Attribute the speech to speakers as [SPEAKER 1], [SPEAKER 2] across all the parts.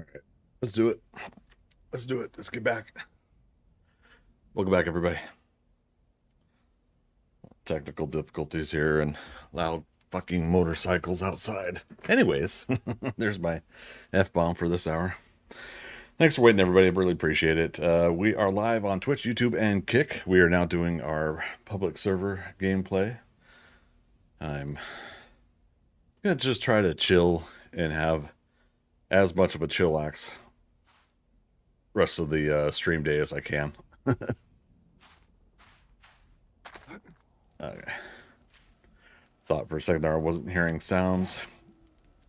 [SPEAKER 1] All right, let's do it. Let's do it. Let's get back. Welcome back, everybody. Technical difficulties here and loud fucking motorcycles outside. Anyways, there's my F-bomb for this hour. Thanks for waiting, everybody. I really appreciate it. We are live on Twitch, YouTube, and Kick. We are now doing our public server gameplay. I'm gonna just try to chill and have as much of a chillax rest of the stream day as I can. Okay. Thought for a second there I wasn't hearing sounds.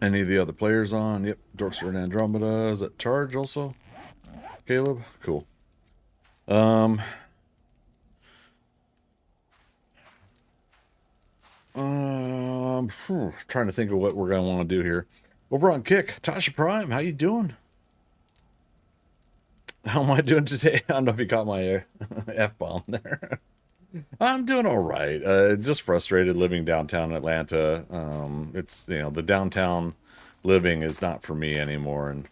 [SPEAKER 1] Any of the other players on? Yep. Dorkster and Andromeda. Is that Charge also? Caleb? Cool. Trying to think of what we're gonna want to do here. Over on Kick, Tasha Prime, how you doing? How am I doing today? I don't know if you caught my F-bomb there. I'm doing all right. Just frustrated living downtown Atlanta. It's, the downtown living is not for me anymore. And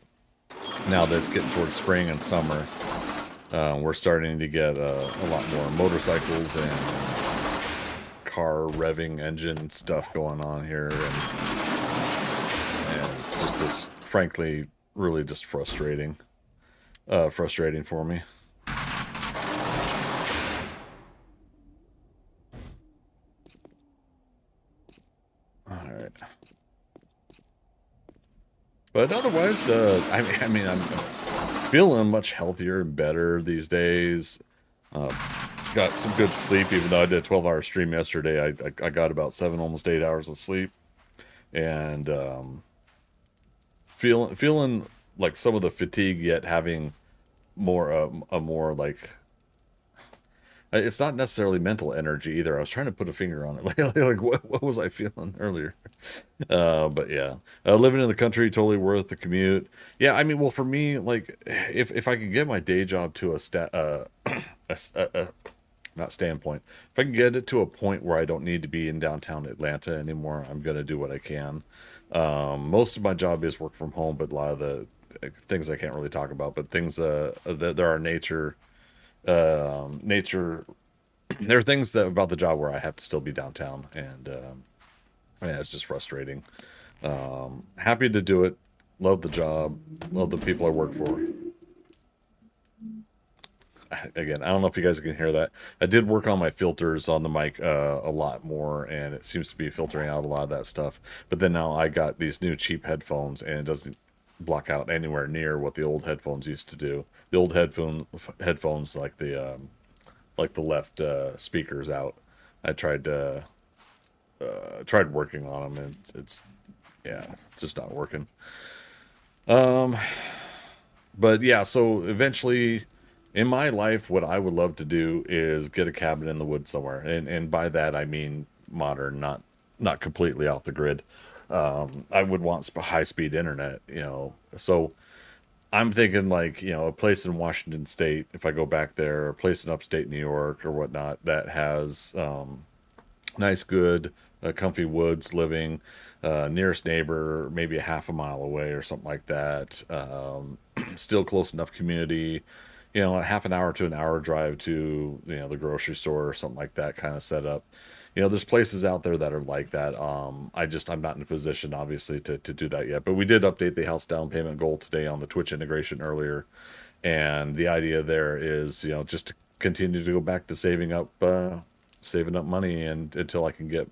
[SPEAKER 1] now that it's getting towards spring and summer, we're starting to get a lot more motorcycles and car revving engine stuff going on here. And it's frankly, really just frustrating. Frustrating for me. Alright. But otherwise, I mean, I'm feeling much healthier and better these days. Got some good sleep, even though I did a 12-hour stream yesterday. I got about 7, almost 8 hours of sleep. And feeling like some of the fatigue, yet having more, a more like... It's not necessarily mental energy either. I was trying to put a finger on it. Like what was I feeling earlier? But yeah, living in the country, totally worth the commute. Yeah, I mean, well, for me, like, if I could get my day job to not standpoint, if I can get it to a point where I don't need to be in downtown Atlanta anymore, I'm gonna do what I can. Most of my job is work from home, but a lot of the things I can't really talk about. But things that there are nature. There are things that about the job where I have to still be downtown, and yeah, it's just frustrating. Happy to do it. Love the job. Love the people I work for. Again, I don't know if you guys can hear that. I did work on my filters on the mic a lot more, and it seems to be filtering out a lot of that stuff. But then now I got these new cheap headphones, and it doesn't block out anywhere near what the old headphones used to do. The old headphones, like the left speakers out. I tried working on them, and it's yeah, it's just not working. But yeah, so eventually in my life, what I would love to do is get a cabin in the woods somewhere, and by that I mean modern, not completely off the grid. I would want high speed internet, so I'm thinking like, a place in Washington State, if I go back there, a place in upstate New York or whatnot that has nice, good, comfy woods living, nearest neighbor maybe a half a mile away or something like that. Still close enough community, a half an hour to an hour drive to, the grocery store or something like that kind of setup. There's places out there that are like that. I'm not in a position, obviously, to do that yet. But we did update the house down payment goal today on the Twitch integration earlier. And the idea there is, just to continue to go back to saving up money and until I can get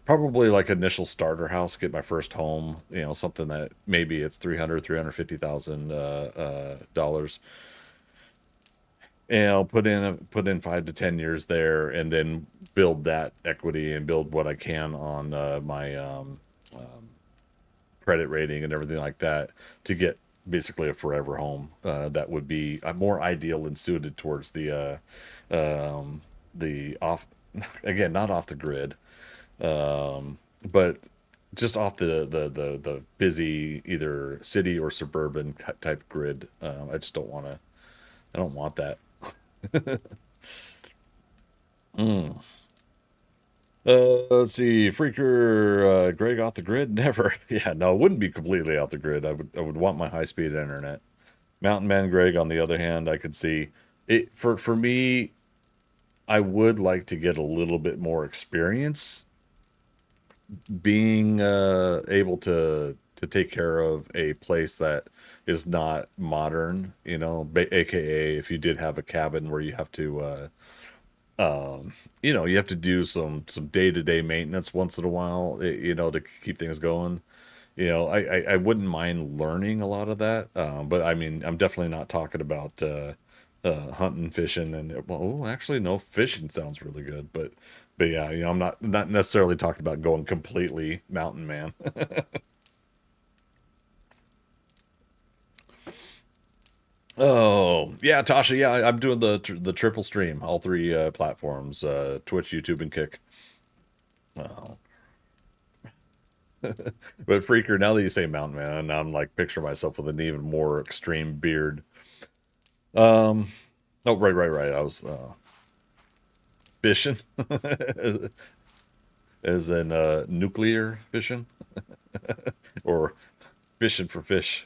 [SPEAKER 1] probably like initial starter house, get my first home, something that maybe it's $350,000. And I'll put in 5 to 10 years there, and then build that equity and build what I can on my credit rating and everything like that to get basically a forever home that would be more ideal and suited towards the off, again, not off the grid, but just off the busy either city or suburban type grid. I just don't want to. I don't want that. Mm. Let's see, Freaker, Greg off the grid? Never. Yeah, no, it wouldn't be completely off the grid. I would want my high-speed internet. Mountain Man Greg, on the other hand, I could see it for me, I would like to get a little bit more experience being able to take care of a place that is not modern, aka if you did have a cabin where you have to you have to do some day-to-day maintenance once in a while, to keep things going. I wouldn't mind learning a lot of that, but I mean, I'm definitely not talking about hunting, fishing, and well, oh, actually, no, fishing sounds really good, but yeah, I'm not necessarily talking about going completely mountain man. Oh yeah, Tasha, yeah, I'm doing the triple stream, all three platforms, Twitch, YouTube, and Kick. Oh. But Freaker, now that you say mountain man, I'm like picturing myself with an even more extreme beard. Um, oh, right. I was fishing, as in nuclear fishing, or fishing for fish.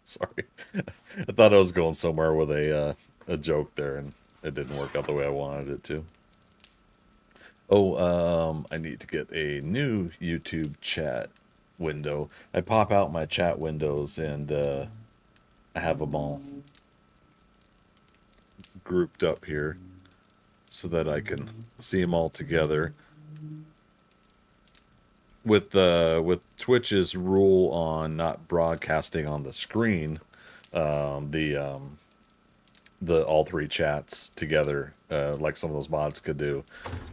[SPEAKER 1] Sorry, I thought I was going somewhere with a joke there, and it didn't work out the way I wanted it to. Oh, I need to get a new YouTube chat window. I pop out my chat windows, and I have them all grouped up here so that I can see them all together. With Twitch's rule on not broadcasting on the screen, the all three chats together, like some of those mods could do.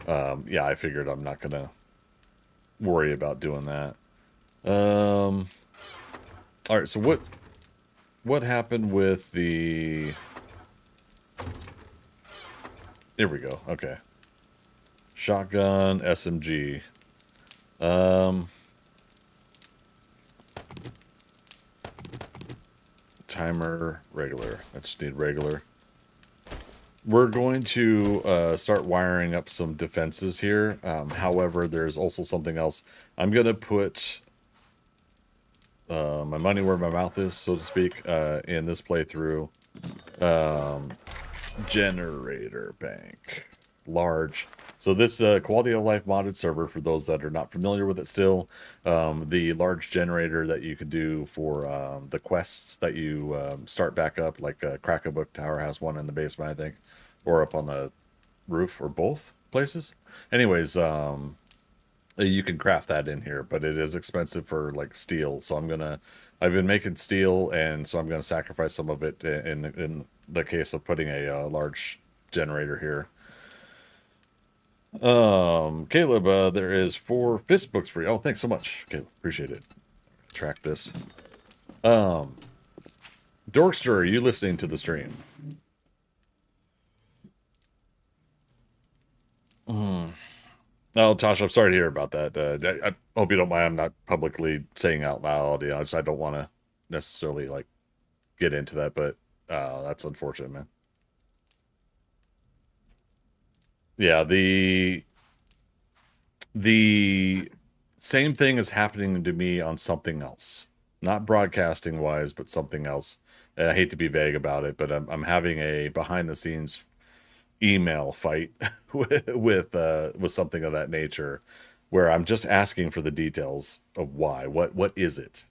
[SPEAKER 1] Yeah, I figured I'm not gonna worry about doing that. Um, all right, so what happened with the? Here we go. Okay, shotgun, SMG. Um, timer, regular. I just need regular. We're going to start wiring up some defenses here. However, there's also something else. I'm going to put my money where my mouth is, so to speak, in this playthrough. Um, generator bank. Large. So this quality of life modded server, for those that are not familiar with it still, the large generator that you could do for the quests that you start back up, like Crack-a-Book Tower has one in the basement, I think, or up on the roof, or both places. Anyways, you can craft that in here, but it is expensive for like steel. So I've been making steel, and so I'm gonna sacrifice some of it in the case of putting a large generator here. Caleb, there is 4 fist books for you. Oh, thanks so much, Caleb. Appreciate it. Track this. Um, Dorkster, are you listening to the stream? Mm. Oh, Tasha, I'm sorry to hear about that. I hope you don't mind. I'm not publicly saying out loud. I don't want to necessarily like get into that, but that's unfortunate, man. Yeah, the same thing is happening to me on something else, not broadcasting wise, but something else. And I hate to be vague about it, but I'm having a behind the scenes email fight with something of that nature, where I'm just asking for the details of why. What is it?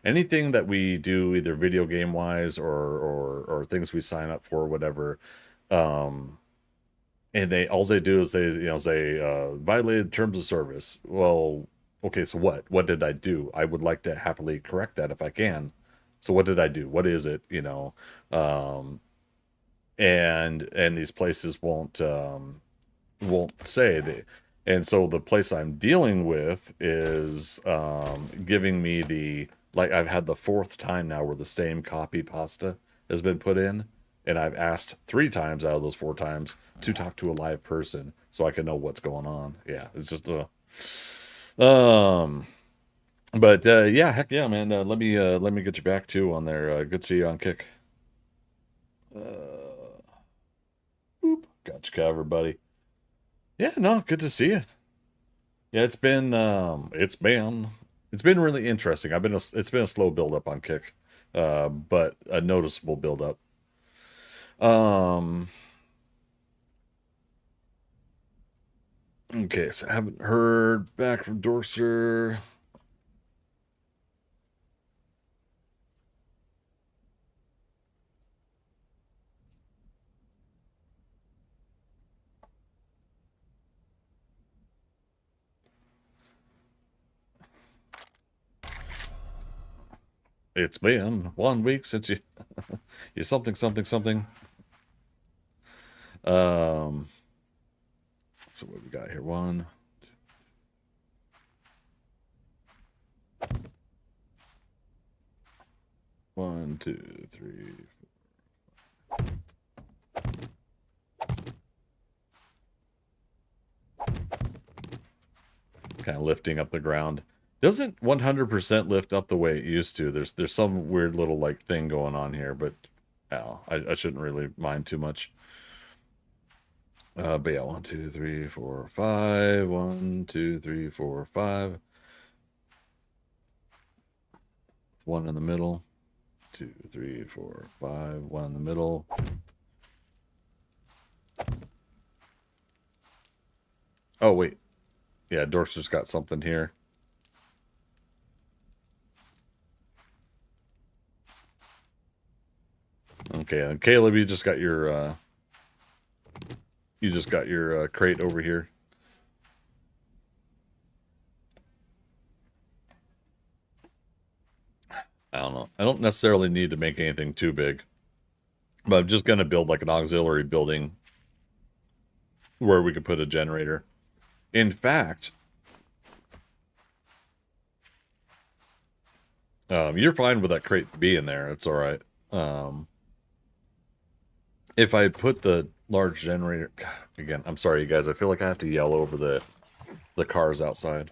[SPEAKER 1] Anything that we do, either video game wise or things we sign up for, whatever. Um, and they all they do is say violated terms of service. Well, okay, so what did I do? I would like to happily correct that if I can. So what did I do? What is it? Um, and these places won't say they. And so the place I'm dealing with is giving me the, like, I've had the 4th time now where the same copy pasta has been put in, and I've asked 3 times out of those 4 times to talk to a live person so I can know what's going on. Yeah, it's just um but yeah, heck yeah, man. Let me get you back too on there. Good to see you on Kick. Boop. Got you covered, buddy. Yeah, no, good to see you. Yeah, it's been really interesting. It's been a slow build up on Kick, but a noticeable build up. Um, okay, so I haven't heard back from Dorser. It's been 1 week since you something something something. Um, so what we got here? One, two, three. Kind of lifting up the ground. Doesn't 100% lift up the way it used to. There's some weird little like thing going on here, but I shouldn't really mind too much. But yeah, 1, 2, 3, 4, 5. 1, 2, 3, 4, 5. One in the middle. 2, 3, 4, 5. One in the middle. Oh wait, yeah, Dorser's got something here. Okay, and Caleb, you just got your crate over here. I don't know. I don't necessarily need to make anything too big, but I'm just gonna build like an auxiliary building where we could put a generator. In fact, you're fine with that crate being there. It's all right. If I put the large generator, God, again, I'm sorry, you guys. I feel like I have to yell over the cars outside.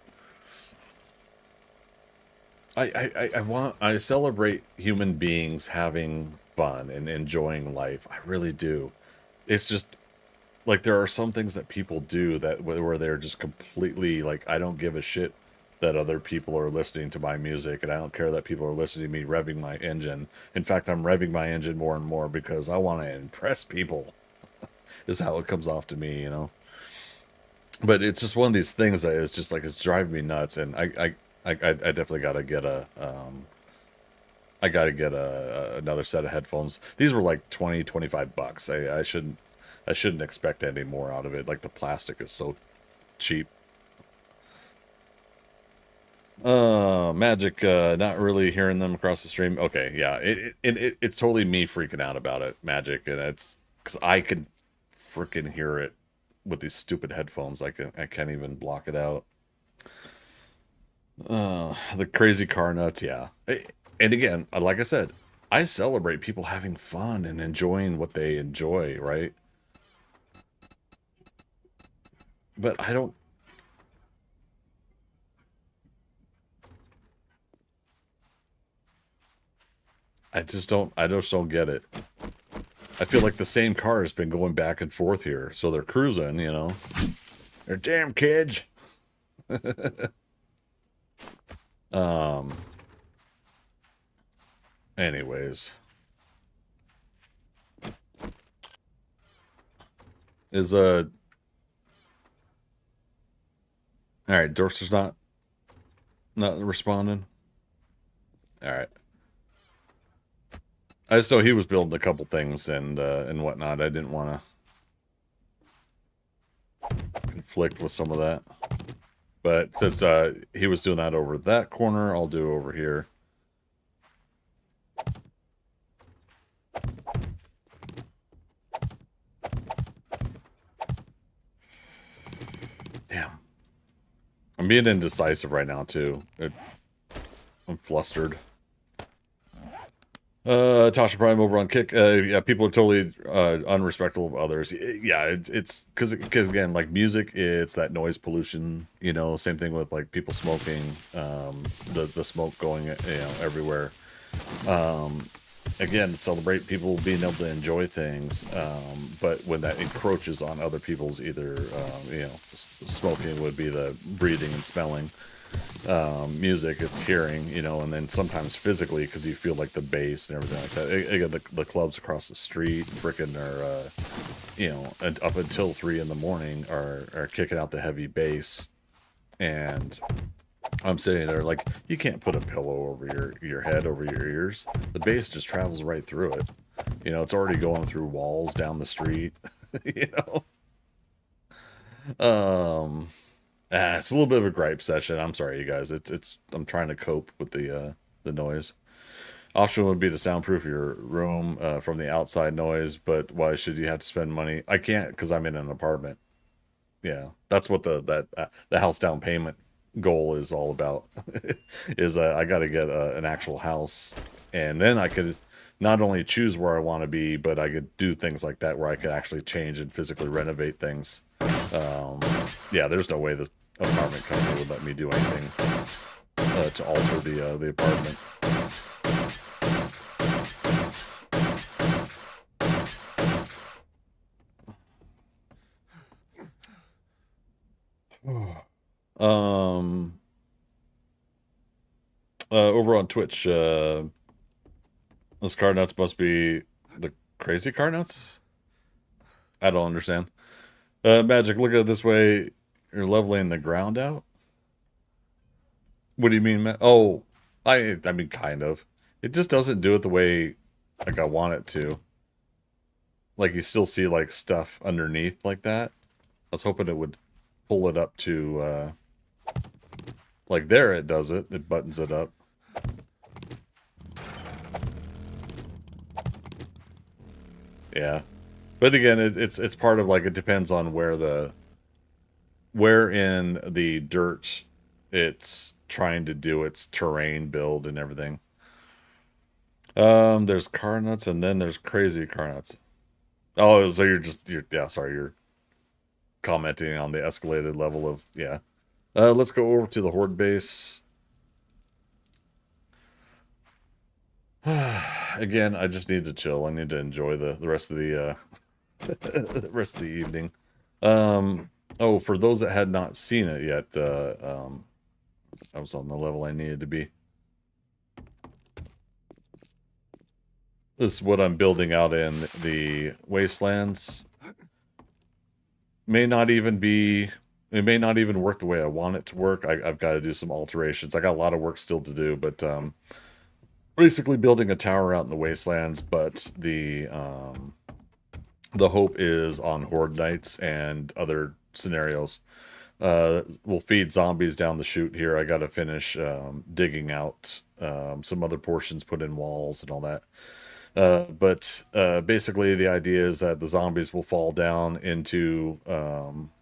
[SPEAKER 1] I celebrate human beings having fun and enjoying life. I really do. It's just like there are some things that people do that where they're just completely like, I don't give a shit that other people are listening to my music, and I don't care that people are listening to me revving my engine. In fact, I'm revving my engine more and more because I want to impress people. Is how it comes off to me, you know. But it's just one of these things that is just like it's driving me nuts, and I definitely gotta get another set of headphones. These were like 20-25 bucks. I shouldn't expect any more out of it. Like the plastic is so cheap. Magic, not really hearing them across the stream. Okay, yeah, it's totally me freaking out about it, Magic, and it's because I can freaking hear it with these stupid headphones. I can't even block it out. The crazy car nuts, yeah. And again, like I said, I celebrate people having fun and enjoying what they enjoy, right? But I just don't get it. I feel like the same car has been going back and forth here, so they're cruising, you know. They're damn kids. um. Anyways, is all right. Dorser's not responding. All right. I just know he was building a couple things and whatnot. I didn't want to conflict with some of that. But since he was doing that over that corner, I'll do over here. Damn. I'm being indecisive right now, too. I'm flustered. Tasha Prime over on Kick. Yeah, people are totally unrespectful of others. Yeah, it's because again, like music, it's that noise pollution. You know, same thing with like people smoking. The smoke going, you know, everywhere. again, celebrate people being able to enjoy things, but when that encroaches on other people's, either smoking would be the breathing and smelling, music it's hearing, and then sometimes physically, because you feel like the bass and everything like that. Again, the clubs across the street freaking are and up until 3 in the morning are kicking out the heavy bass, and I'm sitting there like, you can't put a pillow over your head, over your ears. The bass just travels right through it. It's already going through walls down the street. you know it's a little bit of a gripe session. I'm sorry, you guys. I'm trying to cope with the noise. Option would be to soundproof your room from the outside noise, but why should you have to spend money? I can't, because I'm in an apartment. Yeah, that's what the house down payment goal is all about. Is I got to get an actual house, and then I could not only choose where I want to be, but I could do things like that where I could actually change and physically renovate things. Yeah, there's no way the apartment company would let me do anything to alter the apartment. um Over on Twitch, those car nuts must be the crazy car nuts. I don't understand. Magic, look at it this way. You're leveling the ground out. What do you mean? Oh, I mean, kind of. It just doesn't do it the way like I want it to. Like, you still see like stuff underneath like that. I was hoping it would pull it up to like there. It does it. It buttons it up. Yeah, but again, it's part of, like, it depends on where in the dirt it's trying to do its terrain build and everything. There's car nuts, and then there's crazy car nuts. Oh, so you're commenting on the escalated level of, yeah. Let's go over to the Horde base. Again, I just need to chill. I need to enjoy the rest of the the rest of the evening. Oh, for those that had not seen it yet, I was on the level I needed to be. This is what I'm building out in the Wastelands. May not even be, it may not even work the way I want it to work. I've got to do some alterations. I got a lot of work still to do, but basically building a tower out in the Wastelands, but the hope is on Horde nights and other scenarios. We'll feed zombies down the chute here. I got to finish digging out some other portions, put in walls and all that. But basically the idea is that the zombies will fall down into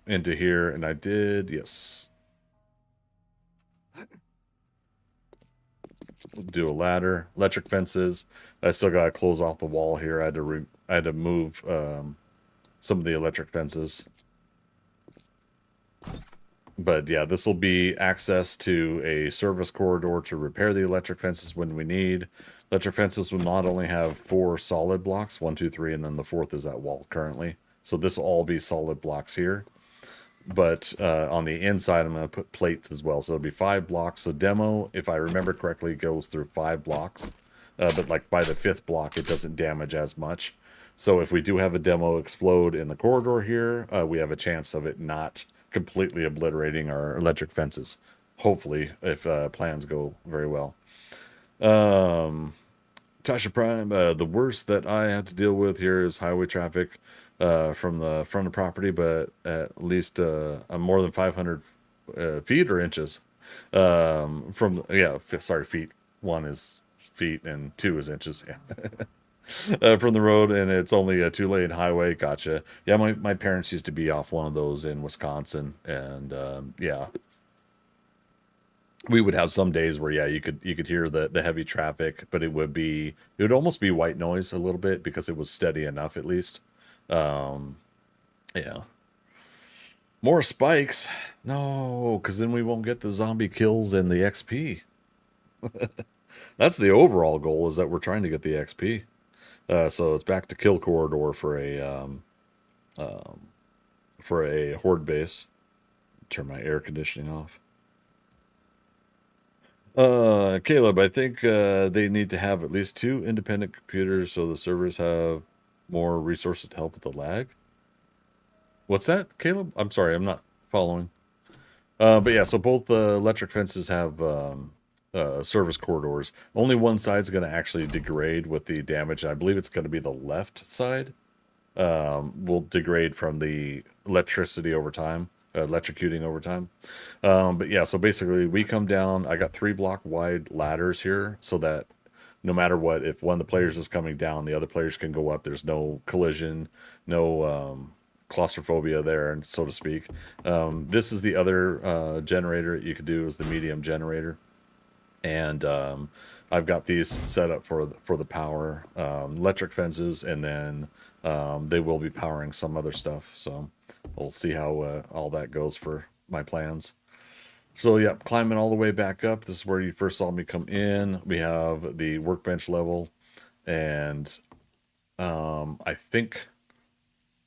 [SPEAKER 1] here, and I did, yes. We'll do a ladder, electric fences. I still got to close off the wall here. I had to move some of the electric fences. But yeah, this will be access to a service corridor to repair the electric fences when we need. Electric fences will not only have 4 solid blocks, 1, 2, 3, and then the 4th is that wall currently. So this will all be solid blocks here. But on the inside, I'm going to put plates as well. So it'll be 5 blocks. So demo, if I remember correctly, goes through 5 blocks. But like by the 5th block, it doesn't damage as much. So if we do have a demo explode in the corridor here, we have a chance of it not completely obliterating our electric fences. Hopefully, if plans go very well. Tasha Prime, the worst that I have to deal with here is highway traffic from the front of property, but at least more than 500 feet or inches from, yeah, sorry, feet. 1 is feet and 2 is inches, yeah. From the road, and it's only a 2-lane highway. Gotcha. Yeah, my parents used to be off one of those in Wisconsin, and yeah, we would have some days where, yeah, you could hear the heavy traffic, but it would almost be white noise a little bit because it was steady enough, at least. Yeah. More spikes? No, because then we won't get the zombie kills and the XP. That's the overall goal, is that we're trying to get the XP. So it's back to kill corridor for a horde base. Turn my air conditioning off. Caleb, I think they need to have at least 2 independent computers so the servers have more resources to help with the lag. What's that, Caleb? I'm sorry, I'm not following. But yeah, so both electric fences have service corridors. Only one side's going to actually degrade with the damage. I believe it's going to be the left side. Will degrade from the electricity over time, electrocuting over time. But yeah, so basically we come down. I got 3 block wide ladders here so that no matter what, if one of the players is coming down, the other players can go up. There's no collision, no claustrophobia there, and so to speak. This is the other generator you could do, is the medium generator, and I've got these set up for the power, electric fences, and then they will be powering some other stuff. So we'll see how all that goes for my plans. So yeah, climbing all the way back up. This is where you first saw me come in. We have the workbench level, and I think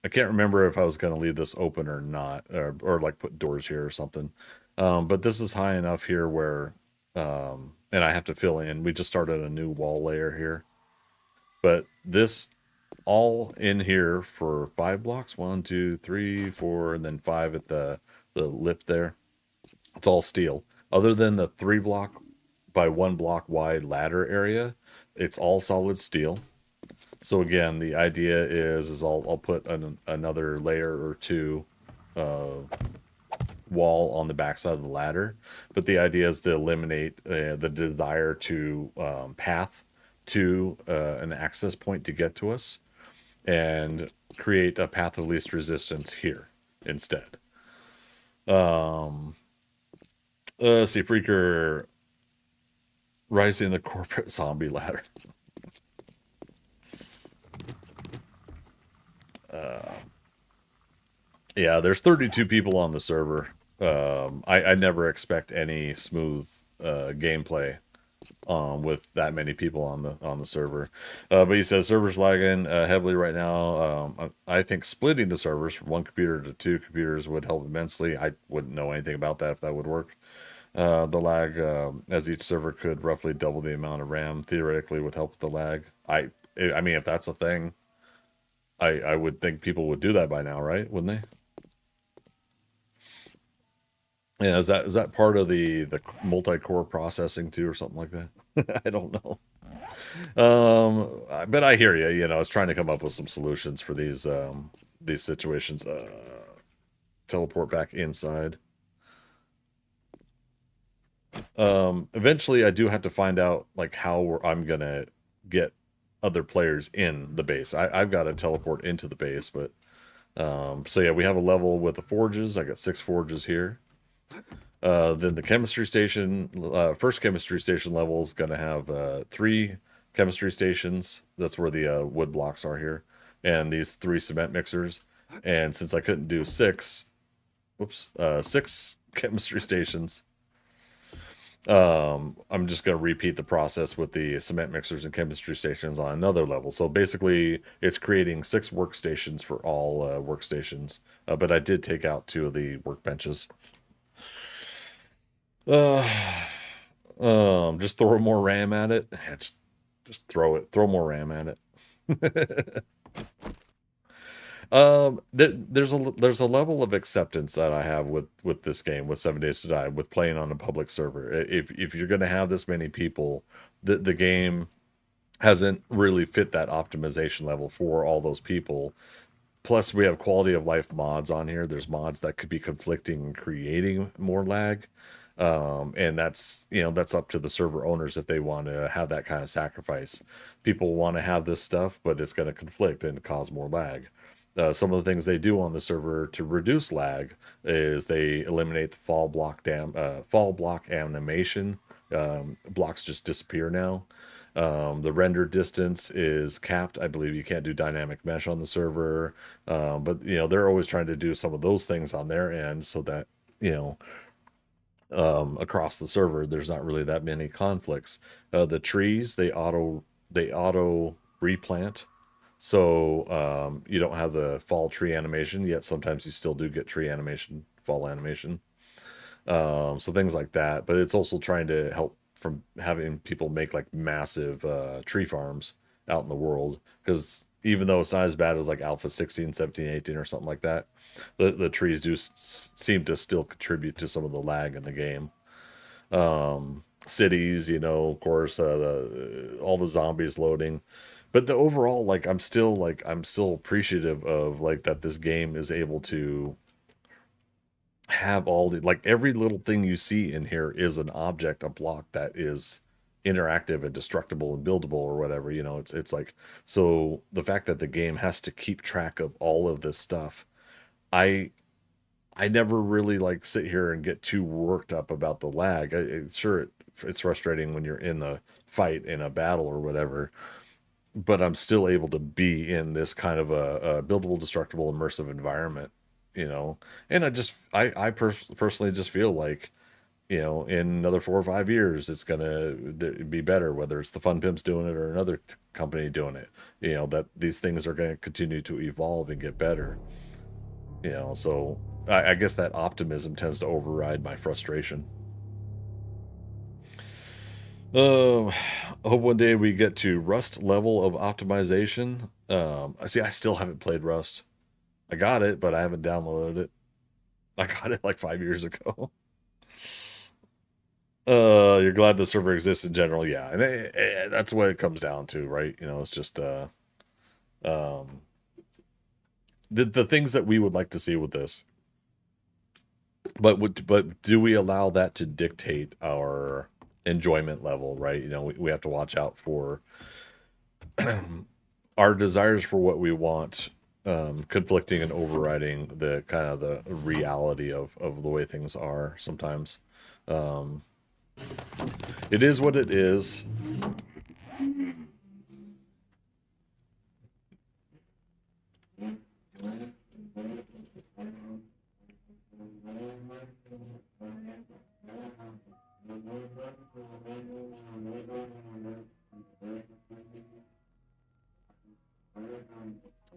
[SPEAKER 1] I can't remember if I was going to leave this open or not, or like put doors here or something. But this is high enough here where, and I have to fill in. We just started a new wall layer here, but this all in here for 5 blocks. 1, 2, 3, 4, and then 5 at the lip there. It's all steel. Other than the 3 block by 1 block wide ladder area, it's all solid steel. So again, the idea is I'll put another layer or two wall on the backside of the ladder, but the idea is to eliminate the desire to path to an access point to get to us, and create a path of least resistance here instead. Let's see, Freaker rising the corporate zombie ladder. Yeah, there's 32 people on the server. I never expect any smooth gameplay with that many people on the server. But he says servers lagging heavily right now. I think splitting the servers from 1 computer to 2 computers would help immensely. I wouldn't know anything about that if that would work. The lag, as each server could roughly double the amount of RAM, theoretically would help with the lag. I mean, if that's a thing, I would think people would do that by now, right? Wouldn't they? Yeah, is that part of the multi-core processing too, or something like that? I don't know. But I hear you. You know, I was trying to come up with some solutions for these situations. Teleport back inside. Eventually, I do have to find out like how I'm gonna get other players in the base. I've got to teleport into the base, but so yeah, we have a level with the forges. I got 6 forges here. Then the chemistry station, first chemistry station level is going to have 3 chemistry stations. That's where the wood blocks are here. And these 3 cement mixers. And since I couldn't do 6, whoops, 6 chemistry stations, I'm just going to repeat the process with the cement mixers and chemistry stations on another level. So basically, it's creating 6 workstations for all workstations. But I did take out 2 of the workbenches. Just throw more RAM at it. Yeah, just throw it. Throw more RAM at it. There's a level of acceptance that I have with this game, with 7 Days to Die, with playing on a public server. If you're gonna have this many people, the game hasn't really fit that optimization level for all those people. Plus, we have quality of life mods on here. There's mods that could be conflicting and creating more lag. And that's up to the server owners if they want to have that kind of sacrifice. People want to have this stuff, but it's going to conflict and cause more lag. Some of the things they do on the server to reduce lag is they eliminate the fall block animation. Blocks just disappear now. The render distance is capped. I believe you can't do dynamic mesh on the server, but they're always trying to do some of those things on their end so that you know across the server. There's not really that many conflicts. The trees, they auto replant, so you don't have the fall tree animation, yet sometimes you still do get tree animation, fall animation. So things like that. But it's also trying to help from having people make like massive tree farms out in the world, because even though it's not as bad as like Alpha 16, 17, 18, or something like that, the trees do seem to still contribute to some of the lag in the game. Cities, of course, all the zombies loading. But the overall, like, I'm still appreciative of like that this game is able to have all the, like, every little thing you see in here is an object, a block that is interactive and destructible and buildable or whatever. It's like, so the fact that the game has to keep track of all of this stuff, I I never really like sit here and get too worked up about the lag. Sure, it's frustrating when you're in the fight in a battle or whatever, but I'm still able to be in this kind of a buildable, destructible, immersive environment, you know. And I personally just feel like, in another 4 or 5 years, it's gonna be better, whether it's the Fun Pimps doing it or another company doing it. That these things are going to continue to evolve and get better. So I guess that optimism tends to override my frustration. I hope one day we get to Rust level of optimization. I see. I still haven't played Rust. I got it, but I haven't downloaded it. I got it like 5 years ago. You're glad the server exists in general, yeah, and that's what it comes down to, right? It's just um, the things that we would like to see with this. But do we allow that to dictate our enjoyment level, right? We have to watch out for our desires for what we want, conflicting and overriding the kind of the reality of the way things are sometimes. Um, it is what it is.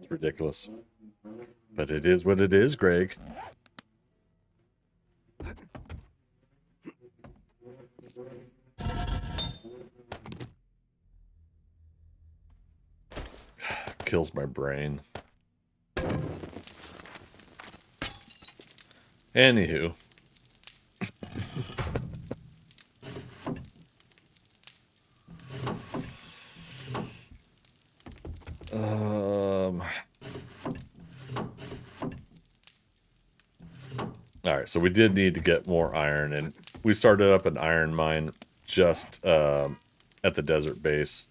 [SPEAKER 1] It's ridiculous, but it is what it is, Greg. Kills my brain. Anywho. All right, so we did need to get more iron, and we started up an iron mine just at the desert base.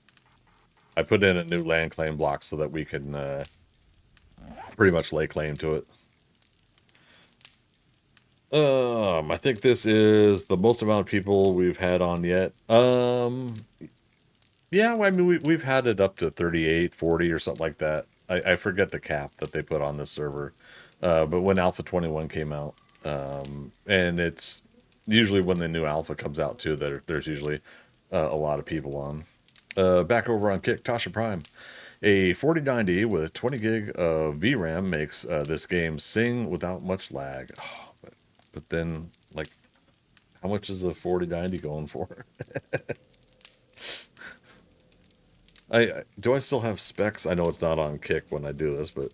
[SPEAKER 1] I put in a new land claim block so that we can pretty much lay claim to it. I think this is the most amount of people we've had on yet. Yeah, well, I mean, we've had it up to 38, 40, or something like that. I forget the cap that they put on this server. But when Alpha 21 came out, and it's usually when the new Alpha comes out too, there's usually a lot of people on. Back over on Kick, Tasha Prime. A 4090 with 20 gig of VRAM makes this game sing without much lag. Oh, but then, like, how much is a 4090 going for? Do I still have specs? I know it's not on Kick when I do this, but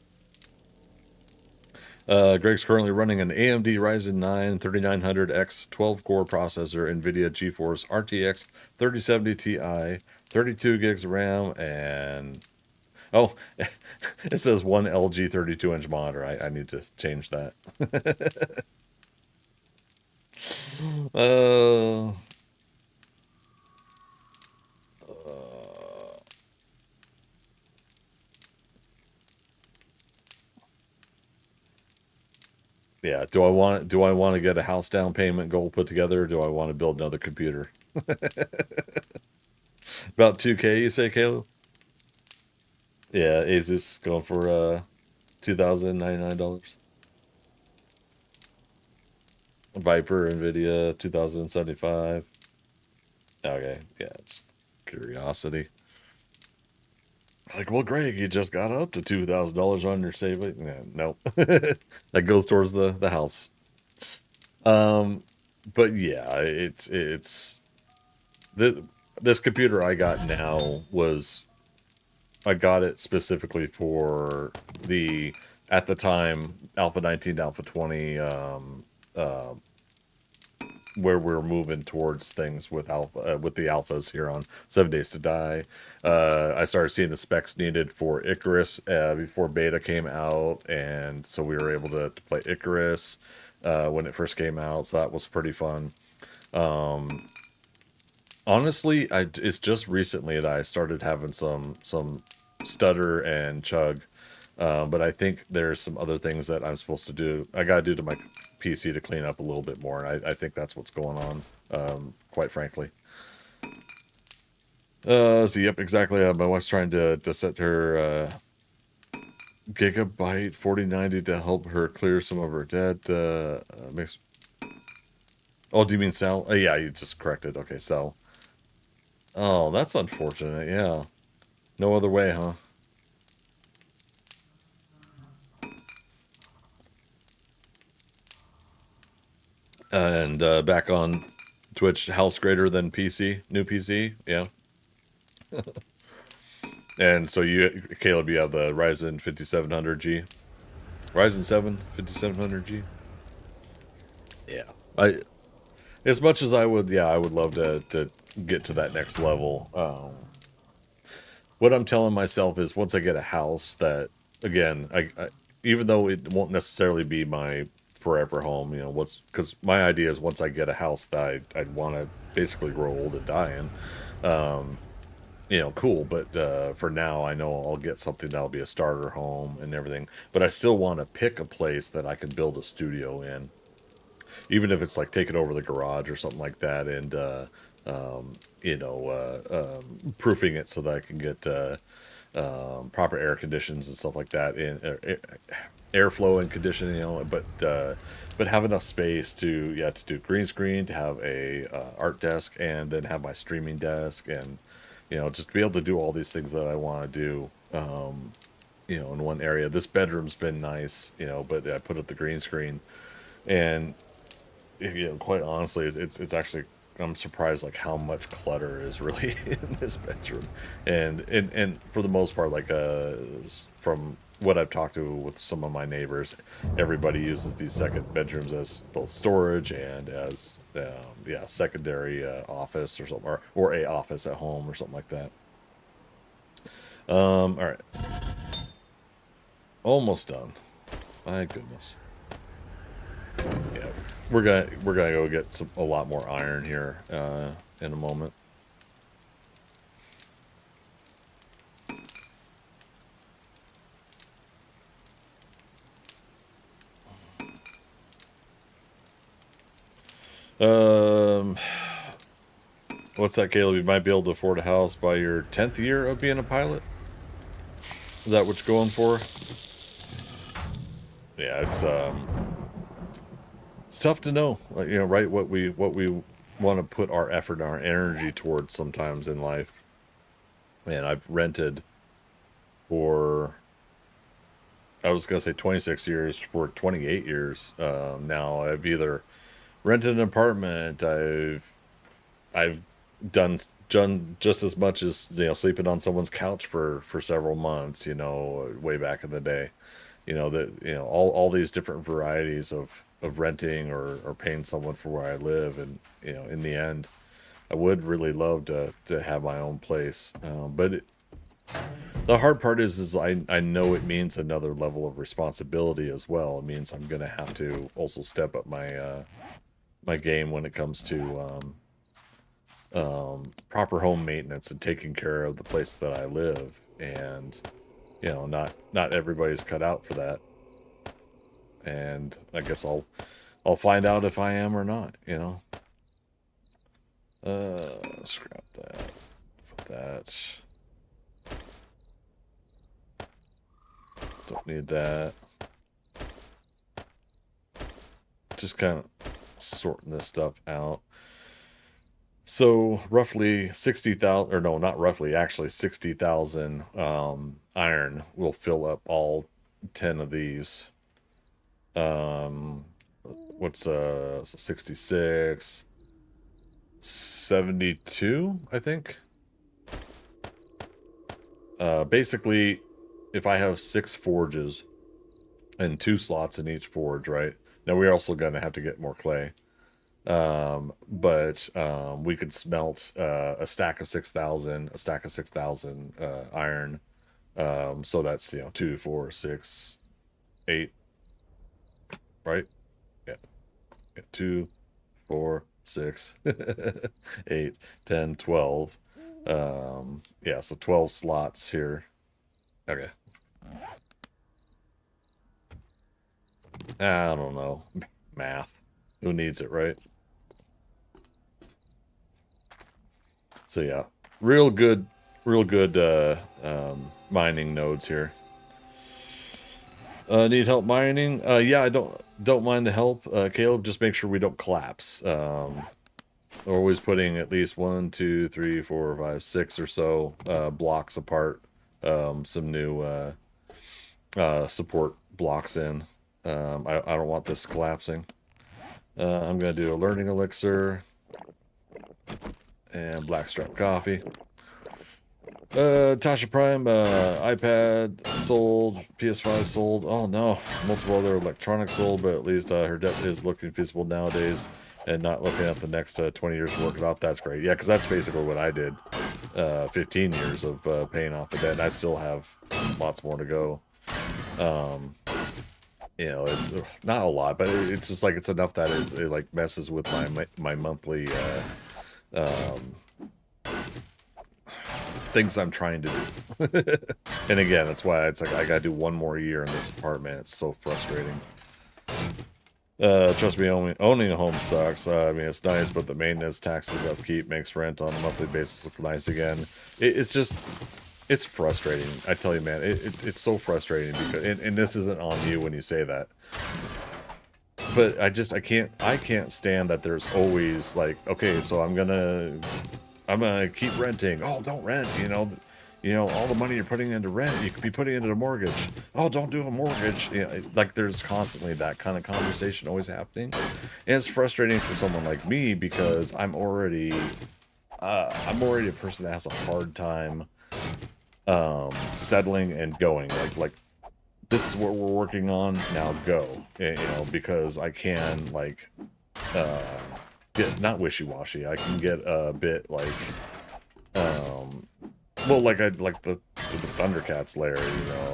[SPEAKER 1] Greg's currently running an AMD Ryzen 9 3900X 12-core processor, NVIDIA GeForce RTX 3070 Ti, 32 gigs of RAM, and oh, it says one LG 32-inch monitor. I need to change that. uh, yeah. Do I want to get a house down payment goal put together, or do I want to build another computer? About 2K, you say, Caleb? Yeah, Asus going for $2,099. Viper, NVIDIA, 2075. Okay, yeah, it's curiosity. Like, well, Greg, you just got up to $2,000 on your saving. Yeah, nope. That goes towards the house. But yeah, it's this computer I got now was I got it specifically for the at the time Alpha 19 to Alpha 20 uh where we're moving towards things with alpha with the alphas here on 7 Days to Die. I started seeing the specs needed for Icarus before beta came out, and so we were able to play Icarus when it first came out, so that was pretty fun. Honestly, it's just recently that I started having some stutter and chug, but I think there's some other things that I'm supposed to do. I gotta do to my PC to clean up a little bit more, and I think that's what's going on. Quite frankly. So yep, exactly. My wife's trying to set her Gigabyte 4090 to help her clear some of her debt. Makes. Oh, do you mean sell? Yeah, you just corrected. Okay, sell. Oh, that's unfortunate. Yeah. No other way, huh? And back on Twitch, house greater than PC, new PC, yeah. And so you, Caleb, you have the Ryzen 5700G, Ryzen 7 5700G. Yeah, I as much as I would, yeah, I would love to get to that next level. What I'm telling myself is once I get a house that, again, I even though it won't necessarily be my forever home, you know, because my idea is once I get a house that I'd want to basically grow old and die in. You know, cool, but for now, I know I'll get something that'll be a starter home and everything. But I still want to pick a place that I can build a studio in, even if it's like taking over the garage or something like that, and you know, proofing it so that I can get proper air conditions and stuff like that, and airflow and conditioning, you know. But have enough space to, yeah, to do green screen, to have a art desk, and then have my streaming desk, and you know, just be able to do all these things that I want to do. You know, in one area. This bedroom's been nice, you know, but I put up the green screen, and you know, quite honestly, it's actually, I'm surprised like how much clutter is really in this bedroom, and for the most part, like from what I've talked to with some of my neighbors, everybody uses these second bedrooms as both storage and as yeah, secondary office or something, or a office at home or something like that. All right, almost done. My goodness. Yeah, we're gonna go get a lot more iron here in a moment. Um, what's that, Caleb? You might be able to afford a house by your 10th year of being a pilot. Is that what you're going for? Yeah, it's tough to know, like, you know, right? What we want to put our effort and our energy towards sometimes in life. Man, I've rented for, I was gonna say 26 years, for 28 years. Now I've either rented an apartment, I've done done just as much as, you know, sleeping on someone's couch for several months, you know, way back in the day. You know, that, you know, all these different varieties of renting or paying someone for where I live, and you know, in the end, I would really love to have my own place. The hard part is I know it means another level of responsibility as well. It means I'm gonna have to also step up my my game when it comes to proper home maintenance and taking care of the place that I live. And you know, not everybody's cut out for that. And I guess I'll find out if I am or not. You know. Scrap that. Put that. Don't need that. Just kind of sorting this stuff out. So roughly 60,000, or no, not roughly, actually 60,000 iron will fill up all 10 of these. What's 66, 72, I think. Basically, if I have 6 forges and 2 slots in each forge, right? Now we're also going to have to get more clay. But we could smelt a stack of 6,000, a stack of 6,000 iron. So that's, 2, 4, 6, 8, right? Yeah. 2, 4, 6, 8, 10, 12. Yeah, so 12 slots here. Okay. I don't know. Math. Who needs it, right? So yeah, real good mining nodes here. Need help mining? Yeah, I don't mind the help, Caleb. Just make sure we don't collapse. Always putting at least 1, 2, 3, 4, 5, 6 or so blocks apart. Some new support blocks in. I don't want this collapsing. I'm gonna do a learning elixir and blackstrap coffee. Tasha Prime, iPad sold, PS5 sold. Oh no, multiple other electronics sold, but at least her debt is looking feasible nowadays and not looking at the next 20 years to work it off. That's great. Yeah, because that's basically what I did. 15 years of paying off the debt, and I still have lots more to go. It's not a lot, but it's just like it's enough that it like messes with my monthly things I'm trying to do. And again, that's why it's like I gotta do one more year in this apartment. It's so frustrating. Trust me, owning a home sucks. I mean, it's nice, but the maintenance, taxes, upkeep makes rent on a monthly basis look nice again. It's frustrating. I tell you, man, it's so frustrating because, and this isn't on you when you say that, but I can't stand that there's always like, okay, so I'm gonna keep renting. Oh, don't rent. All the money you're putting into rent, you could be putting into a mortgage. Oh, don't do a mortgage. Like there's constantly that kind of conversation always happening, and it's frustrating for someone like me because I'm already a person that has a hard time settling and going. Like this is what we're working on now. Go. Because I can get not wishy-washy. I can get a bit like like I like the Thundercats lair,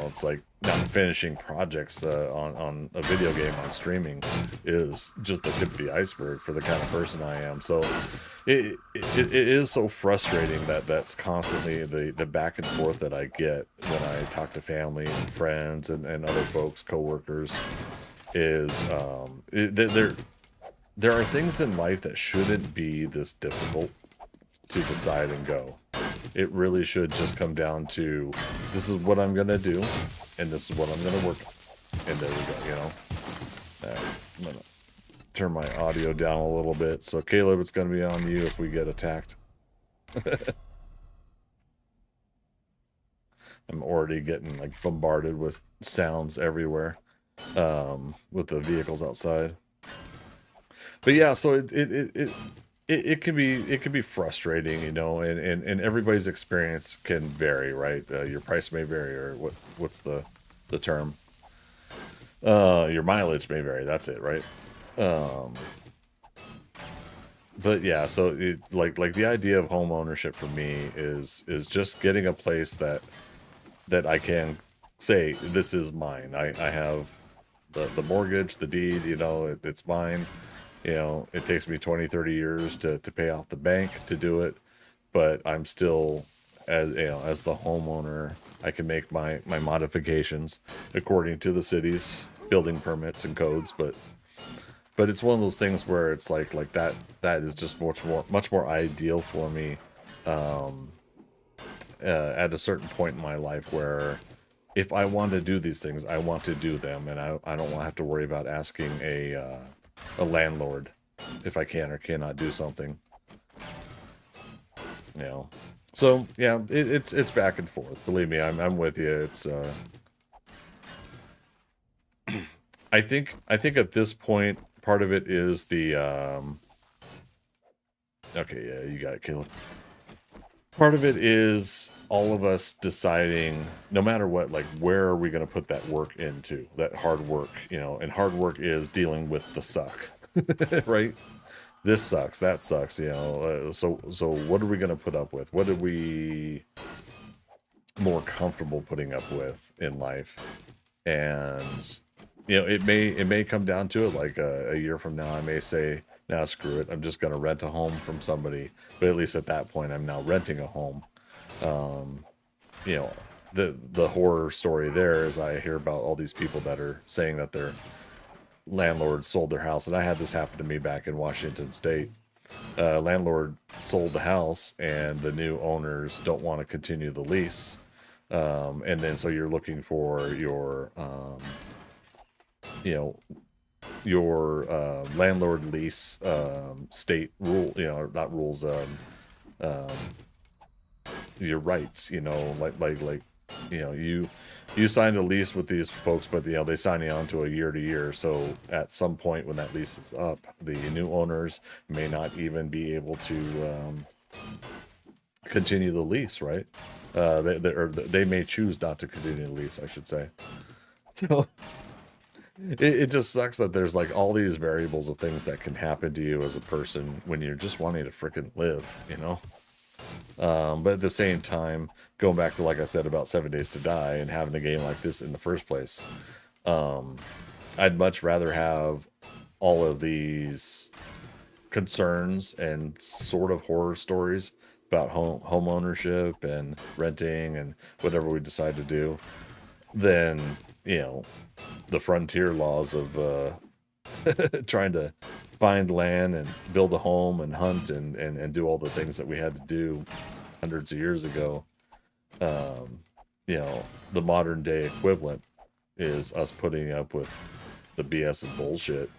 [SPEAKER 1] it's like not finishing projects on a video game on streaming is just the tip of the iceberg for the kind of person I am. So it is so frustrating that's constantly the back and forth that I get when I talk to family and friends and other folks, coworkers, is there are things in life that shouldn't be this difficult to decide and go. It really should just come down to, this is what I'm going to do, and this is what I'm going to work on. And there we go, Alright, I'm going to turn my audio down a little bit. So, Caleb, it's going to be on you if we get attacked. I'm already getting, like, bombarded with sounds everywhere with the vehicles outside. But yeah, so it can be frustrating, and everybody's experience can vary, right? Your price may vary, or what's the term? Your mileage may vary. That's it, right? But yeah, so like the idea of home ownership for me is just getting a place that I can say this is mine. I have the mortgage, the deed, it's mine. It takes me 20, 30 years to pay off the bank to do it, but I'm still, as the homeowner, I can make my modifications according to the city's building permits and codes, but it's one of those things where it's like that is just much more ideal for me at a certain point in my life where if I want to do these things, I want to do them, and I don't want to have to worry about asking a landlord if I can or cannot do something. You know, so yeah, it's back and forth. Believe me, I'm with you. It's I think at this point, part of it is the okay, yeah, you got it, Caleb. Part of it is all of us deciding, no matter what, like, where are we going to put that work into, that hard work, you know, and hard work is dealing with the suck, right? This sucks, that sucks, you know. So what are we going to put up with? What are we more comfortable putting up with in life? And you know, it may come down to it, like a year from now I may say, nah, screw it, I'm just going to rent a home from somebody. But at least at that point I'm now renting a home. You know, the horror story there is I hear about all these people that are saying that their landlords sold their house. And I had this happen to me back in Washington State. Landlord sold the house and the new owners don't want to continue the lease. And then so you're looking for your you know, your landlord lease state rule, you know, not rules, um, your rights, you know, like you know, you signed a lease with these folks, but you know, they sign you on to a year to year. So at some point when that lease is up, the new owners may not even be able to continue the lease, right? They may choose not to continue the lease, I should say. So it just sucks that there's like all these variables of things that can happen to you as a person when you're just wanting to freaking live, you know? But at the same time, going back to, like I said, about 7 Days to Die and having a game like this in the first place, I'd much rather have all of these concerns and sort of horror stories about home ownership and renting and whatever we decide to do than, you know, the frontier laws of trying to find land and build a home and hunt and do all the things that we had to do hundreds of years ago. You know, the modern day equivalent is us putting up with the BS and bullshit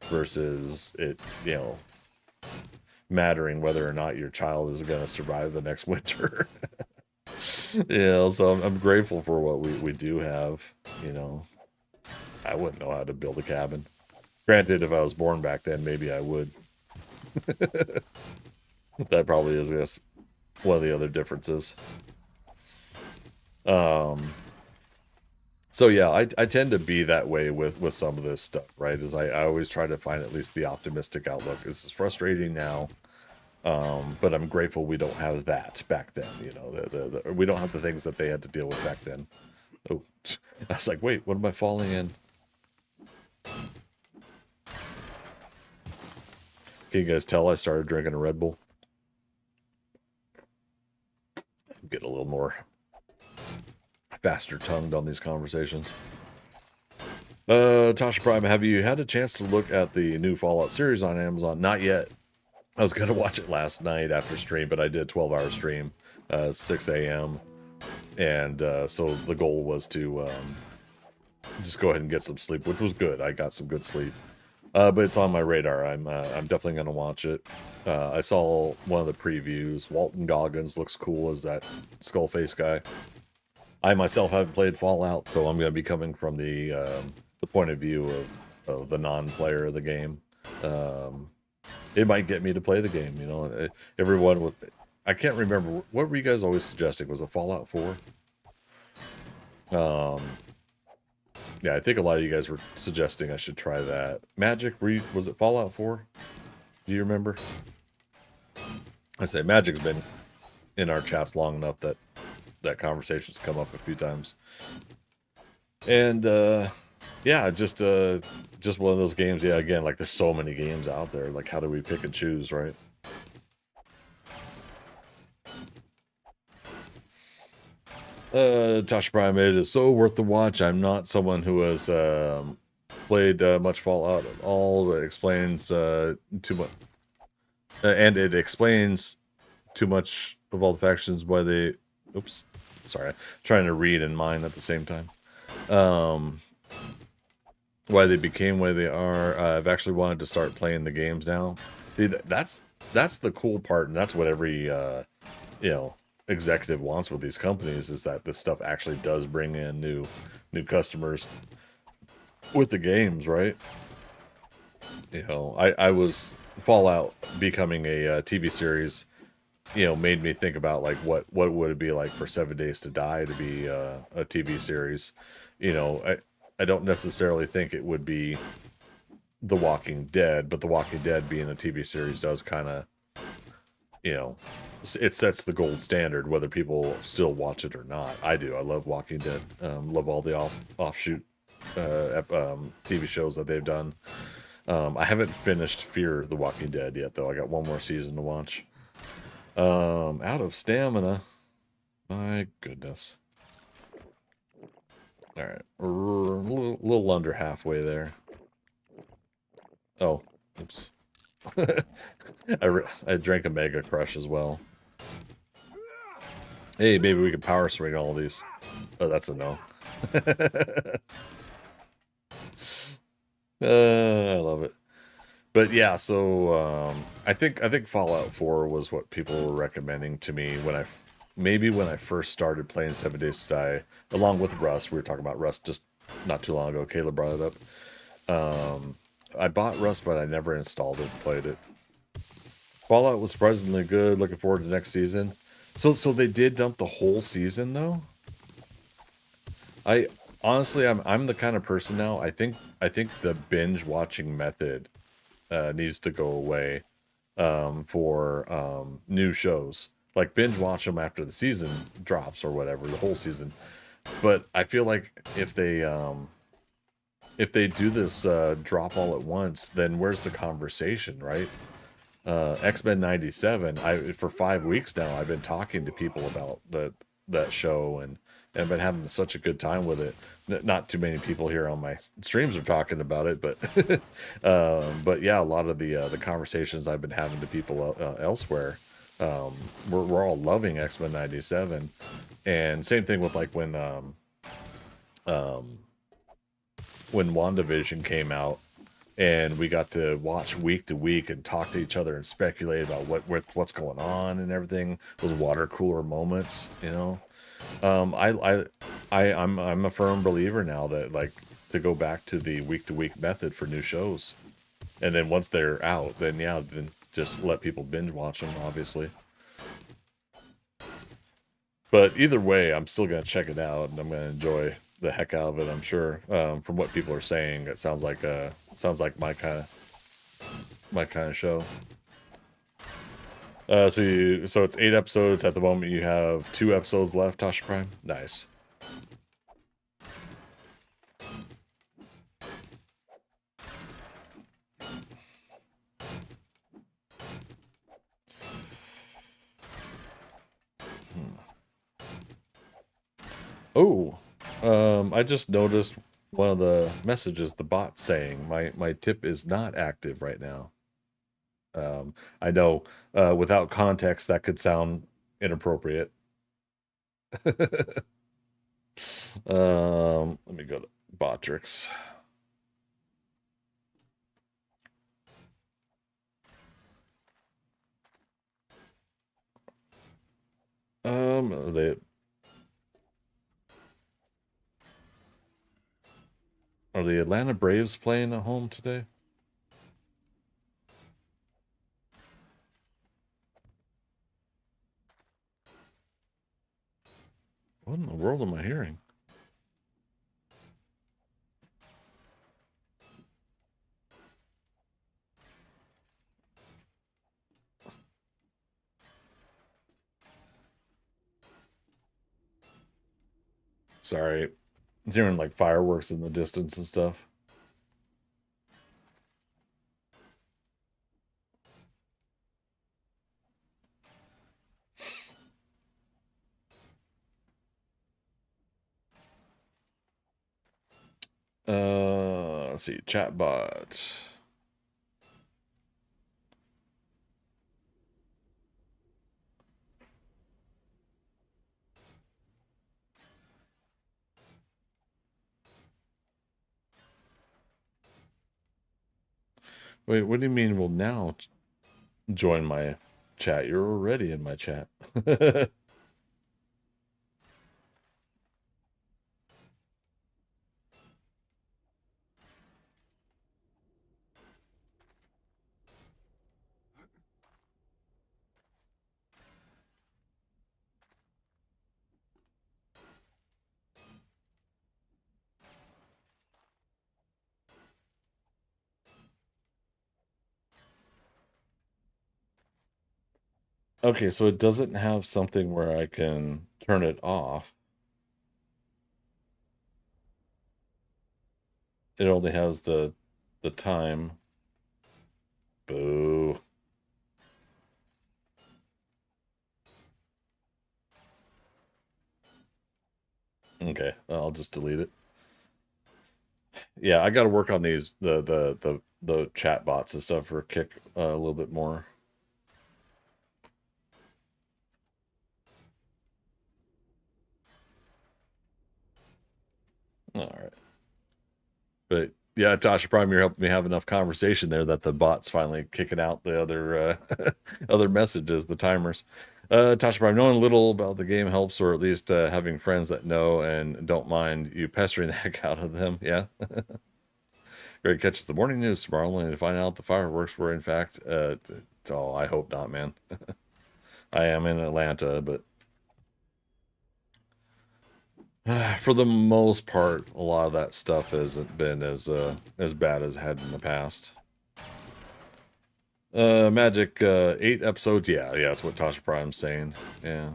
[SPEAKER 1] versus it, you know, mattering whether or not your child is going to survive the next winter. You know, so I'm grateful for what we do have. You know, I wouldn't know how to build a cabin. Granted, if I was born back then, maybe I would. That probably is, I guess, one of the other differences. So yeah, I tend to be that way with some of this stuff, right? Is I always try to find at least the optimistic outlook. This is frustrating now, but I'm grateful we don't have that back then. You know, we don't have the things that they had to deal with back then. Oh, I was like, wait, what am I falling in? Can you guys tell I started drinking a Red Bull? Get a little more faster tongued on these conversations. Tasha Prime, have you had a chance to look at the new Fallout series on Amazon? Not yet. I was gonna watch it last night after stream, but I did a 12-hour stream, 6 a.m. And so the goal was to just go ahead and get some sleep, which was good. I got some good sleep. But it's on my radar. I'm definitely gonna watch it. I saw one of the previews. Walton Goggins looks cool as that Skullface guy. I myself haven't played Fallout, so I'm gonna be coming from the point of view of the non-player of the game. It might get me to play the game. You know, everyone with. I can't remember what were you guys always suggesting. Was it Fallout 4? Yeah, I think a lot of you guys were suggesting I should try that. Magic, was it Fallout 4? Do you remember? I say Magic's been in our chats long enough that that conversation's come up a few times. And yeah, just one of those games. Yeah, again, like there's so many games out there. Like, how do we pick and choose, right? Tasha Prime, it is so worth the watch. I'm not someone who has played much Fallout at all. It explains too much, and it explains too much of all the factions why they. Oops, sorry, I'm trying to read and mine at the same time. why they became where they are. I've actually wanted to start playing the games now. See, that's the cool part, and that's what every you know, executive wants with these companies, is that this stuff actually does bring in new customers with the games, right? You know, I was Fallout becoming a TV series, you know, made me think about like what would it be like for 7 Days to Die to be a TV series. You know, I don't necessarily think it would be The Walking Dead, but The Walking Dead being a TV series does kind of, you know, it sets the gold standard whether people still watch it or not. I do. I love Walking Dead. Love all the offshoot TV shows that they've done. I haven't finished Fear the Walking Dead yet, though. I got one more season to watch. Out of stamina. My goodness. All right, we're a little under halfway there. Oh, oops. I drank a Mega Crush as well. Hey, maybe we could power swing all these. Oh, that's a no. I love it. But yeah, so I think Fallout 4 was what people were recommending to me when maybe when I first started playing 7 Days to Die, along with Rust. We were talking about Rust just not too long ago. Caleb brought it up. I bought Rust, but I never installed it and played it. Fallout was surprisingly good. Looking forward to the next season. So they did dump the whole season though. I honestly, I'm the kind of person now. I think the binge watching method needs to go away for new shows. Like binge watch them after the season drops or whatever, the whole season. But I feel like if they do this drop all at once, then where's the conversation, right? X-Men 97, for 5 weeks now I've been talking to people about that show, and I've been having such a good time with it. Not too many people here on my streams are talking about it, but yeah, a lot of the conversations I've been having to people elsewhere, we're all loving X-Men 97. And same thing with like um, when WandaVision came out, and we got to watch week to week and talk to each other and speculate about what's going on and everything. Those water cooler moments, you know. I'm a firm believer now that, like, to go back to the week to week method for new shows, and then once they're out, then yeah, then just let people binge watch them, obviously. But either way, I'm still gonna check it out, and I'm gonna enjoy the heck out of it. I'm sure. From what people are saying, it sounds like my kind of show. So it's 8 episodes at the moment. You have 2 episodes left, Tasha Prime. Nice. Oh, I just noticed one of the messages the bot saying my tip is not active right now. I know without context that could sound inappropriate. Let me go to Botrix. They are the Atlanta Braves playing at home today? What in the world am I hearing? Sorry, I'm hearing like fireworks in the distance and stuff. Let's see, chatbot. Wait, what do you mean will now join my chat? You're already in my chat. Okay, so it doesn't have something where I can turn it off. It only has the time. Boo. Okay, I'll just delete it. Yeah, I got to work on these the chat bots and stuff for Kick a little bit more. All right. But yeah, Tasha Prime, you're helping me have enough conversation there that the bot's finally kicking out the other other messages, the timers. Tasha Prime, knowing little about the game helps, or at least having friends that know and don't mind you pestering the heck out of them. Yeah. Greg catches the morning news tomorrow only to find out the fireworks were in fact. Oh, I hope not, man. I am in Atlanta, but for the most part, a lot of that stuff hasn't been as bad as it had in the past. Magic 8 episodes. Yeah, that's what Tasha Prime's saying. Yeah.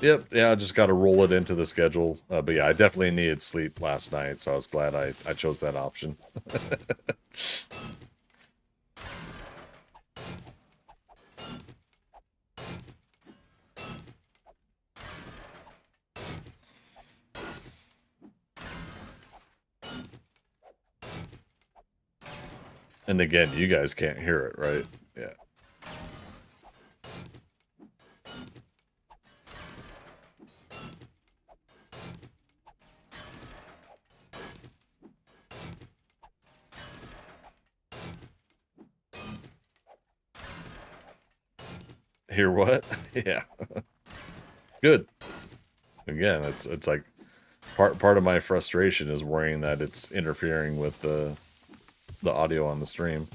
[SPEAKER 1] Yep. Yeah, I just got to roll it into the schedule. But yeah, I definitely needed sleep last night, so I was glad I chose that option. And again, you guys can't hear it, right? Yeah. Hear what? Yeah. Good. Again, it's like part of my frustration is worrying that it's interfering with the audio on the stream.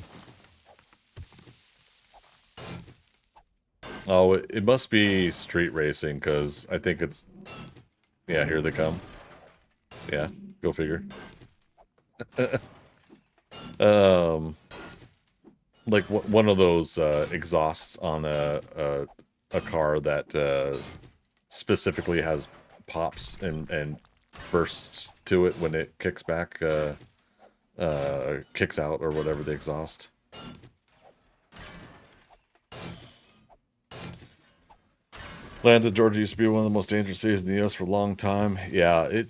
[SPEAKER 1] Oh, it must be street racing because I think it's yeah. Here they come. Yeah, go figure. um, like one of those exhausts on a car that specifically has pops and bursts to it when it kicks back, kicks out or whatever the exhaust. Atlanta, Georgia used to be one of the most dangerous cities in the U.S. for a long time. Yeah,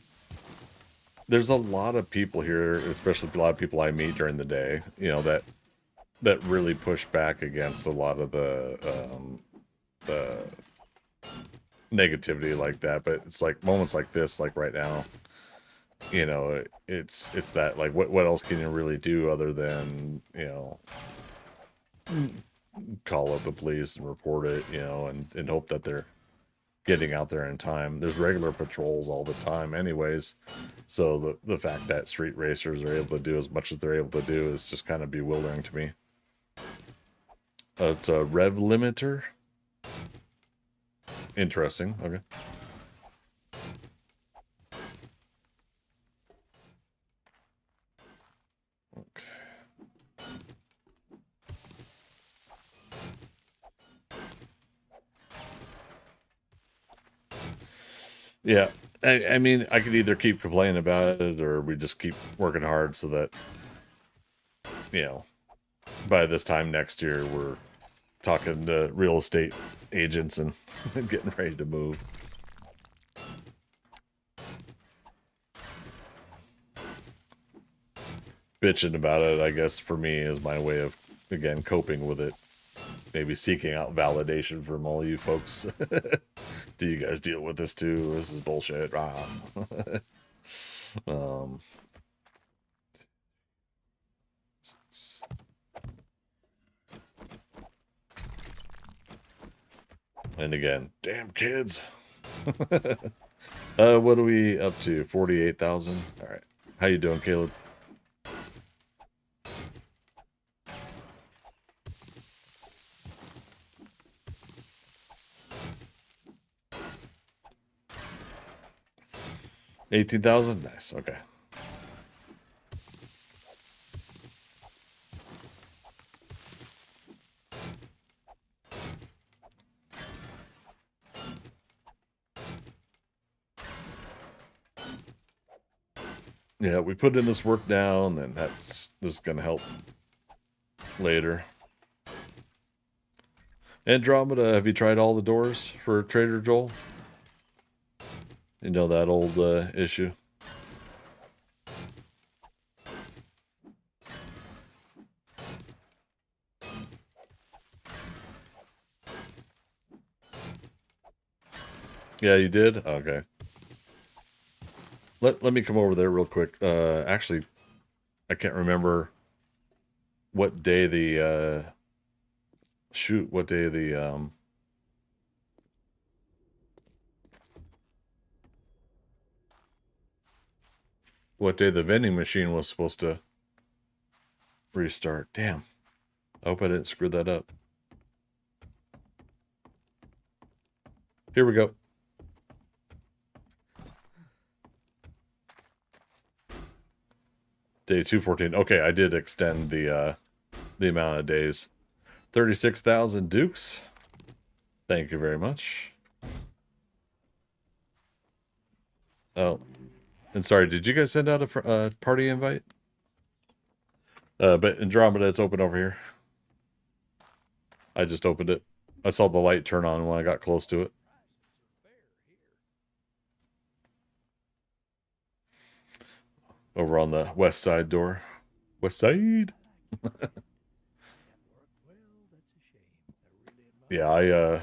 [SPEAKER 1] there's a lot of people here, especially a lot of people I meet during the day, that really push back against a lot of the negativity like that. But it's like moments like this, like right now, it's that like what else can you really do other than call up the police and report it, and hope that they're getting out there in time. There's regular patrols all the time anyways, so the fact that street racers are able to do as much as they're able to do is just kind of bewildering to me. It's a rev limiter. Interesting. Okay. Okay. Yeah. I mean, I could either keep complaining about it or we just keep working hard so that, you know, by this time next year, we're talking to real estate agents and getting ready to move. Bitching about it, I guess, for me is my way of, again, coping with it. Maybe seeking out validation from all you folks. Do you guys deal with this too? This is bullshit. um, And again, damn kids. What are we up to? 48,000. All right. How you doing, Caleb? $18,000. Nice. Okay. Yeah, we put in this work now, and then this is gonna help later. Andromeda, have you tried all the doors for Trader Joel? You know that old issue? Yeah, you did? Okay. Let me come over there real quick. Actually, I can't remember what day the shoot, what day the what day the vending machine was supposed to restart. Damn. I hope I didn't screw that up. Here we go. Day 214. Okay, I did extend the amount of days. 36,000 dukes. Thank you very much. Oh, and sorry, did you guys send out a party invite? But Andromeda, it's open over here. I just opened it. I saw the light turn on when I got close to it. Over on the west side door. West side. Yeah,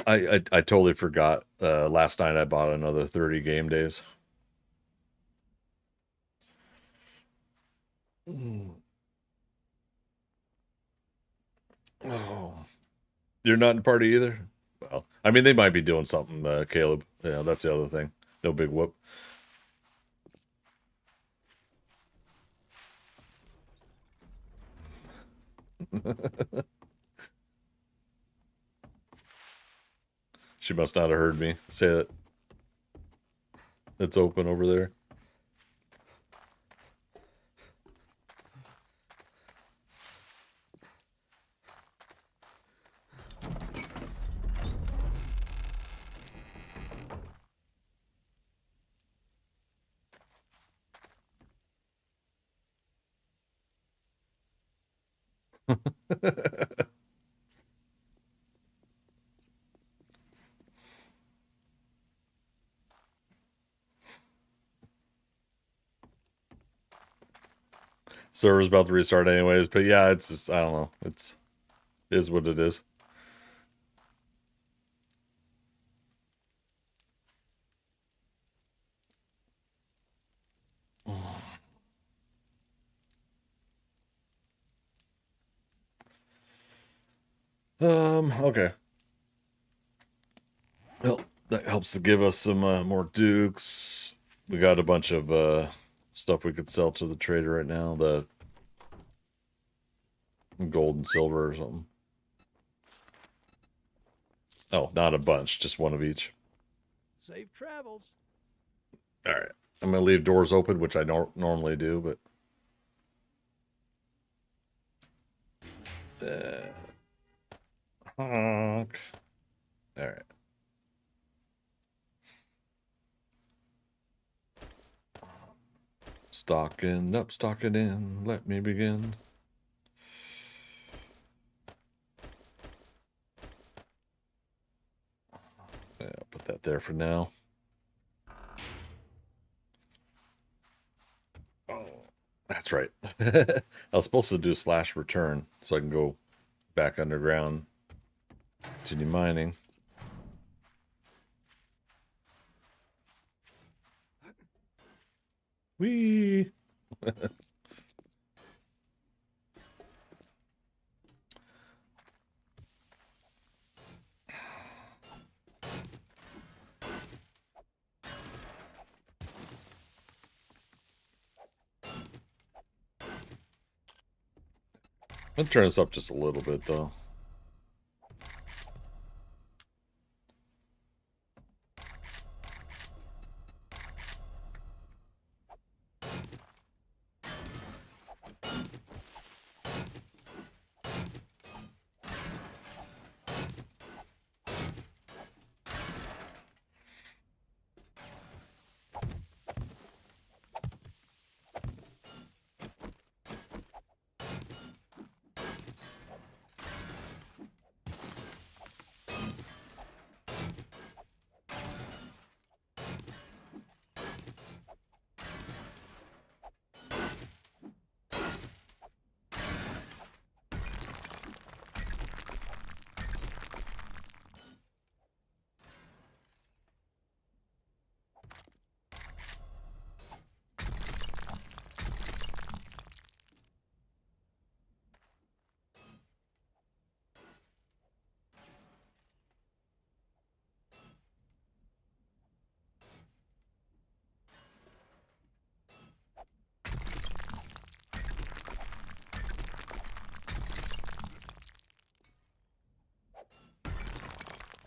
[SPEAKER 1] I totally forgot. Last night I bought another 30 game days. Oh, you're not in party either? Well, I mean, they might be doing something, Caleb. Yeah, that's the other thing. No big whoop. She must not have heard me say that. It's open over there. Server's about to restart anyways, but yeah, it's just, I don't know. It's is what it is. Okay. Well, that helps to give us some more dukes. We got a bunch of stuff we could sell to the trader right now. The gold and silver or something. Oh, not a bunch, just one of each.
[SPEAKER 2] Safe travels.
[SPEAKER 1] All right. I'm going to leave doors open, which I don't normally do, but... honk. All right. Stocking up, stocking in. Let me begin. Yeah, put that there for now. Oh, that's right. I was supposed to do slash return so I can go back underground, continue mining. Whee! I'll turn this up just a little bit, though.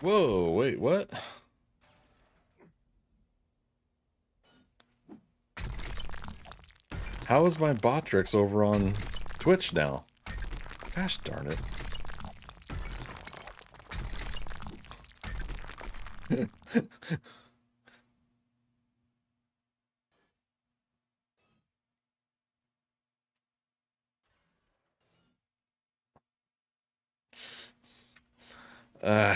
[SPEAKER 1] Whoa, wait, what? How is my Botrix over on Twitch now? Gosh darn it. uh,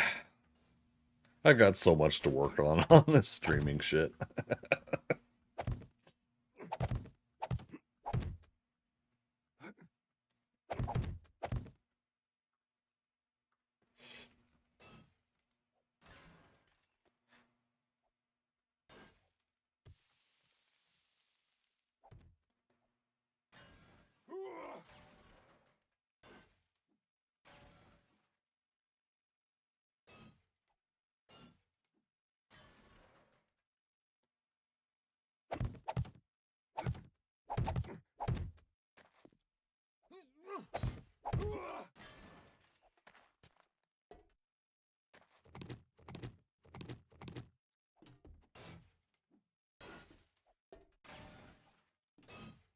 [SPEAKER 1] I got so much to work on this streaming shit.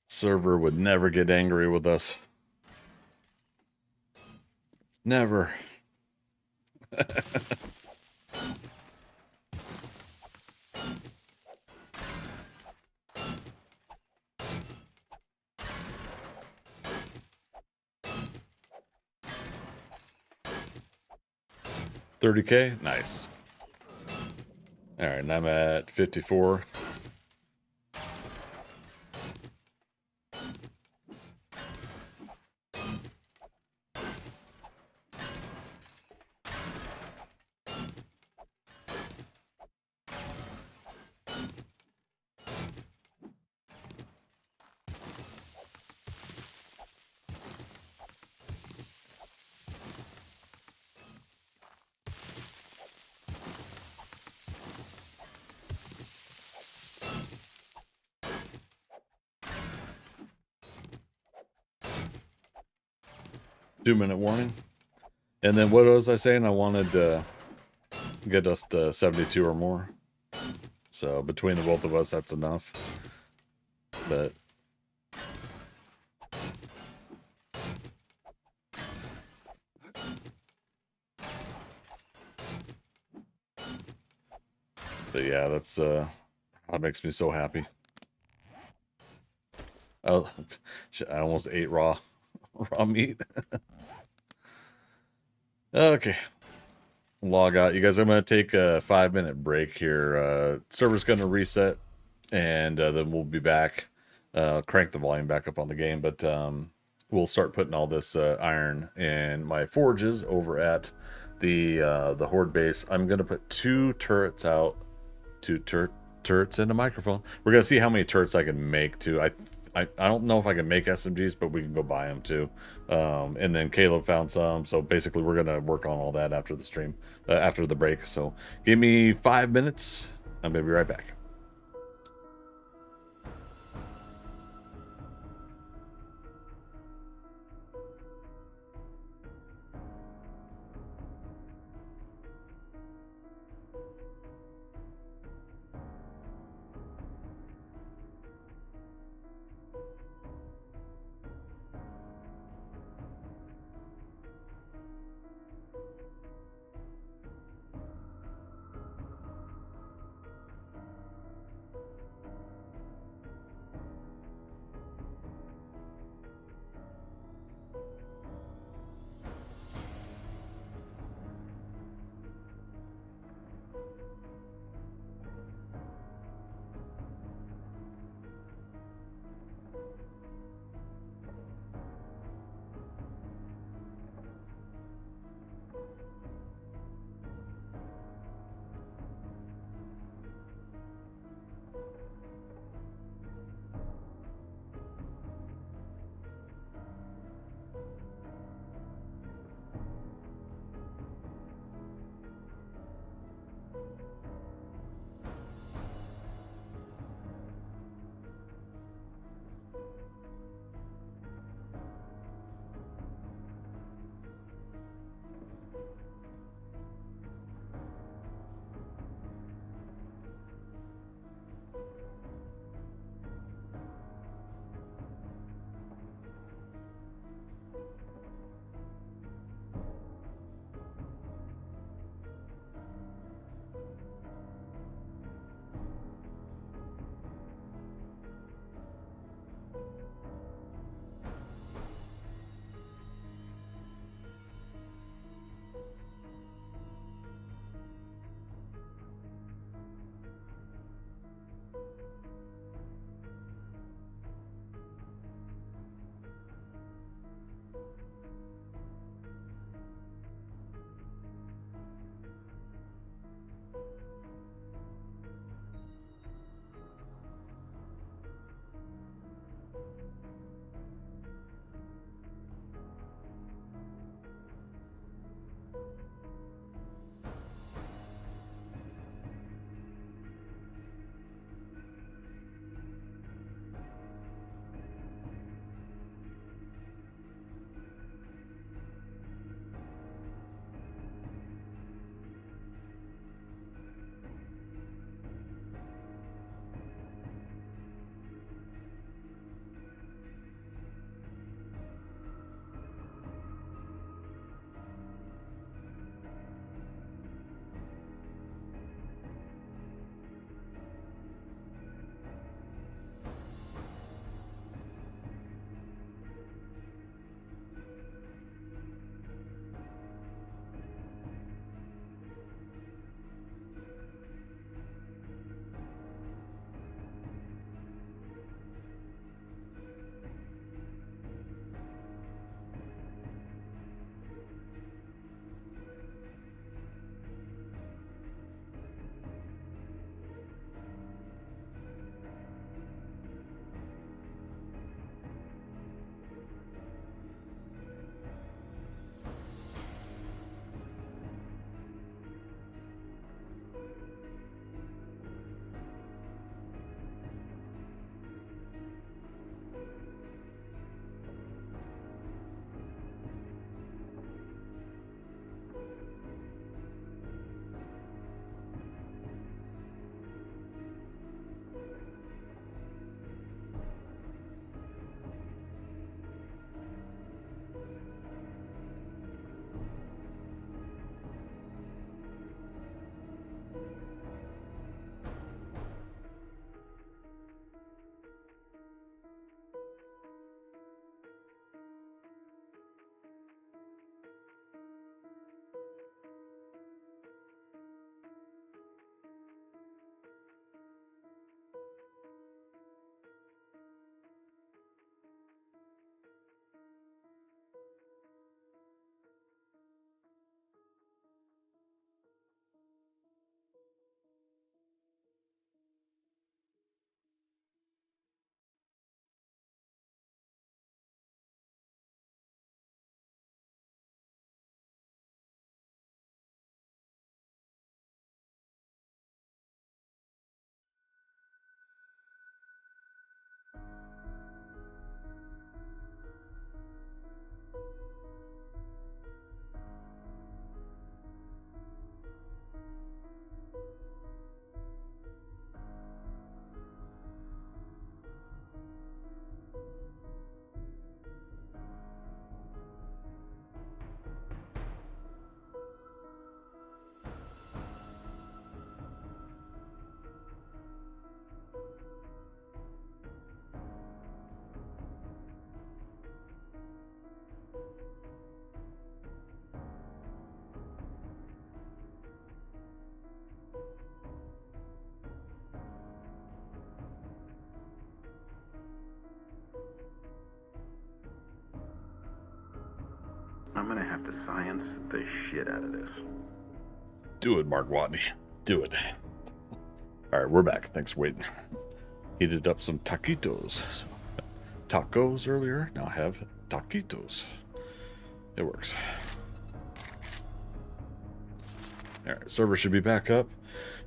[SPEAKER 1] Server would never get angry with us. Never. 30K? Nice. Alright, and I'm at 54. Two-minute warning. And then what was I saying? I wanted to get us to 72 or more. So between the both of us, that's enough. But yeah, that's that makes me so happy. Oh, I almost ate raw meat. Okay. Log out. You guys, I'm going to take a 5-minute break here. Server's going to reset, and then we'll be back. Crank the volume back up on the game, but we'll start putting all this iron in my forges over at the Horde base. I'm going to put 2 turrets out. 2 turrets in a microphone. We're going to see how many turrets I can make, too. I don't know if I can make SMGs, but we can go buy them too. And then Caleb found some, so basically we're gonna work on all that after the stream, after the break. So give me 5 minutes. I'm gonna be right back.
[SPEAKER 3] I'm gonna have to science the shit out of this.
[SPEAKER 1] Do it, Mark Watney. Do it. All right, we're back. Thanks for waiting. Heated up some taquitos. Tacos earlier. Now I have taquitos. It works. All right, server should be back up.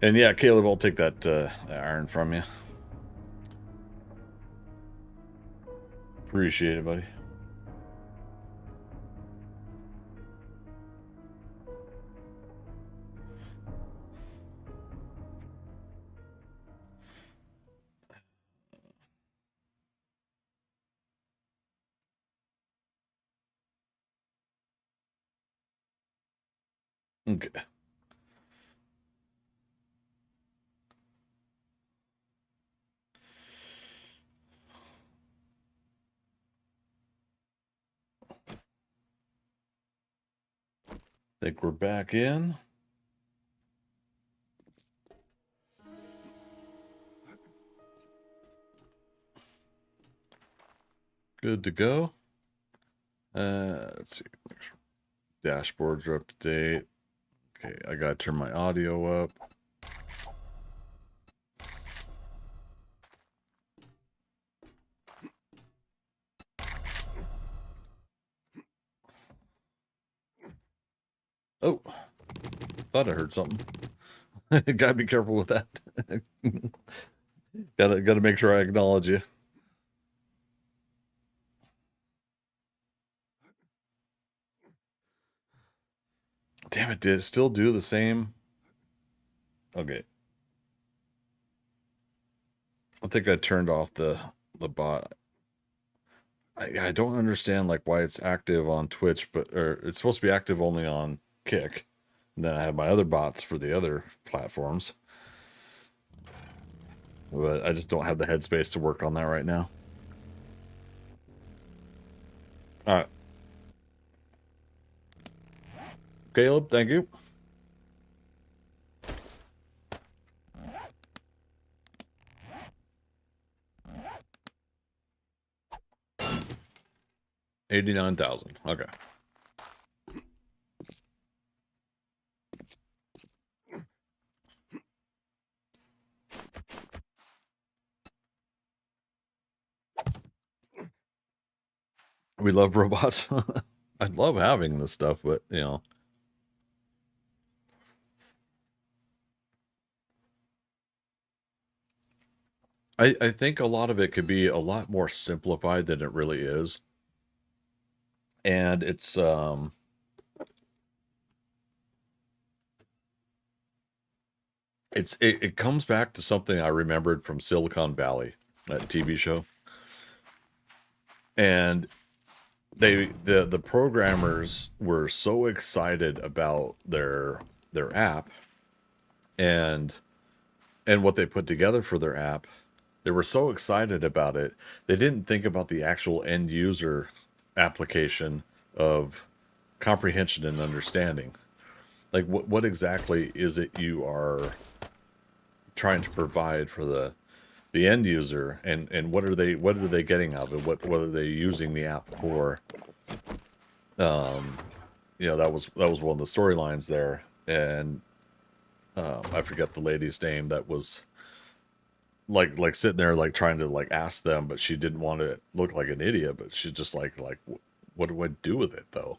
[SPEAKER 1] And yeah, Caleb, I'll take that iron from you. Appreciate it, buddy. Okay. Think we're back in. Good to go. Let's see. Make sure dashboards are up to date. Okay, I gotta turn my audio up. Oh, thought I heard something. Gotta be careful with that. gotta make sure I acknowledge you. Damn it, did it still do the same? Okay. I think I turned off the bot. I don't understand like why it's active on Twitch, or it's supposed to be active only on Kick. And then I have my other bots for the other platforms. But I just don't have the headspace to work on that right now. All right. Caleb, thank you. $89,000. Okay. We love robots. I love having this stuff, but you know. I think a lot of it could be a lot more simplified than it really is. And it comes back to something I remembered from Silicon Valley, that TV show. And the programmers were so excited about their app and what they put together for their app. They were so excited about it, they didn't think about the actual end user application of comprehension and understanding. Like what exactly is it you are trying to provide for the end user, and what are they getting out of it? What are they using the app for? You know, that was one of the storylines there, and I forget the lady's name that was like sitting there like trying to like ask them, but she didn't want to look like an idiot, but she's just like what do I do with it though?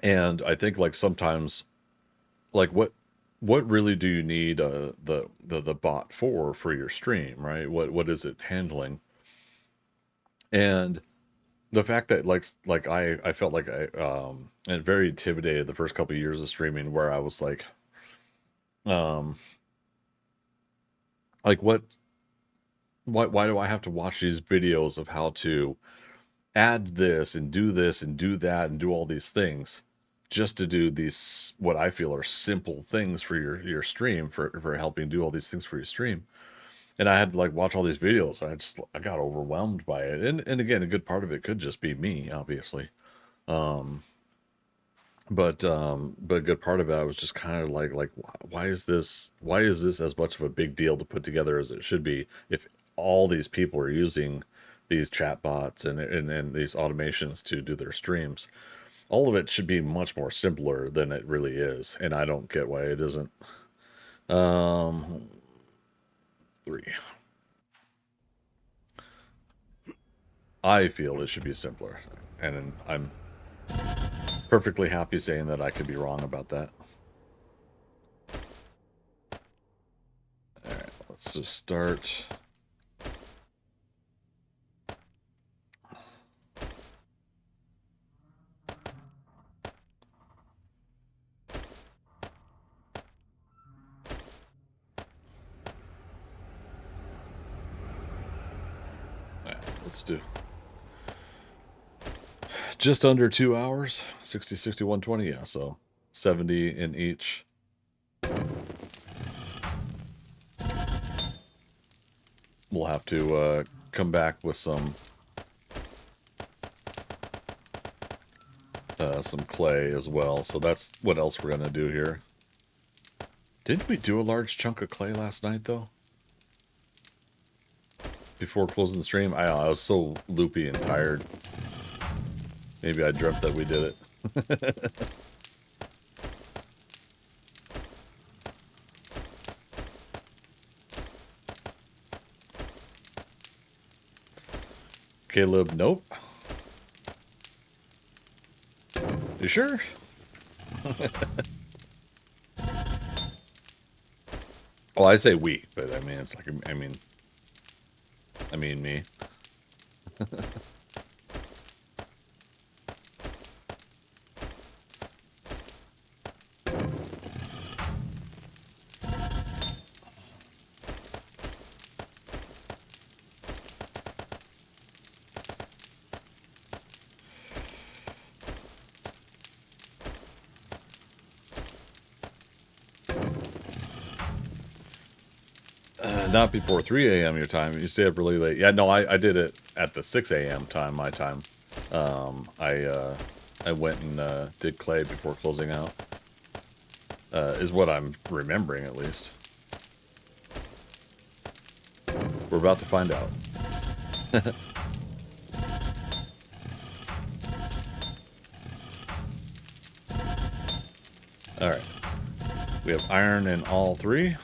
[SPEAKER 1] And I think like sometimes like what really do you need the bot for your stream, right? What is it handling? And the fact that like I felt like I and very intimidated the first couple of years of streaming, where I was like why do I have to watch these videos of how to add this and do that and do all these things just to do these what I feel are simple things for your stream, for helping do all these things for your stream. And I had to like watch all these videos. I got overwhelmed by it. And again, a good part of it could just be me, obviously. But a good part of it, I was just kind of like why is this as much of a big deal to put together as it should be, if all these people are using these chatbots and these automations to do their streams. All of it should be much more simpler than it really is, and I don't get why it isn't. 3. I feel it should be simpler, and I'm perfectly happy saying that I could be wrong about that. Alright, let's just start. Alright, let's do just under 2 hours. 60, 61, 20, yeah, so 70 in each. We'll have to come back with some clay as well. So that's what else we're gonna do here. Didn't we do a large chunk of clay last night though? Before closing the stream, I was so loopy and tired. Maybe I dreamt that we did it. Caleb, nope. You sure? Oh, I say we, but I mean, it's like, I mean me. Not before 3 a.m. your time. You stay up really late. Yeah, no, I did it at the 6 a.m. time, my time. I went and did clay before closing out. Is what I'm remembering, at least. We're about to find out. Alright. We have iron in all 3.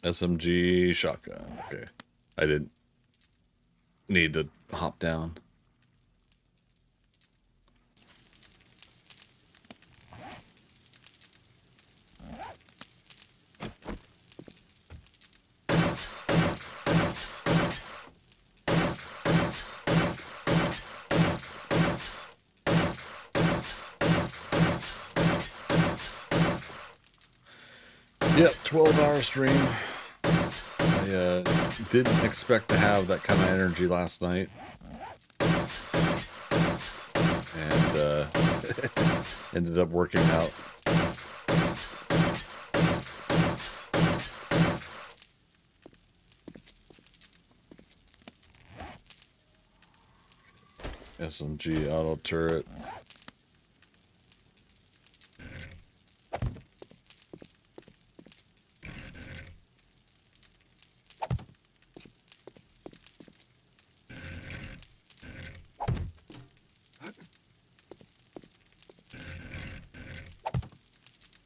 [SPEAKER 1] SMG shotgun. Okay. I didn't need to hop down. Yep, 12-hour stream. I didn't expect to have that kind of energy last night. And ended up working out. SMG auto turret.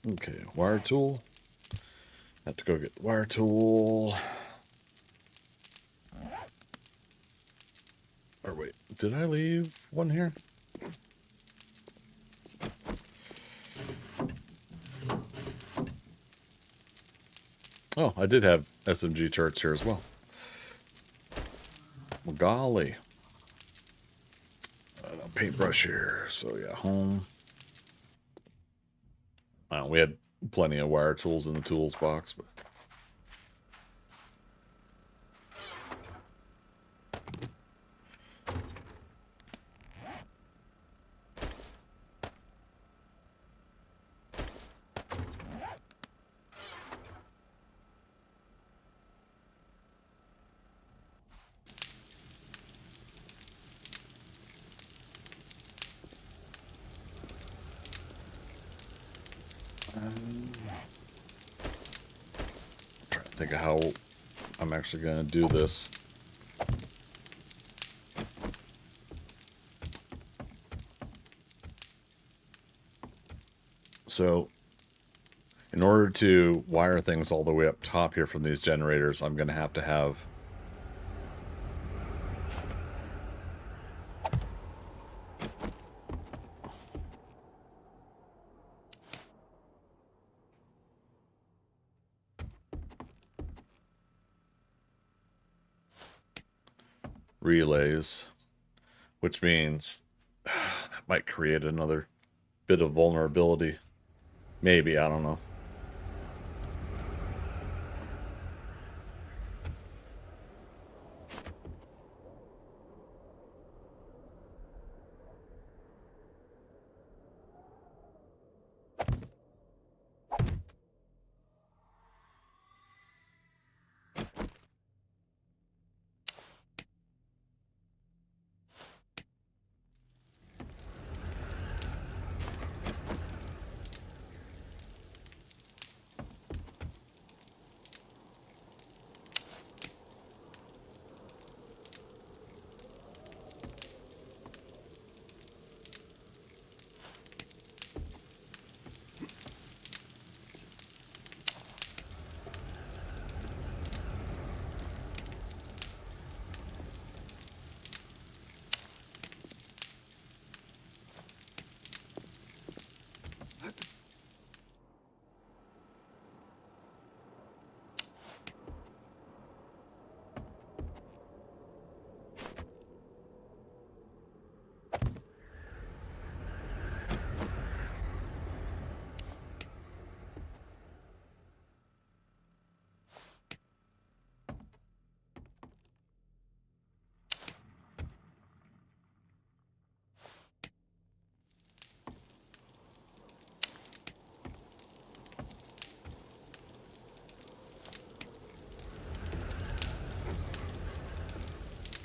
[SPEAKER 1] Okay, wire tool. Have to go get the wire tool. Or wait, did I leave one here? Oh, I did have SMG turrets here as well. Well, golly. Paintbrush here. So yeah, home. We had plenty of wire tools in the tools box, but think of how I'm actually going to do this. So, in order to wire things all the way up top here from these generators, I'm going to have relays, which means that might create another bit of vulnerability. Maybe, I don't know.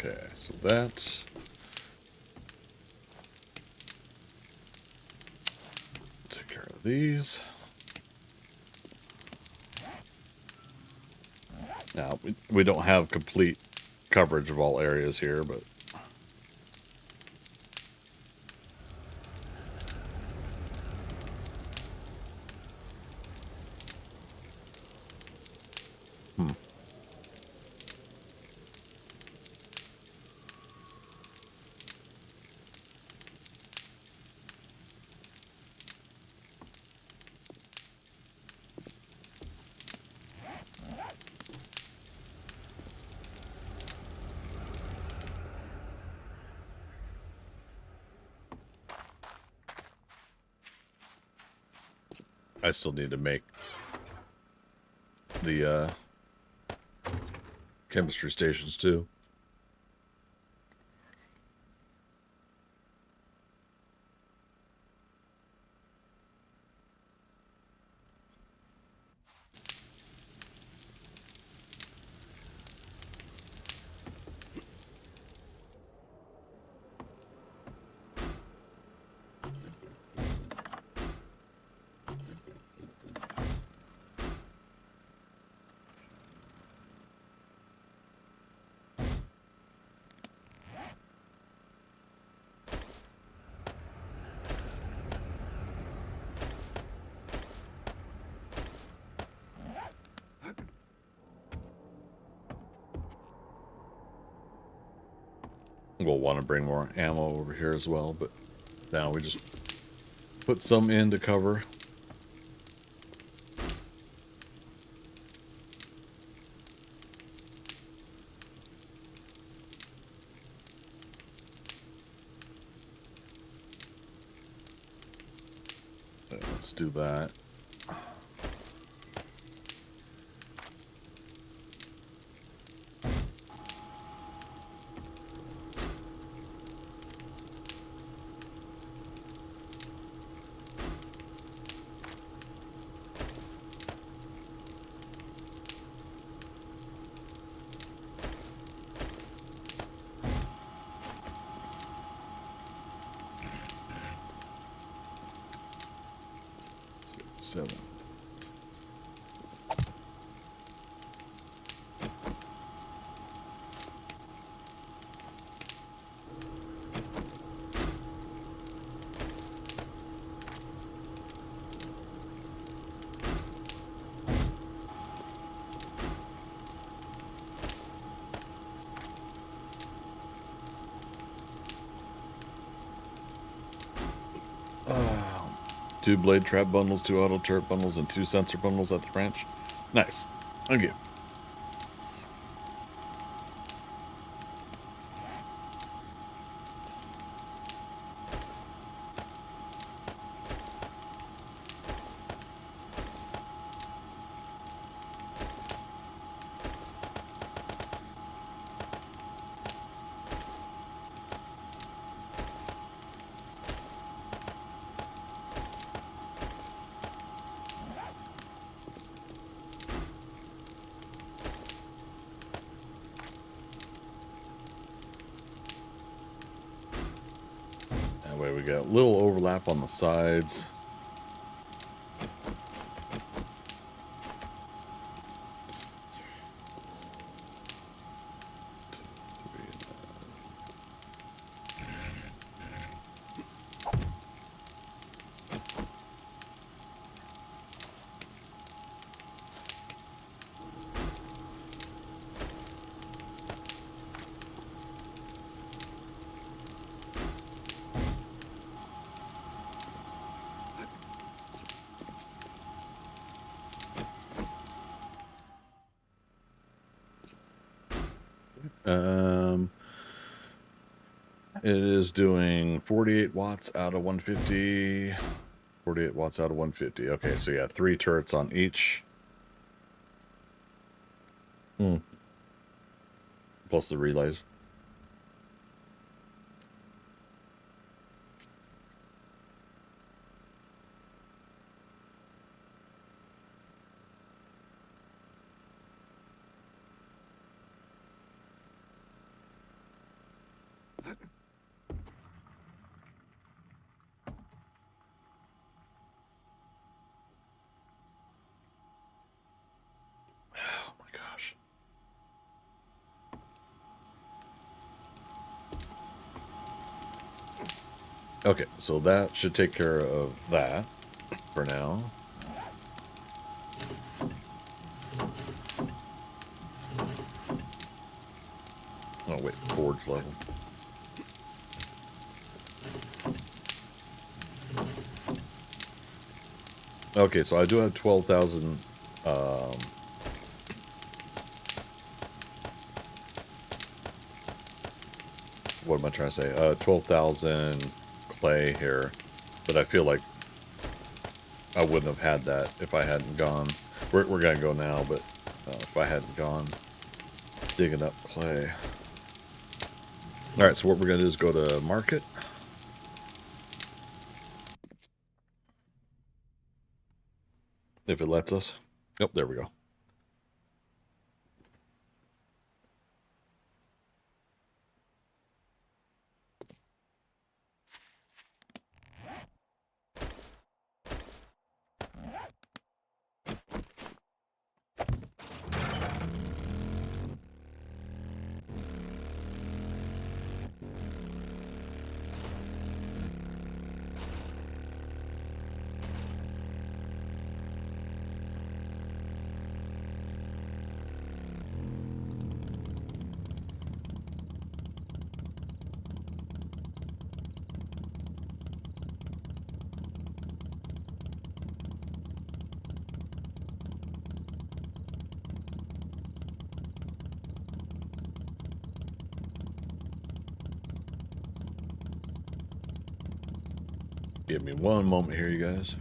[SPEAKER 1] Okay, so that's... Take care of these. Now, we don't have complete coverage of all areas here, but... I still need to make the chemistry stations too. We'll want to bring more ammo over here as well, but now we just put some in to cover. Let's do that. Seven. 2 blade trap bundles, 2 auto turret bundles, and 2 sensor bundles at the ranch. Nice. Thank you. That way we got a little overlap on the sides. It is doing 48 watts out of 150. 48 watts out of 150. Okay, so yeah, 3 turrets on each. Plus the relays. Oh my gosh. Okay, so that should take care of that for now. Oh wait, forge level. Okay, so I do have 12,000 what am I trying to say? 12,000 clay here, but I feel like I wouldn't have had that if I hadn't gone. We're gonna go now, but if I hadn't gone digging up clay. All right, so what we're gonna do is go to market. If it lets us. Oh, there we go. Give me one moment here, you guys.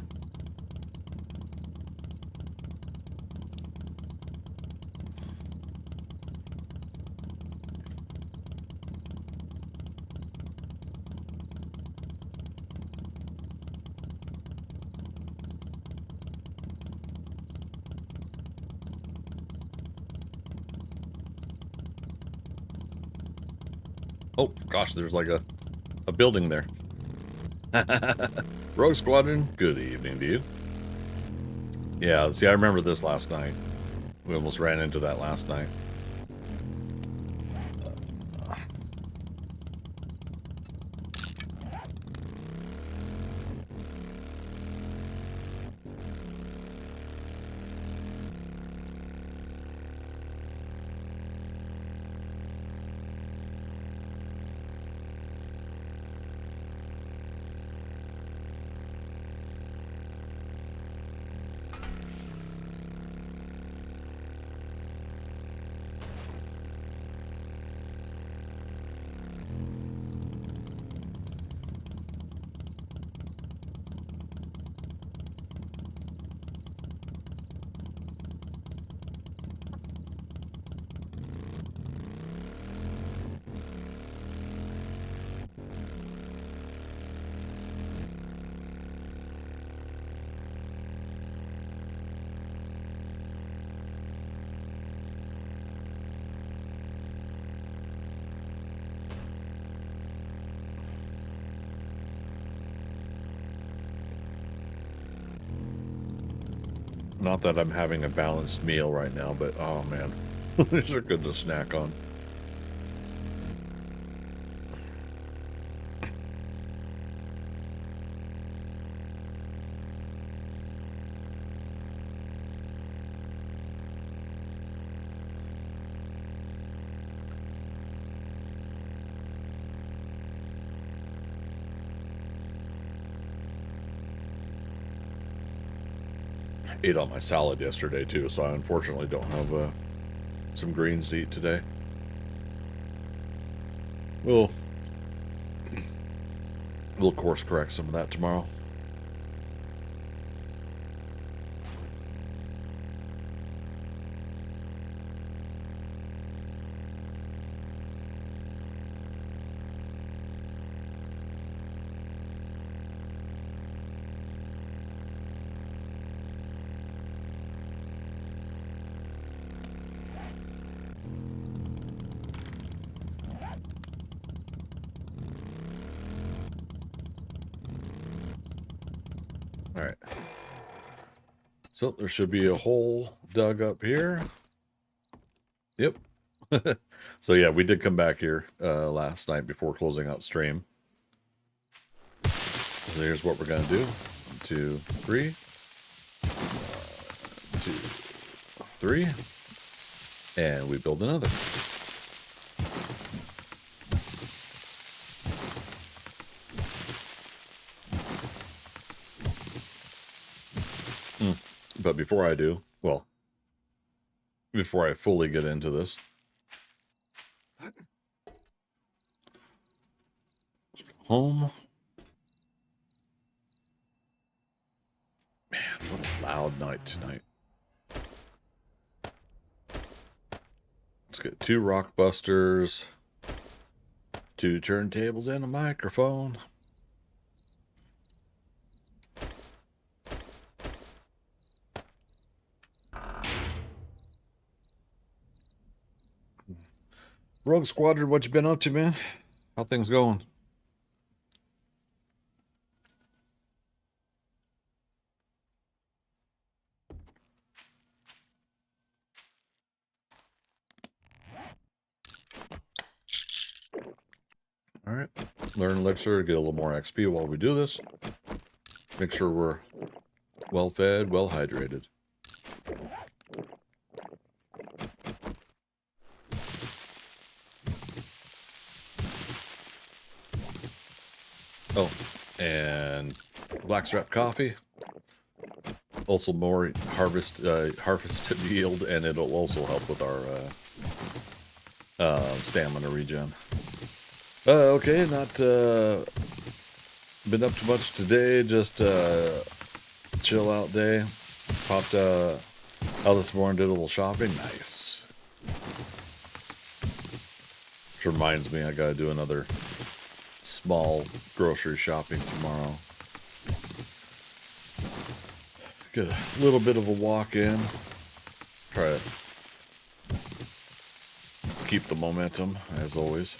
[SPEAKER 1] Oh, gosh, there's like a building there. Rogue Squadron, good evening to you. Yeah, see, I remember this last night. We almost ran into that last night. Not that I'm having a balanced meal right now, but oh man, these are good to snack on. Ate all my salad yesterday too, so I unfortunately don't have some greens to eat today. We'll course correct some of that tomorrow. All right. So there should be a hole dug up here. Yep. So yeah, we did come back here last night before closing out stream. So here's what we're gonna do. 1, 2, 3. 1, 2, 3. And we build another. But before I do, well, before I fully get into this, home. Man, what a loud night tonight. Let's get 2 rock busters, 2 turntables, and a microphone. Rogue Squadron, what you been up to, man? How things going? All right, learn elixir, get a little more XP while we do this. Make sure we're well fed, well hydrated. Oh, and blackstrap coffee. Also more harvested yield, and it'll also help with our stamina regen. Okay, not been up too much today. Just chill out day. Popped out this morning, did a little shopping. Nice. Which reminds me, I gotta do another small grocery shopping tomorrow. Get a little bit of a walk in. Try to keep the momentum, as always.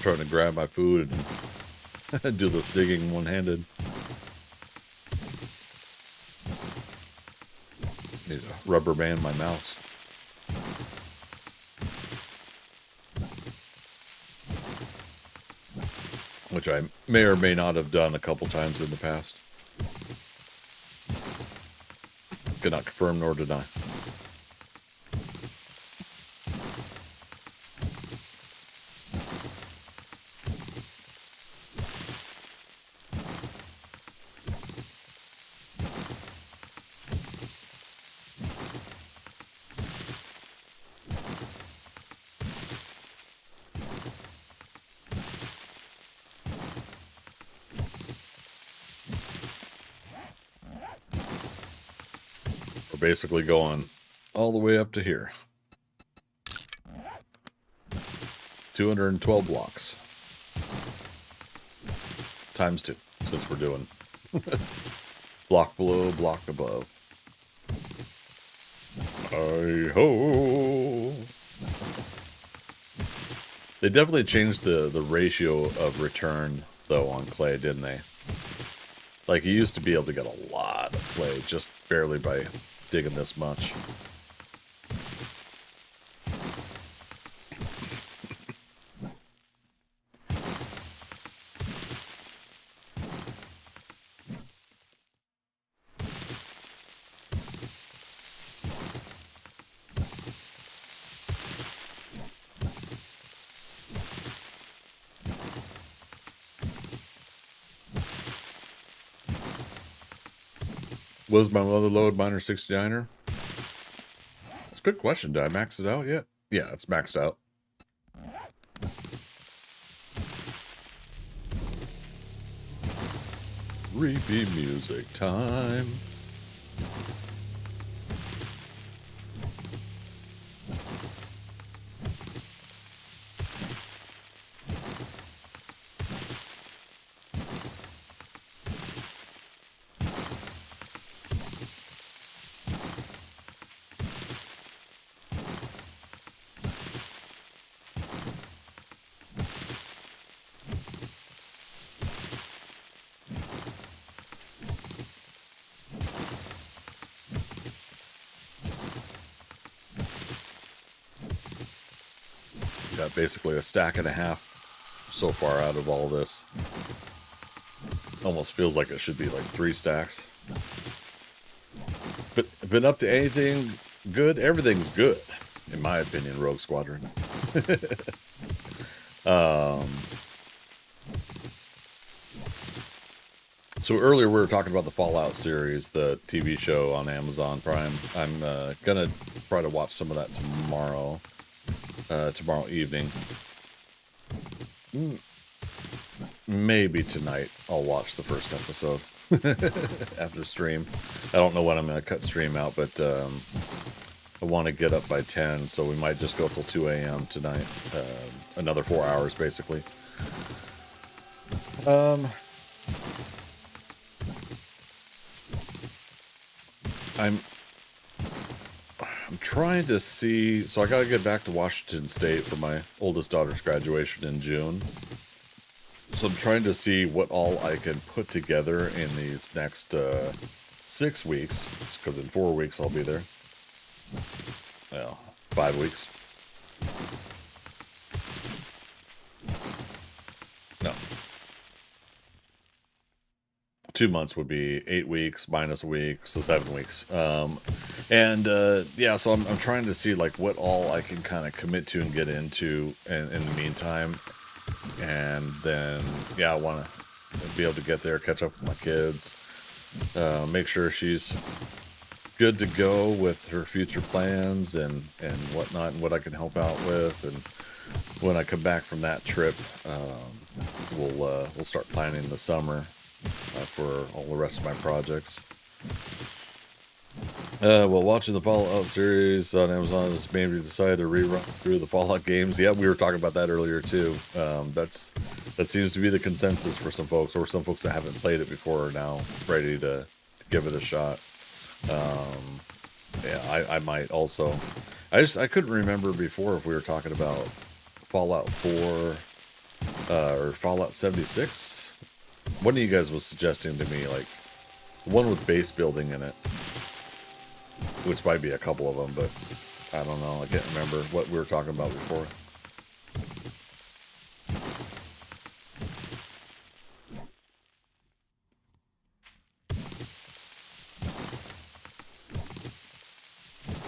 [SPEAKER 1] Trying to grab my food and do this digging one-handed. Need to rubber band my mouse. Which I may or may not have done a couple times in the past. Cannot confirm nor deny. We're basically going all the way up to here. 212 blocks. Times 2, since we're doing block below, block above. Hi-ho! They definitely changed the ratio of return, though, on clay, didn't they? Like, you used to be able to get a lot of clay just barely by digging this much. Was my mother load miner 69er? It's a good question. Did I max it out yet? Yeah, it's maxed out. Repeat music time. Got basically a stack and a half so far out of all this. Almost feels like it should be like 3 stacks. But been up to anything good? Everything's good, in my opinion, Rogue Squadron. So earlier we were talking about the Fallout series, the TV show on Amazon Prime. I'm gonna try to watch some of that tomorrow. Tomorrow evening. Maybe tonight I'll watch the first episode after stream. I don't know when I'm going to cut stream out, but I want to get up by 10, so we might just go till 2 a.m. tonight. Another 4 hours, basically. I'm trying to see, so I gotta get back to Washington State for my oldest daughter's graduation in June. So I'm trying to see what all I can put together in these next 6 weeks, because in 4 weeks I'll be there. Well, 5 weeks. No. 2 months would be 8 weeks minus a week, so 7 weeks. Yeah, so I'm trying to see like what all I can kind of commit to and get into in the meantime. And then, yeah, I want to be able to get there, catch up with my kids, make sure she's good to go with her future plans and whatnot, and what I can help out with. And when I come back from that trip, we'll start planning the summer for all the rest of my projects. Well, watching the Fallout series on Amazon has made me decide to rerun through the Fallout games. Yeah, we were talking about that earlier too. That seems to be the consensus for some folks, or some folks that haven't played it before are now ready to give it a shot. Yeah, I might also. I couldn't remember before if we were talking about Fallout 4 or Fallout 76. One of you guys was suggesting to me like one with base building in it. Which might be a couple of them, but I don't know. I can't remember what we were talking about before.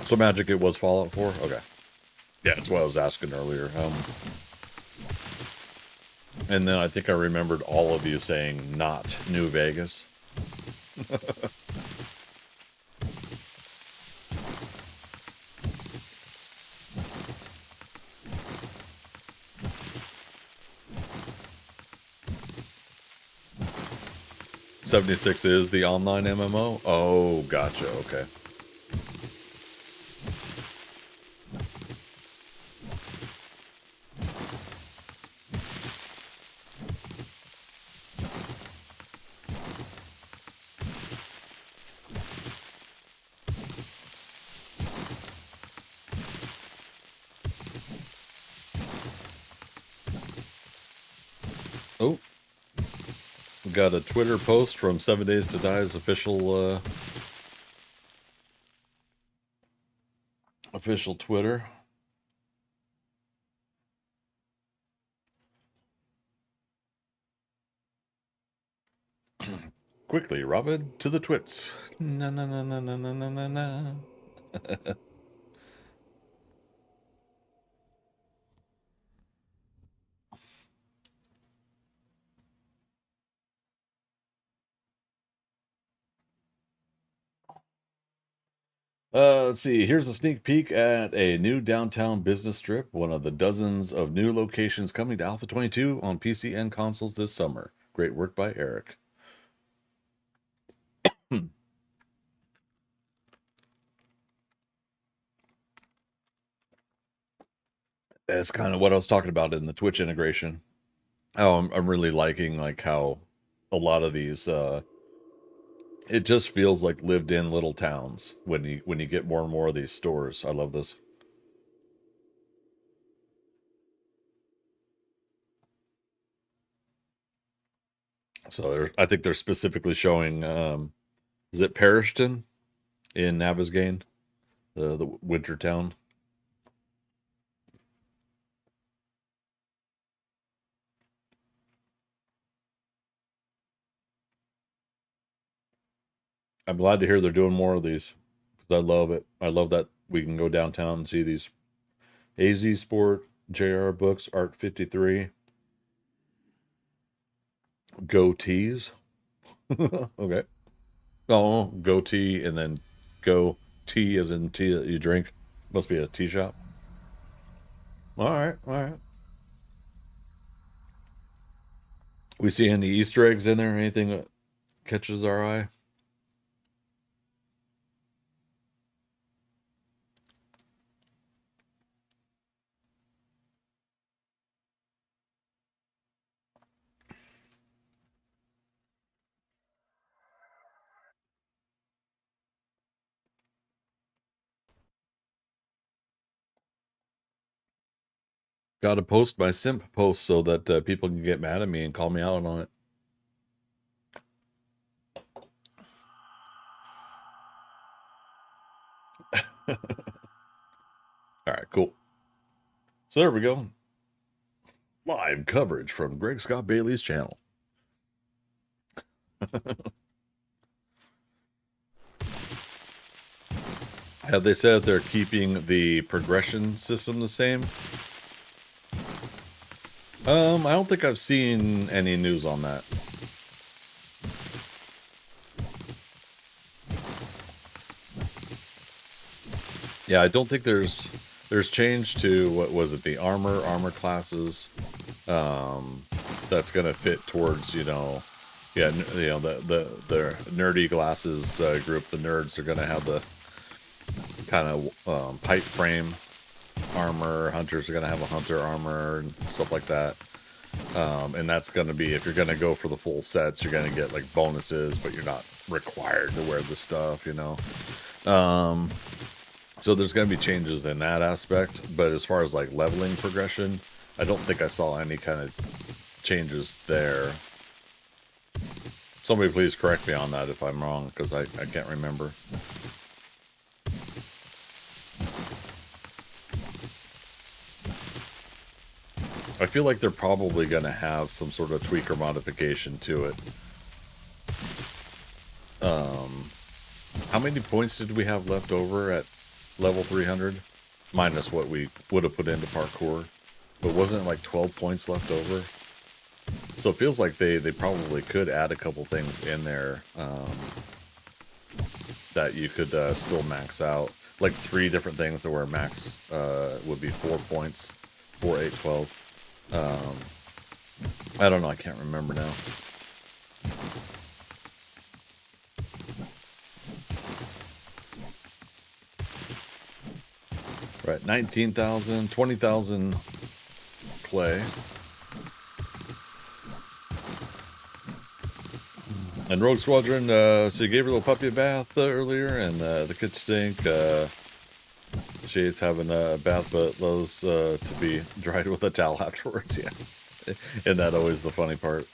[SPEAKER 1] So Magic, it was Fallout 4? Okay. Yeah, that's what I was asking earlier. And then I think I remembered all of you saying not New Vegas. 76 is the online MMO? Oh, gotcha, okay. got a Twitter post from 7 Days to Die's official official Twitter. Quickly, Robin, to the twits. Na na na na na na na na na. Let's see. Here's a sneak peek at a new downtown business strip, one of the dozens of new locations coming to Alpha 22 on PC and consoles this summer. Great work by Eric. That's kind of what I was talking about in the Twitch integration. Oh, I'm really liking like how a lot of these it just feels like lived in little towns when you get more and more of these stores. I love this. So I think they're specifically showing is it Parishton in Navasgain, the winter town. I'm glad to hear they're doing more of these because I love it. I love that we can go downtown and see these. AZ Sport, JR Books, Art 53, Goatees. Okay. Oh, goatee and then go tea as in tea that you drink. Must be a tea shop. All right, all right. We see any Easter eggs in there? Anything that catches our eye? Got to post my simp post so that people can get mad at me and call me out on it. All right, cool. So there we go. Live coverage from Greg Scott Bailey's channel. Have they said they're keeping the progression system the same? I don't think I've seen any news on that. Yeah, I don't think there's change to what was it, the armor classes. That's gonna fit towards, you know, yeah, you know, the nerdy glasses group. The nerds are gonna have the kind of pipe frame armor. Hunters are gonna have a hunter armor and stuff like that. And that's gonna be, if you're gonna go for the full sets, you're gonna get like bonuses, but you're not required to wear the stuff, you know. So there's going to be changes in that aspect, but as far as like leveling progression, I don't think I saw any kind of changes there. Somebody please correct me on that if I'm wrong, because I can't remember. I feel like they're probably going to have some sort of tweak or modification to it. How many points did we have left over at level 300? Minus what we would have put into parkour. But wasn't it like 12 points left over? So it feels like they probably could add a couple things in there that you could still max out. Like 3 different things that were max would be 4 points. 4, 8, 12. I don't know, I can't remember now. Right, 19,000, 20,000 clay. And Rogue Squadron, so you gave her a little puppy a bath earlier, and the kitchen sink, she's having a bath, but loves to be dried with a towel afterwards, yeah. Isn't that always the funny part?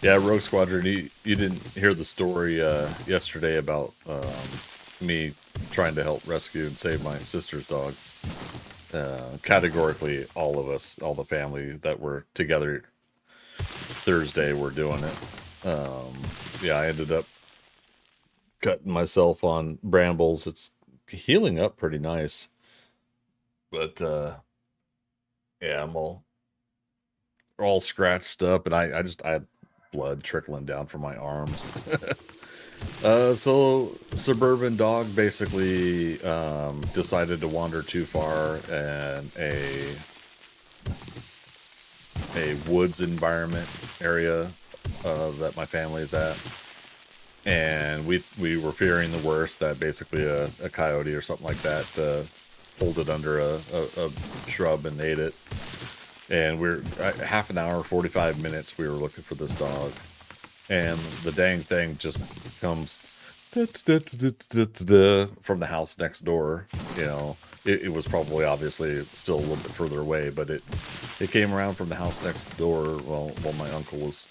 [SPEAKER 1] Yeah, Rogue Squadron, you didn't hear the story yesterday about me trying to help rescue and save my sister's dog. Categorically, all of us, all the family that were together Thursday were doing it. Yeah, I ended up cutting myself on brambles. It's healing up pretty nice. But yeah, I'm all scratched up, and I had blood trickling down from my arms. So suburban dog basically decided to wander too far, and a woods environment area that my family is at, and we were fearing the worst, that basically a coyote or something like that pulled it under a shrub and ate it. And we're half an hour, 45 minutes we were looking for this dog, and the dang thing just comes from the house next door. You know, it was probably obviously still a little bit further away, but it came around from the house next door while my uncle was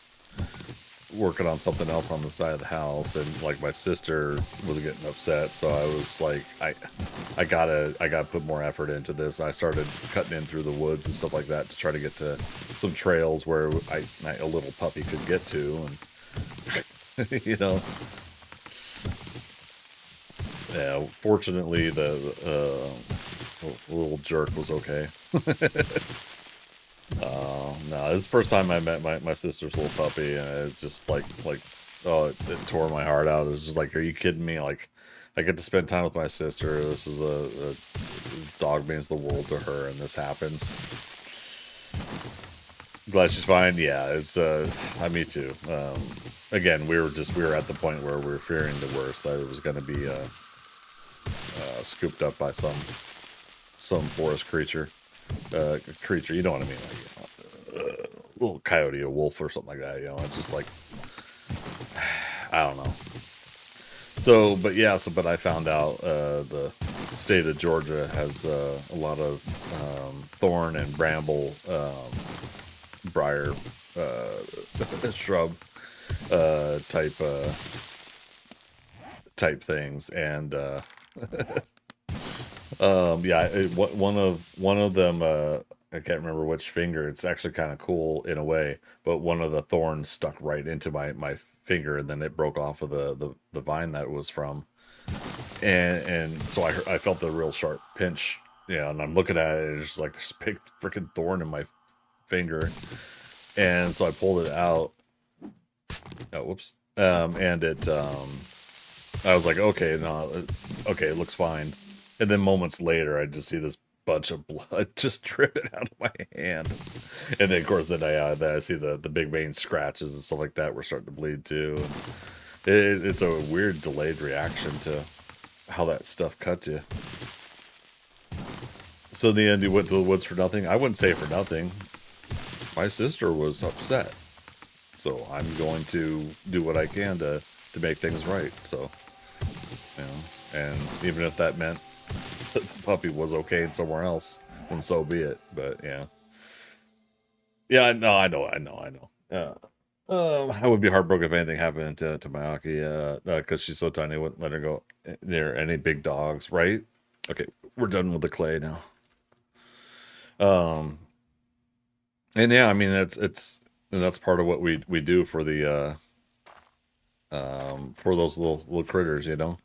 [SPEAKER 1] working on something else on the side of the house, and like my sister was getting upset, so I was like, I gotta put more effort into this. I started cutting in through the woods and stuff like that to try to get to some trails where a little puppy could get to, and you know, yeah, fortunately the little jerk was okay. No, it's the first time I met my sister's little puppy, and it's just like oh, it tore my heart out. It was just like, are you kidding me? Like, I get to spend time with my sister. This is a dog means the world to her, and this happens. Glad she's fine. Yeah, it's me too. Again, we were at the point where we were fearing the worst, that it was going to be scooped up by some forest creature. You know what I mean? Like, little coyote, a wolf, or something like that. You know, it's just like, I don't know. So, but yeah, but I found out the state of Georgia has a lot of thorn and bramble, briar, shrub type things, and yeah, one of them, I can't remember which finger. It's actually kind of cool in a way, but one of the thorns stuck right into my finger, and then it broke off of the vine that it was from, and so I felt the real sharp pinch. Yeah, and I'm looking at it, and it's just like this big freaking thorn in my finger, and so I pulled it out. Oh, whoops. And it I was like, okay, no, okay, it looks fine. And then moments later, I just see this bunch of blood just dripping out of my hand. And then, of course, then I see the big vein scratches and stuff like that were starting to bleed too. And it's a weird delayed reaction to how that stuff cuts you. So in the end, you went to the woods for nothing? I wouldn't say for nothing. My sister was upset. So I'm going to do what I can to make things right. So, you know, and even if that meant the puppy was okay somewhere else, then so be it. But yeah, I know. I would be heartbroken if anything happened to Mayaki, because she's so tiny. I wouldn't let her go near any big dogs, right? Okay, we're done with the clay now. And yeah, I mean that's part of what we do for the for those little critters, you know.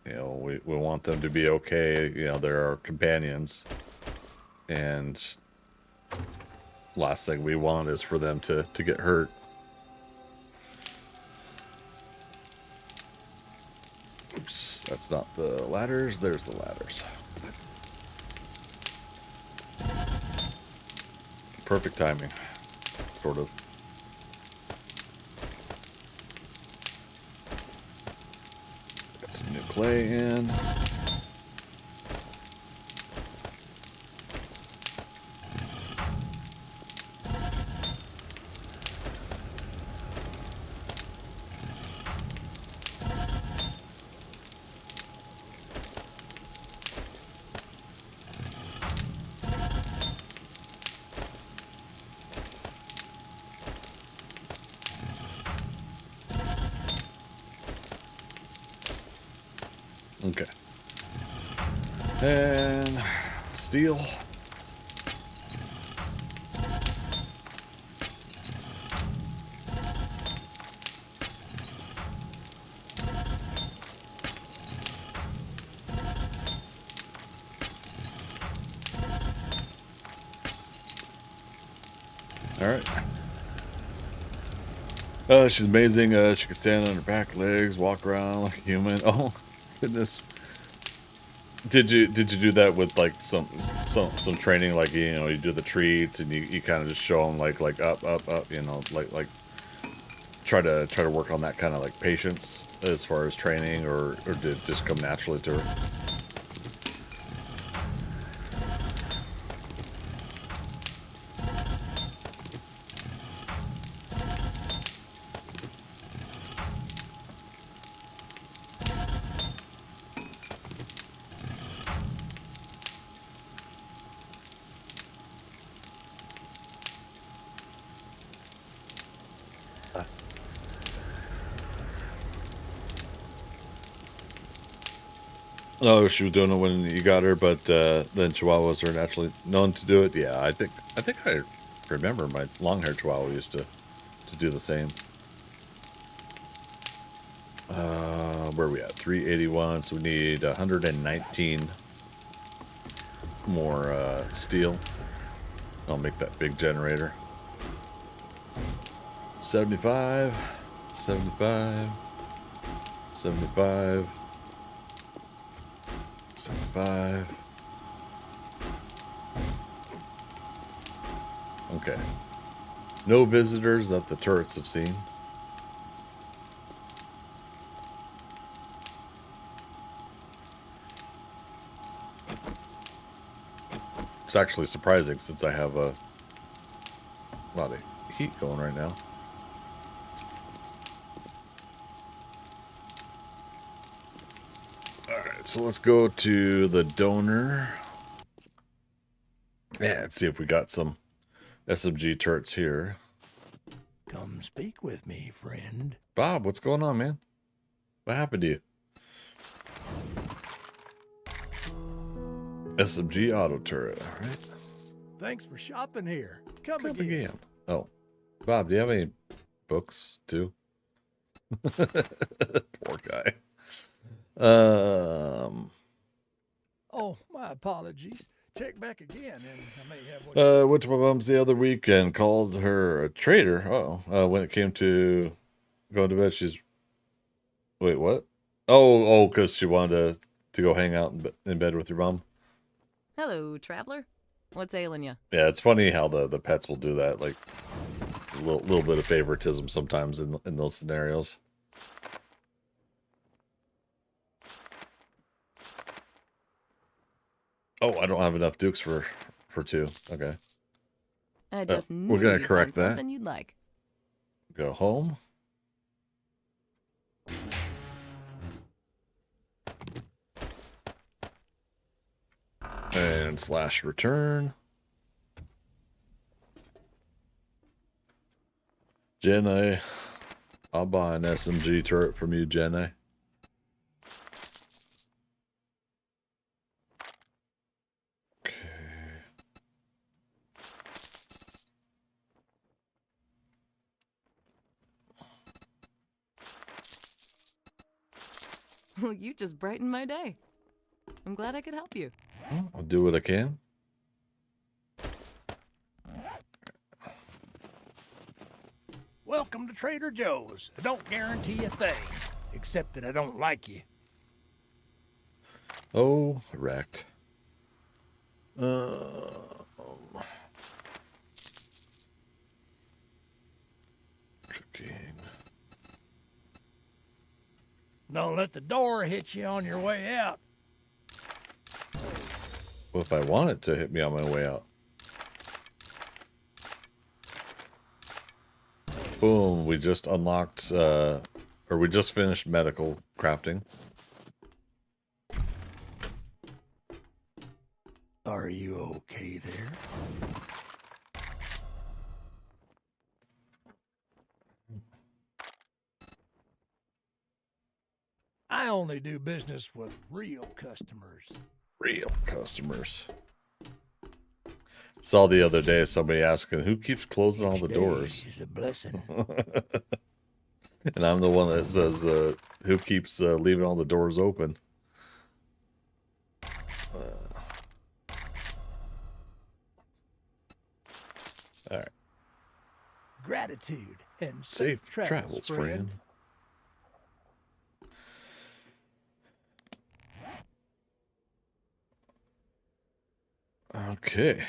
[SPEAKER 1] You know, we want them to be okay. You know, they're our companions, and last thing we want is for them to get hurt. Oops, that's not the ladders. There's the ladders. Perfect timing, sort of. Got some new clay in. Okay. And steel. All right. She's amazing. She can stand on her back legs, walk around like a human. Oh, goodness. Did you do that with like some training, like, you know, you do the treats and you kind of just show them like up, you know, like try to work on that kind of like patience as far as training, or did it just come naturally to her? Oh, she was doing it when you got her, but then Chihuahuas are naturally known to do it. Yeah, I think I remember my long-haired Chihuahua used to do the same. Where are we at? 381. So we need 119 more steel. I'll make that big generator. 75, 75, 75. 75. Okay. No visitors that the turrets have seen. It's actually surprising since I have a lot of heat going right now. Alright, so let's go to the donor. Yeah, let's see if we got some SMG turrets here.
[SPEAKER 2] Come speak with me, friend.
[SPEAKER 1] Bob, what's going on, man? What happened to you? SMG auto turret, alright.
[SPEAKER 2] Thanks for shopping here. Come
[SPEAKER 1] Come
[SPEAKER 2] again.
[SPEAKER 1] again. Oh, Bob, do you have any books too? Poor guy.
[SPEAKER 2] Oh, my apologies. Check back again, and I may have what.
[SPEAKER 1] Went to my mom's the other week and called her a traitor. When it came to going to bed, she's... Wait, what? Oh, because she wanted to go hang out in bed with your mom.
[SPEAKER 4] Hello, traveler. What's ailing you?
[SPEAKER 1] Yeah, it's funny how the pets will do that, like a little bit of favoritism sometimes in those scenarios. Oh, I don't have enough dukes for two. Okay.
[SPEAKER 4] I just knew
[SPEAKER 1] we're gonna
[SPEAKER 4] you'd
[SPEAKER 1] correct
[SPEAKER 4] find
[SPEAKER 1] that.
[SPEAKER 4] something you'd like.
[SPEAKER 1] Go home. And slash return. Jenna, I'll buy an SMG turret from you, Jenna. Okay.
[SPEAKER 4] Well, you just brightened my day. I'm glad I could help you.
[SPEAKER 1] Well, I'll do what I can.
[SPEAKER 2] Welcome to Trader Joe's. I don't guarantee a thing, except that I don't like you.
[SPEAKER 1] Oh, wrecked. Cooking.
[SPEAKER 2] Don't let the door hit you on your way out.
[SPEAKER 1] Well, if I want it to hit me on my way out. Boom, we just unlocked, or we just finished medical crafting.
[SPEAKER 2] Are you okay there? I only do business with real customers.
[SPEAKER 1] Real customers. Saw the other day somebody asking who keeps closing all
[SPEAKER 2] Each
[SPEAKER 1] the
[SPEAKER 2] day
[SPEAKER 1] doors.
[SPEAKER 2] is a blessing.
[SPEAKER 1] And I'm the one that says who keeps leaving all the doors open. All right.
[SPEAKER 2] Gratitude and
[SPEAKER 1] Safe
[SPEAKER 2] safe travels, friend.
[SPEAKER 1] Okay.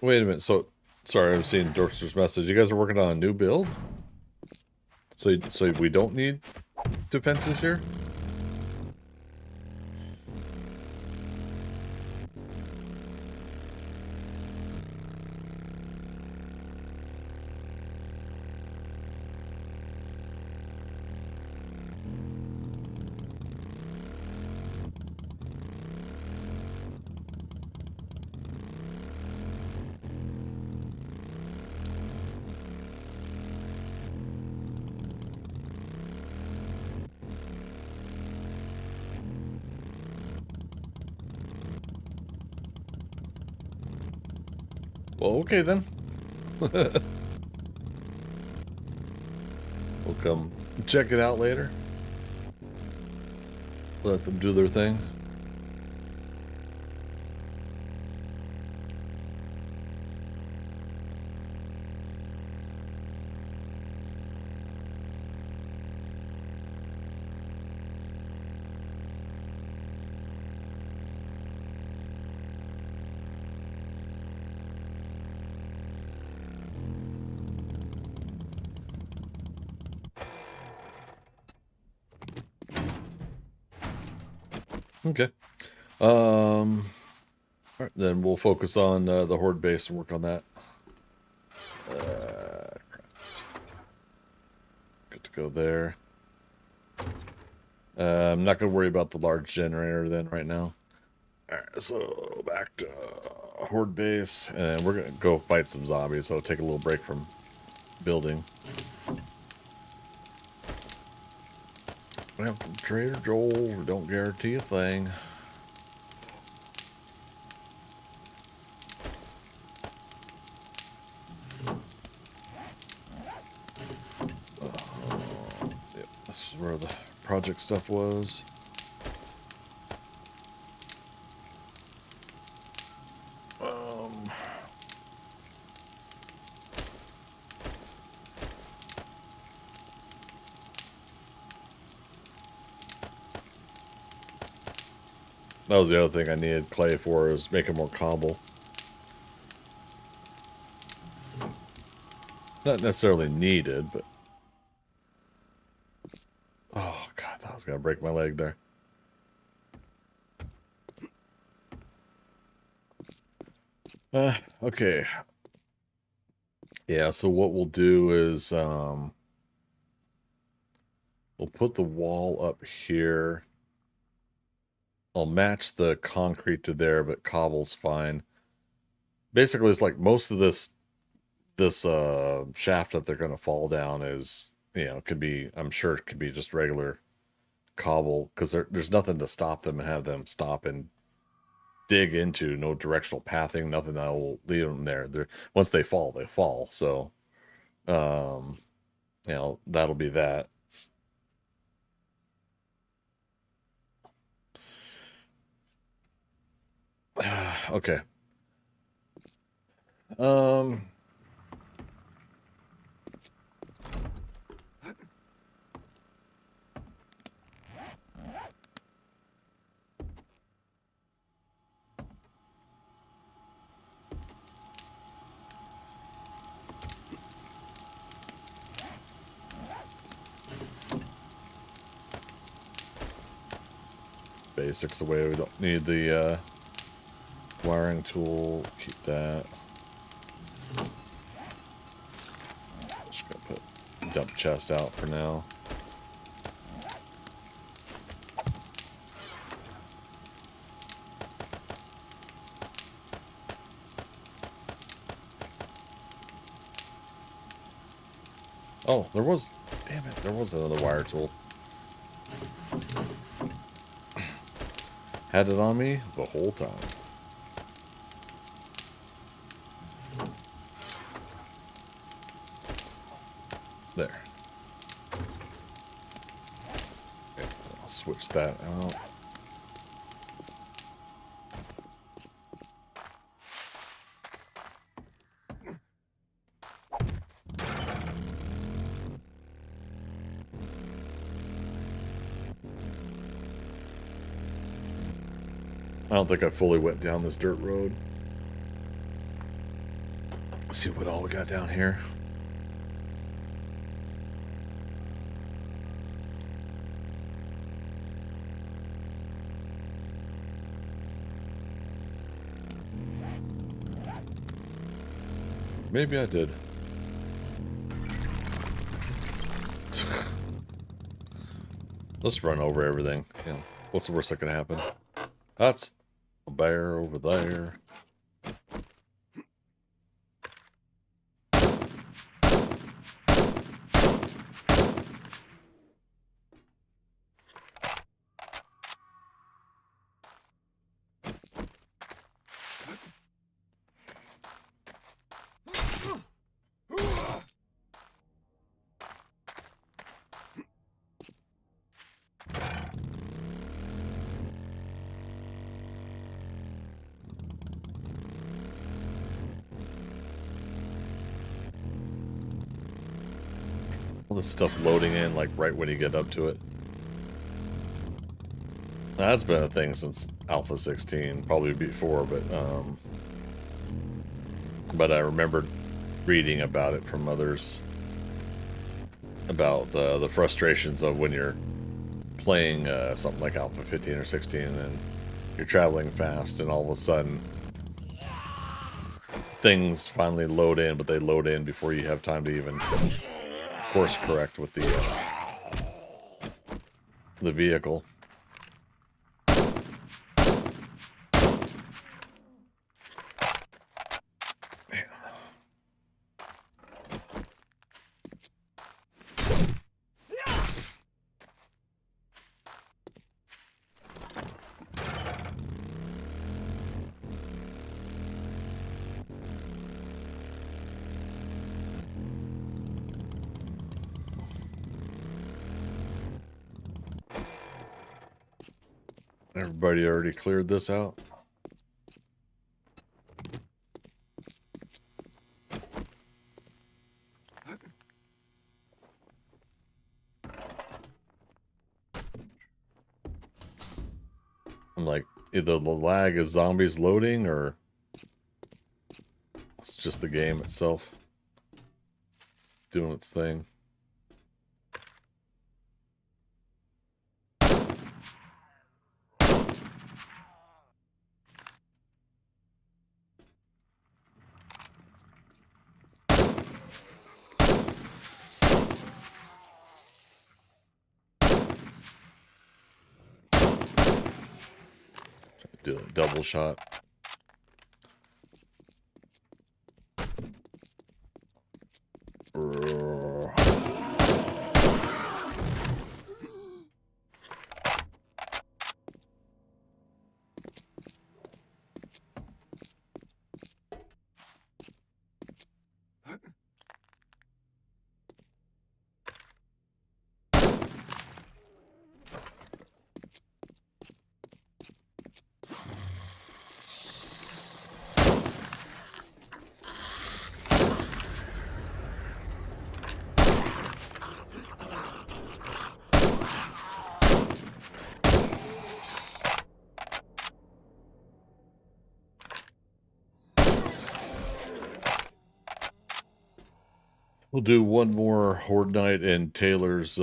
[SPEAKER 1] Wait a minute. So, sorry, I'm seeing Dorkster's message. You guys are working on a new build? So we don't need defenses here? Well, okay then. We'll come check it out later. Let them do their thing. Okay. All right, then we'll focus on the Horde base and work on that. Good to go there. I'm not going to worry about the large generator then right now. All right, so back to Horde base, and we're going to go fight some zombies, so I'll take a little break from building. Welcome to Trader Joel's. We don't guarantee a thing. Yep, this is where the project stuff was. That was the other thing I needed clay for, is making more cobble. Not necessarily needed, but... Oh, God, I thought I was going to break my leg there. Okay. Yeah, so what we'll do is, we'll put the wall up here. I'll match the concrete to there, but cobble's fine. Basically, it's like most of this shaft that they're going to fall down is, you know, could be, I'm sure it could be just regular cobble, because there's nothing to stop them and have them stop and dig into. No directional pathing, nothing that will leave them there. Once they fall, they fall. So, you know, that'll be that. Okay. Basics away. We don't need the wiring tool, keep that. Just gonna put dump chest out for now. Oh, there was, damn it, there was another wire tool. Had it on me the whole time. There. Okay, I'll switch that out. I don't think I fully went down this dirt road. Let's see what all we got down here. Maybe I did. Let's run over everything. You know, what's the worst that could happen? That's a bear over there. All this stuff loading in like right when you get up to it. Now, that's been a thing since Alpha 16, probably before, but I remembered reading about it from others about the frustrations of when you're playing something like Alpha 15 or 16 and you're traveling fast and all of a sudden things finally load in, but they load in before you have time to even course correct with the vehicle. Everybody already cleared this out? I'm like, either the lag is zombies loading or it's just the game itself doing its thing. Do a double shot. We'll do one more Horde Night in Taylor's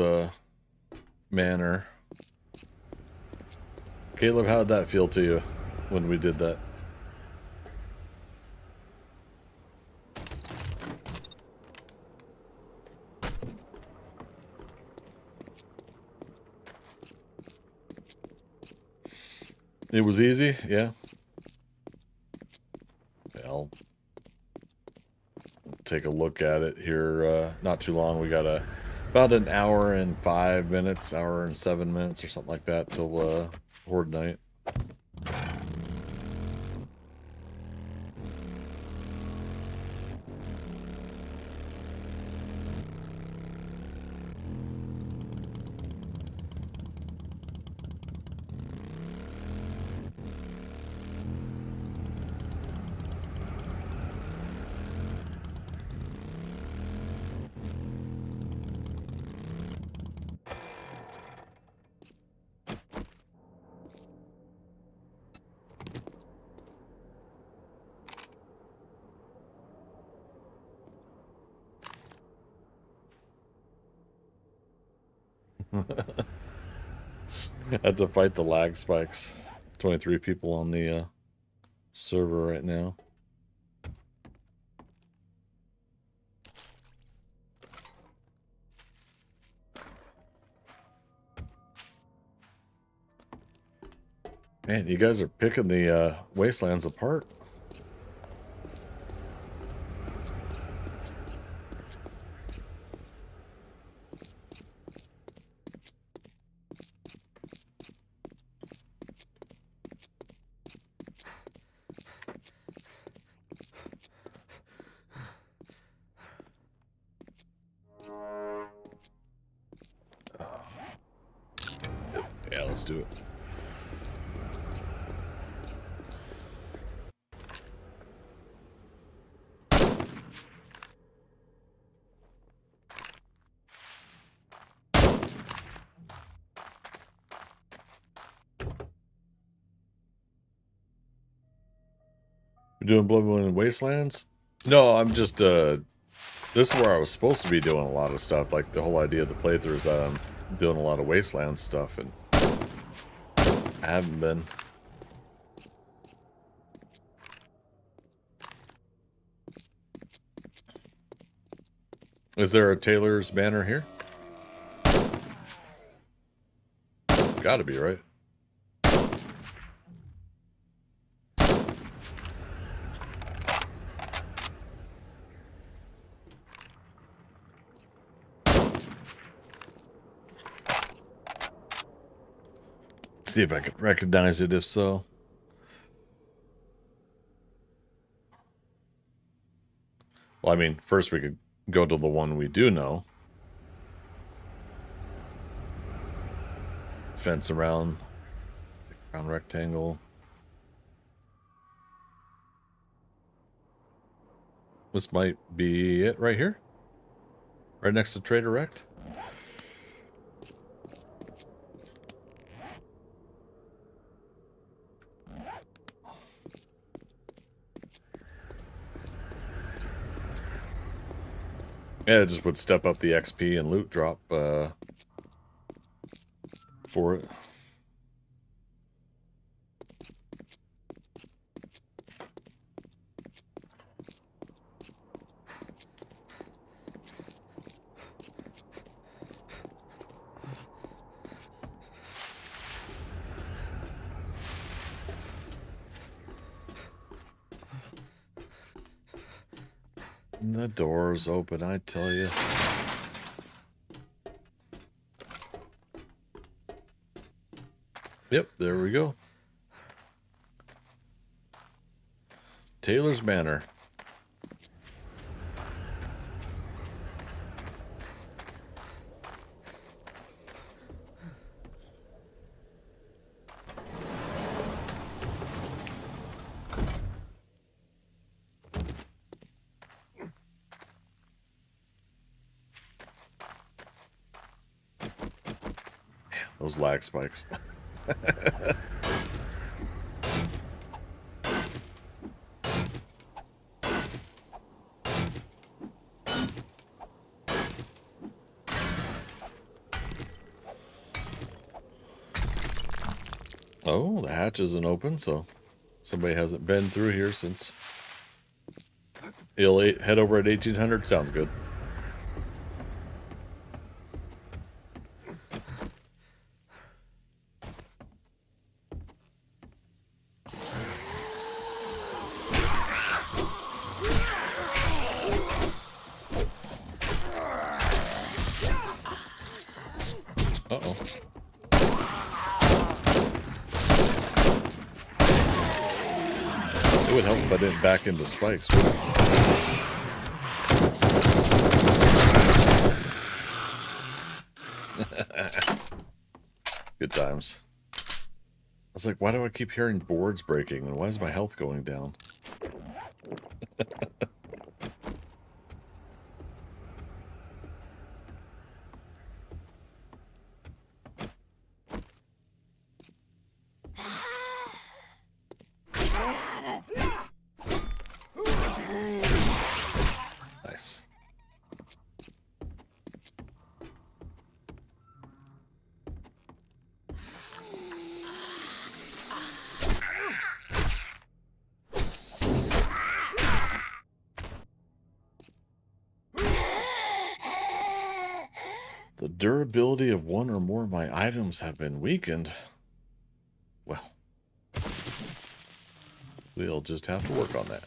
[SPEAKER 1] manor. Caleb, how did that feel to you when we did that? It was easy, yeah. I'll take a look at it here. Not too long. We got about an hour and 5 minutes, hour and 7 minutes, or something like that till Horde night. Had to fight the lag spikes. 23 people on the server right now. Man, you guys are picking the Wastelands apart. Yeah, let's do it. You're doing Blood Moon and Wastelands? No, I'm just this is where I was supposed to be doing a lot of stuff. Like the whole idea of the playthrough is that I'm doing a lot of Wastelands stuff, and I haven't been. Is there a Taylor's banner here? Gotta be, right? See if I can recognize it, if so. Well, I mean, first we could go to the one we do know. Fence around rectangle. This might be it right here. Right next to Trader Rect. Yeah, it just would step up the XP and loot drop for it. The door's open, I tell you. Yep, there we go. Taylor's Manor. Those lag spikes. Oh, the hatch isn't open, so somebody hasn't been through here since. He'll head over at 1800. Sounds good. It would help if I didn't back into spikes. Wouldn't it? Good times. I was like, why do I keep hearing boards breaking? And why is my health going down? Nice. The durability of one or more of my items have been weakened. Well, we'll just have to work on that.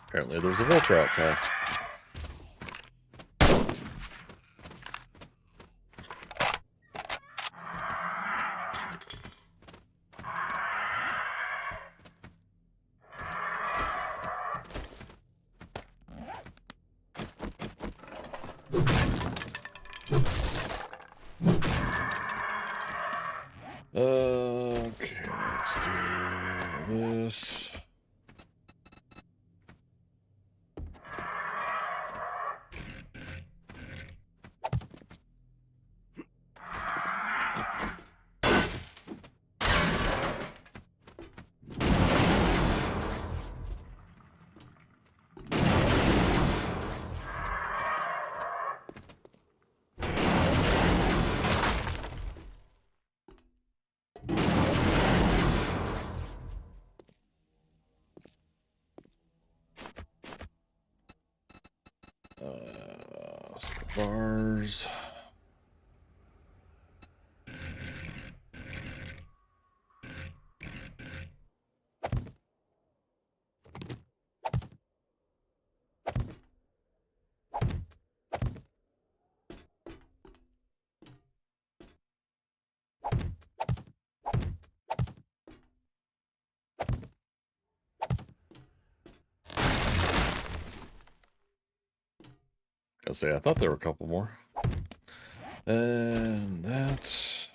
[SPEAKER 1] Apparently there's a vulture outside. Okay, let's do this. Bars. I say I thought there were a couple more. And that's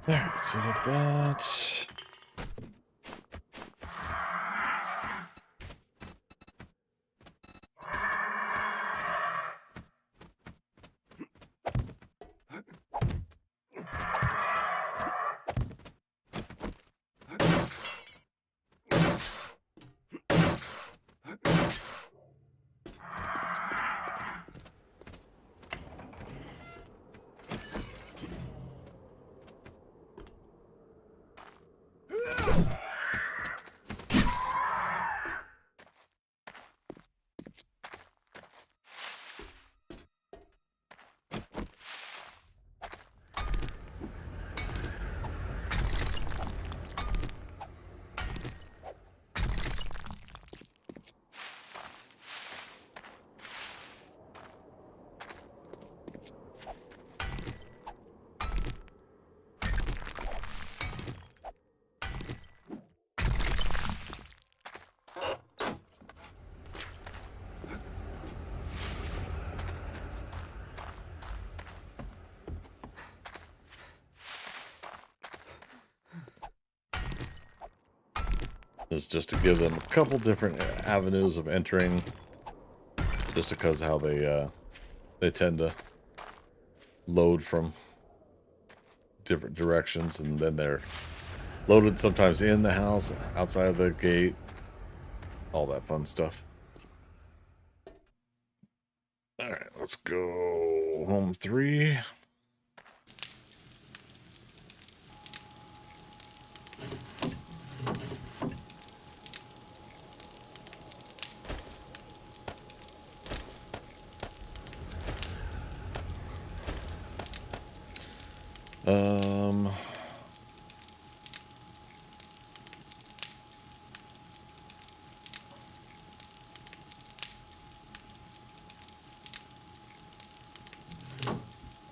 [SPEAKER 1] there. Set up that. is just to give them a couple different avenues of entering, just because how they tend to load from different directions, and then they're loaded sometimes in the house, outside of the gate, all that fun stuff. All right, let's go home 3. Um,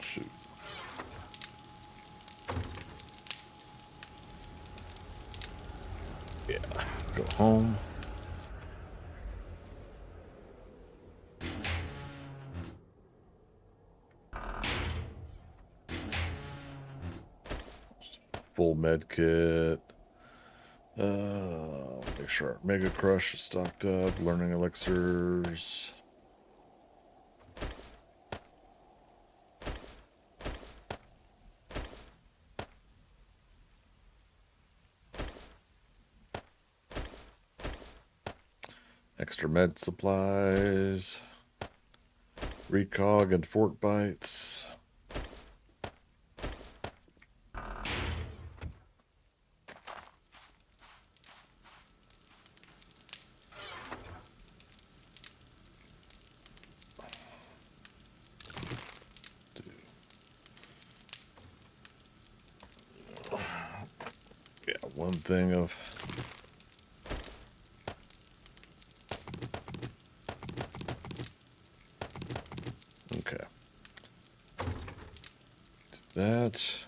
[SPEAKER 1] shoot. Yeah, go home. Full med kit. Make sure our Mega Crush is stocked up. Learning elixirs. Extra med supplies. Recog and fort bites. Yeah, one thing of okay. Do that.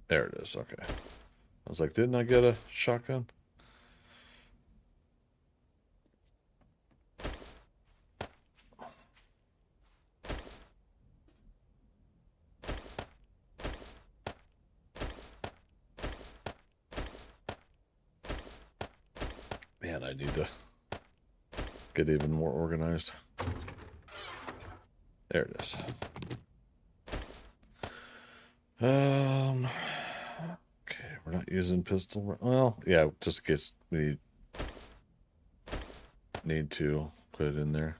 [SPEAKER 1] There it is. Okay. I was like, didn't I get a shotgun? Man, I need to get even more organized. There it is. Okay, we're not using pistol. Well, yeah, just in case we need to put it in there.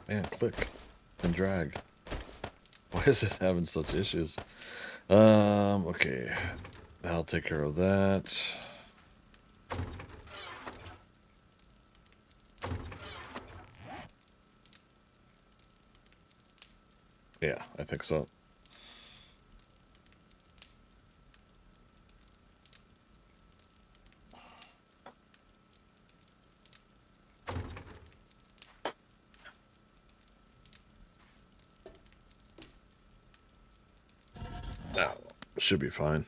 [SPEAKER 1] Man, click and drag. Why is this having such issues? Okay. I'll take care of that. Yeah, I think so. Now, should be fine.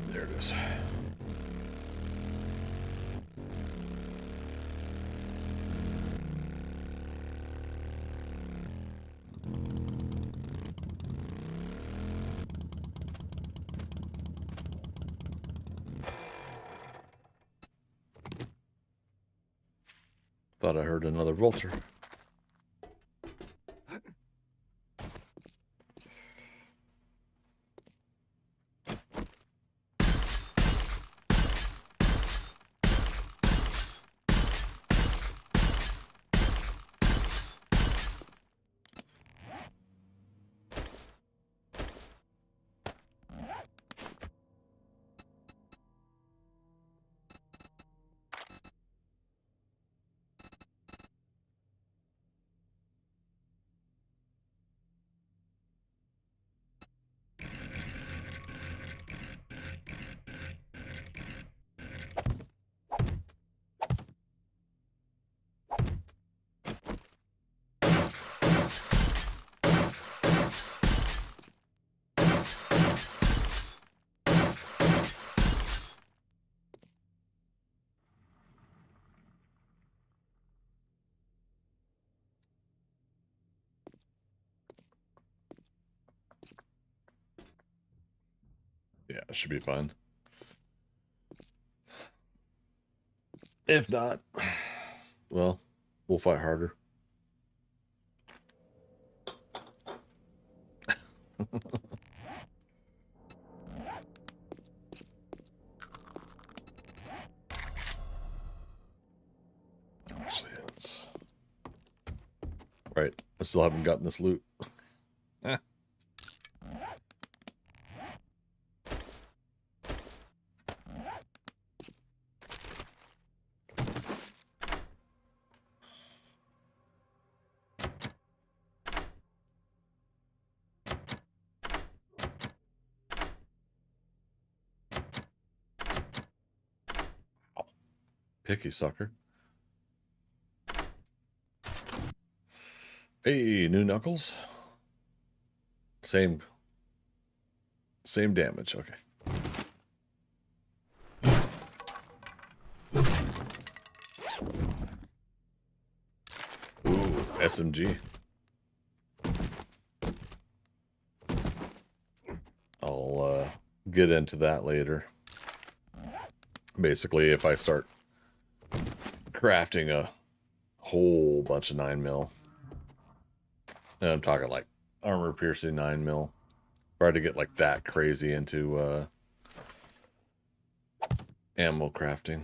[SPEAKER 1] There it is. Thought I heard another vulture. Yeah, it should be fine. If not, well, we'll fight harder. Actually, right. I still haven't gotten this loot. Eh. Picky sucker. Hey, new knuckles. Same damage. Okay. Ooh, SMG. I'll get into that later. Basically, if I start crafting a whole bunch of 9mm, and I'm talking like armor piercing 9mm, try to get like that crazy into ammo crafting.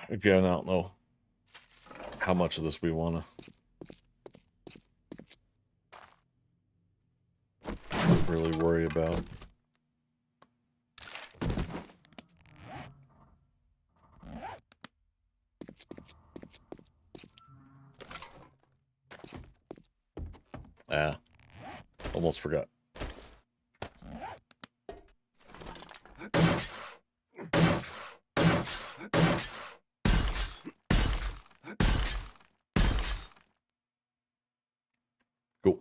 [SPEAKER 1] Again, I don't know how much of this we want to really worry about. Ah, almost forgot. Cool.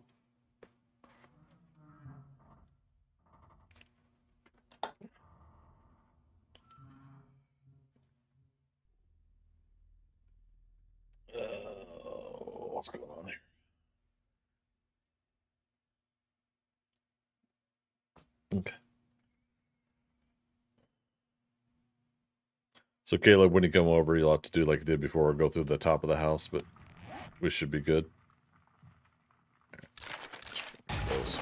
[SPEAKER 1] What's going on here? Okay. So Caleb, when you come over, you'll have to do like you did before, go through the top of the house, but we should be good. Those.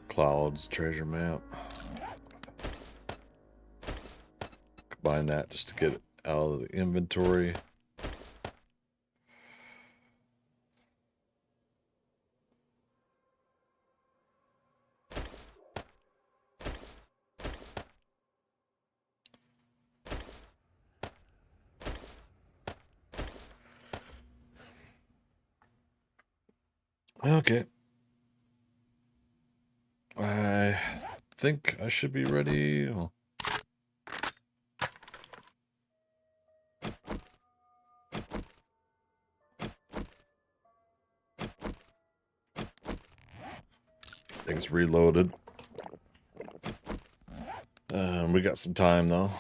[SPEAKER 1] Clouds treasure map. Combine that just to get it out of the inventory. Okay. I think I should be ready. Oh. Things reloaded. We got some time though.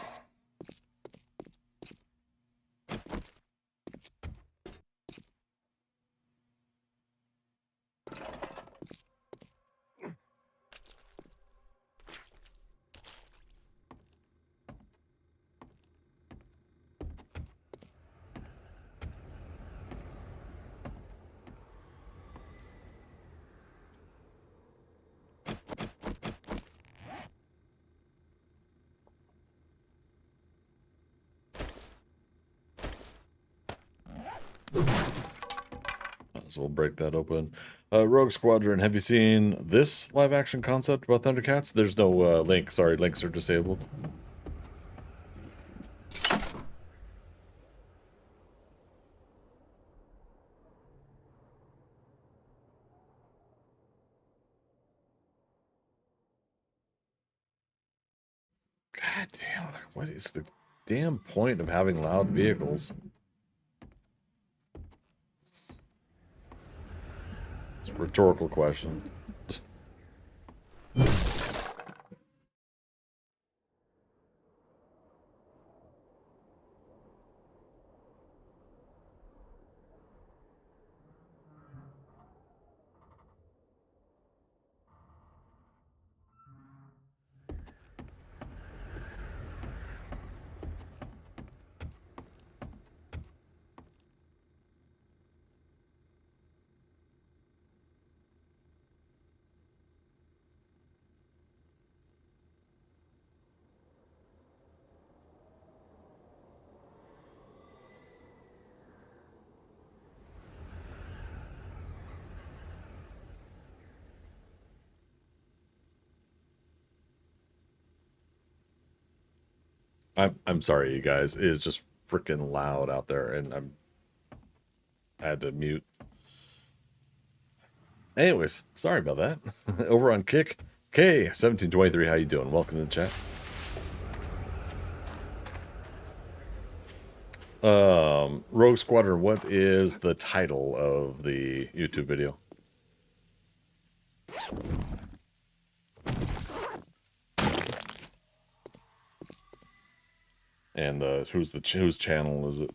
[SPEAKER 1] So we'll break that open. Rogue Squadron, have you seen this live action concept about Thundercats? There's no link. Sorry, links are disabled. God damn, what is the damn point of having loud vehicles? It's a rhetorical question. I'm sorry, you guys. It is just freaking loud out there, and I had to mute. Anyways, sorry about that. Over on Kick, K1723, how you doing? Welcome to the chat. Rogue Squadron, what is the title of the YouTube video? And whose channel is it?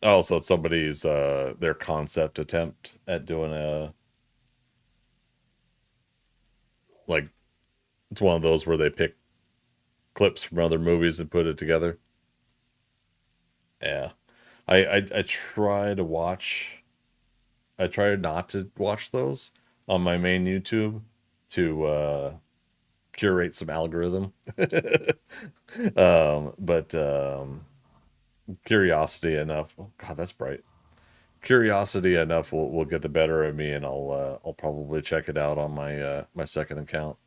[SPEAKER 1] Oh, so it's somebody's their concept attempt at doing like it's one of those where they pick clips from other movies and put it together. Yeah. I try to watch I try not to watch those on my main YouTube to curate some algorithm. But curiosity enough. Oh God, that's bright. Curiosity enough will get the better of me, and I'll probably check it out on my my second account.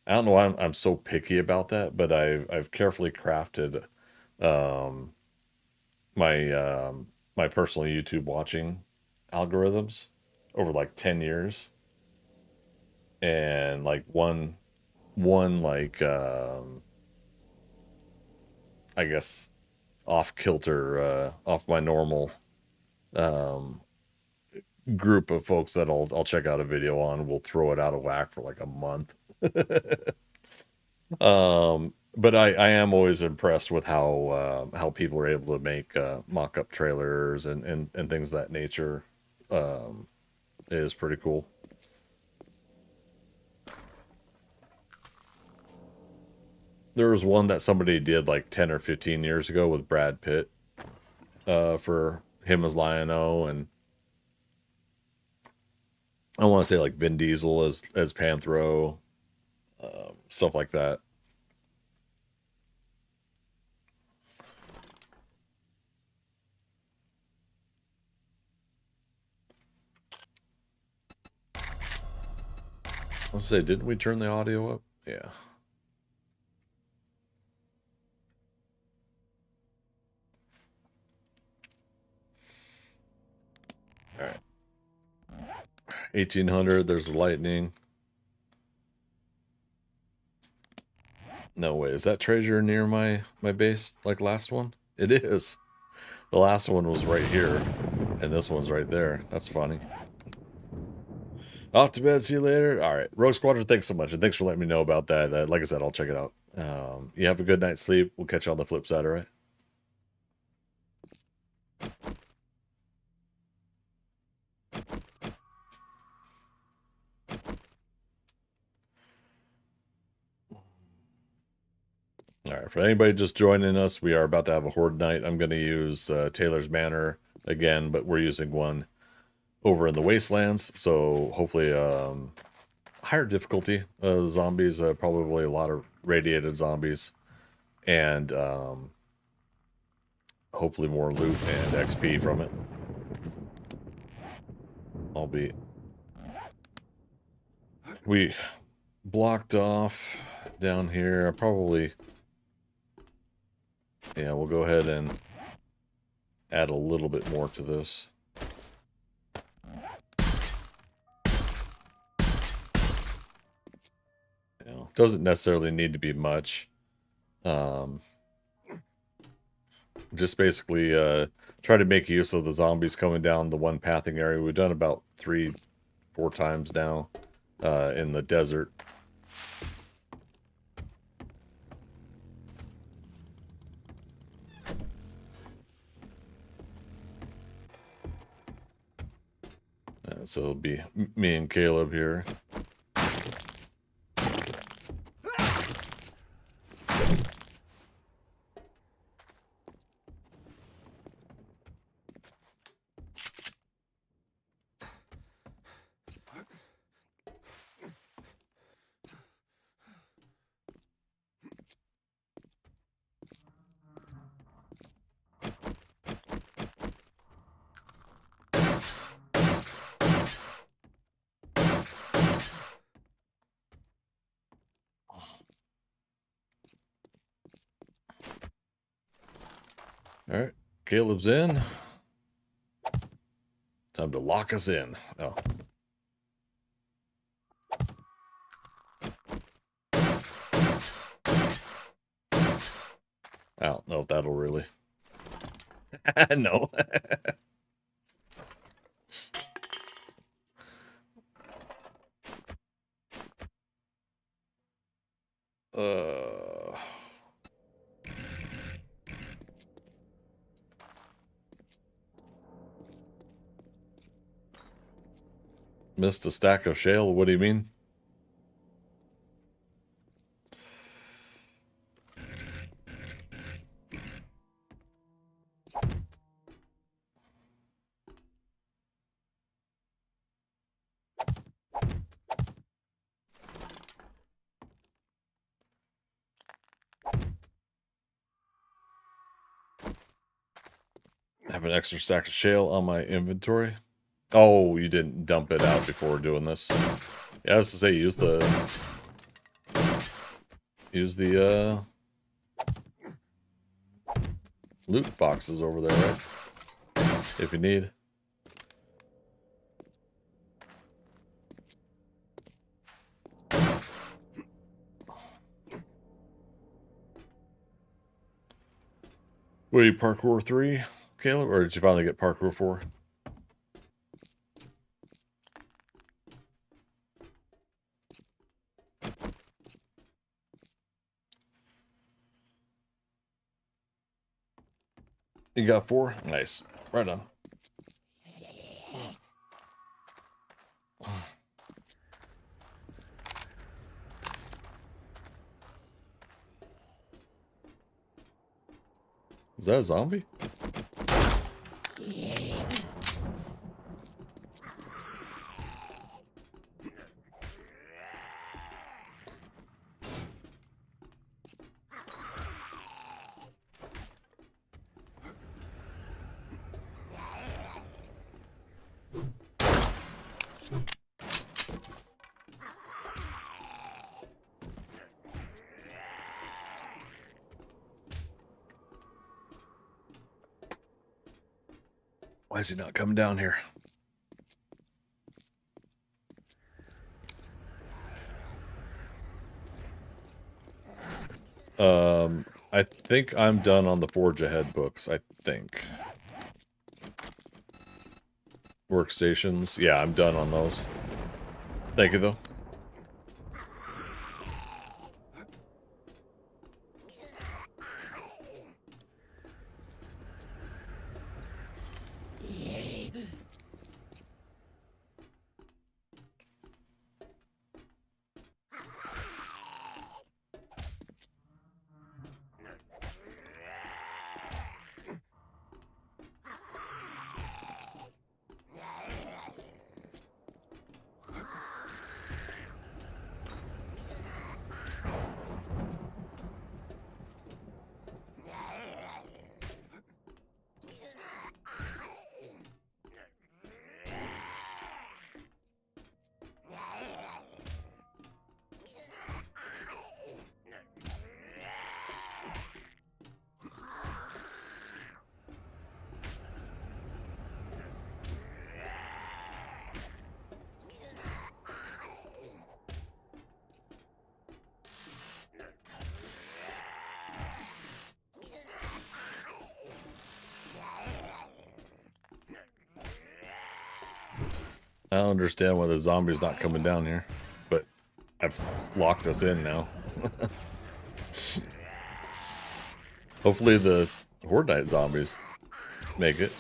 [SPEAKER 1] I don't know why I'm so picky about that, but I've carefully crafted um, my personal YouTube watching algorithms over like 10 years, and like one like I guess off kilter off my normal um group of folks that I'll check out a video on will throw it out of whack for like a month. But I am always impressed with how people are able to make mock-up trailers and things of that nature. It is pretty cool. There was one that somebody did like 10 or 15 years ago with Brad Pitt for him as Lion-O, and I want to say like Vin Diesel as Panthro, stuff like that. Let's say, didn't we turn the audio up? Yeah. All right. 1800, there's lightning. No way. Is that treasure near my base like last one? It is. The last one was right here, and this one's right there. That's funny. Off to bed. See you later. All right. Rogue Squadron, thanks so much, and thanks for letting me know about that. Like I said, I'll check it out. You have a good night's sleep. We'll catch you on the flip side, all right? All right, for anybody just joining us, we are about to have a Horde night. I'm going to use Taylor's Manor again, but we're using one over in the Wastelands, so hopefully higher difficulty. Zombies, probably a lot of radiated zombies, and hopefully more loot and XP from it. We blocked off down here, probably. Yeah, we'll go ahead and add a little bit more to this. You know, doesn't necessarily need to be much. Just basically try to make use of the zombies coming down the one pathing area. We've done about 3-4 times now in the desert. So it'll be me and Caleb here. All right, Caleb's in. Time to lock us in. Oh. I don't know if that'll really. No. Missed a stack of shale? What do you mean? I have an extra stack of shale on my inventory. Oh, you didn't dump it out before doing this. Yeah, I was to say use the loot boxes over there, right? If you need. What are you, parkour 3, Caleb? Or did you finally get parkour 4? You got 4? Nice. Right on. Is that a zombie? Why is he not coming down here? I think I'm done on the Forge Ahead books, I think. Workstations. Yeah, I'm done on those. Thank you, though. I don't understand why the zombie's not coming down here, but I've locked us in now. Hopefully the Horde Night zombies make it.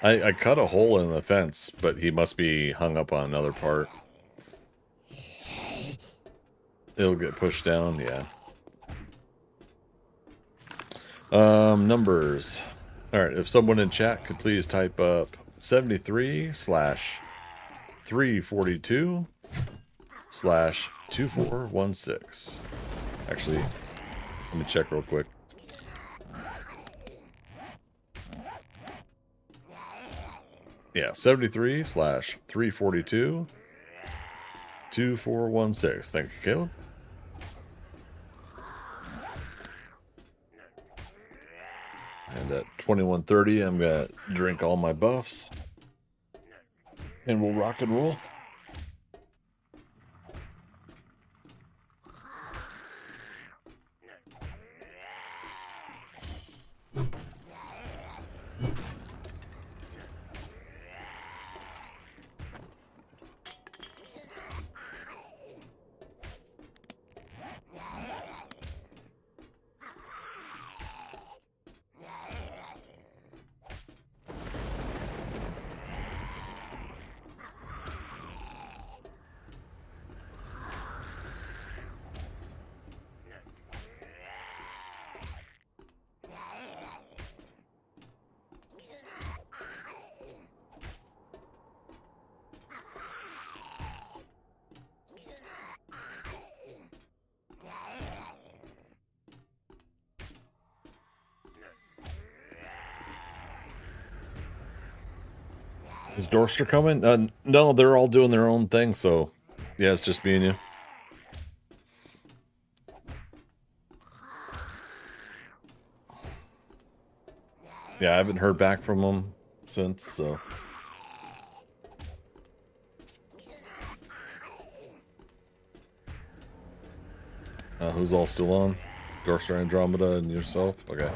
[SPEAKER 1] I cut a hole in the fence, but he must be hung up on another part. It'll get pushed down, yeah. Numbers. Alright, if someone in chat could please type up 73/342/2416. Actually, let me check real quick. Yeah, 73/342/2416. Thank you, Caleb. And at 21:30, I'm gonna drink all my buffs. And we'll rock and roll. Is Dorster coming? No, they're all doing their own thing, so yeah, it's just me and you. Yeah, I haven't heard back from them since, so. Who's all still on? Dorster, Andromeda, and yourself? Okay.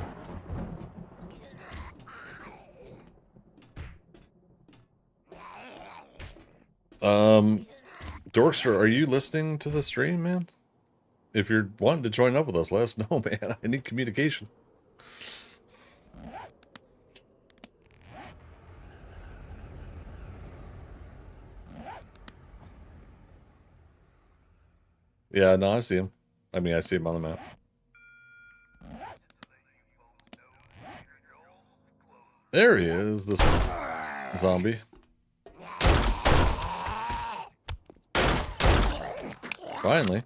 [SPEAKER 1] Dorkster, are you listening to the stream, man? If you're wanting to join up with us, let us know, man. I need communication. Yeah, no, I see him. I mean, I see him on the map. There he is, this zombie. Finally.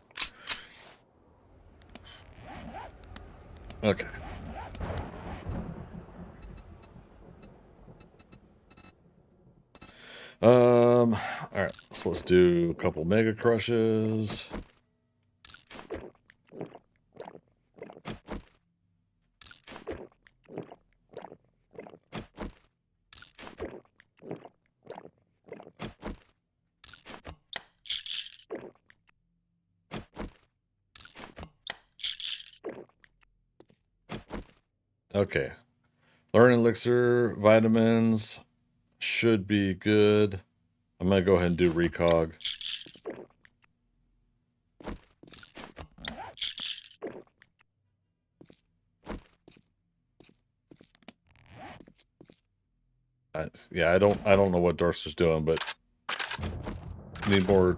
[SPEAKER 1] Okay. Alright, so let's do a couple mega crushes. Okay. Learn elixir, vitamins should be good. I'm gonna go ahead and do recog. Yeah, I don't know what Dorster's doing, but need more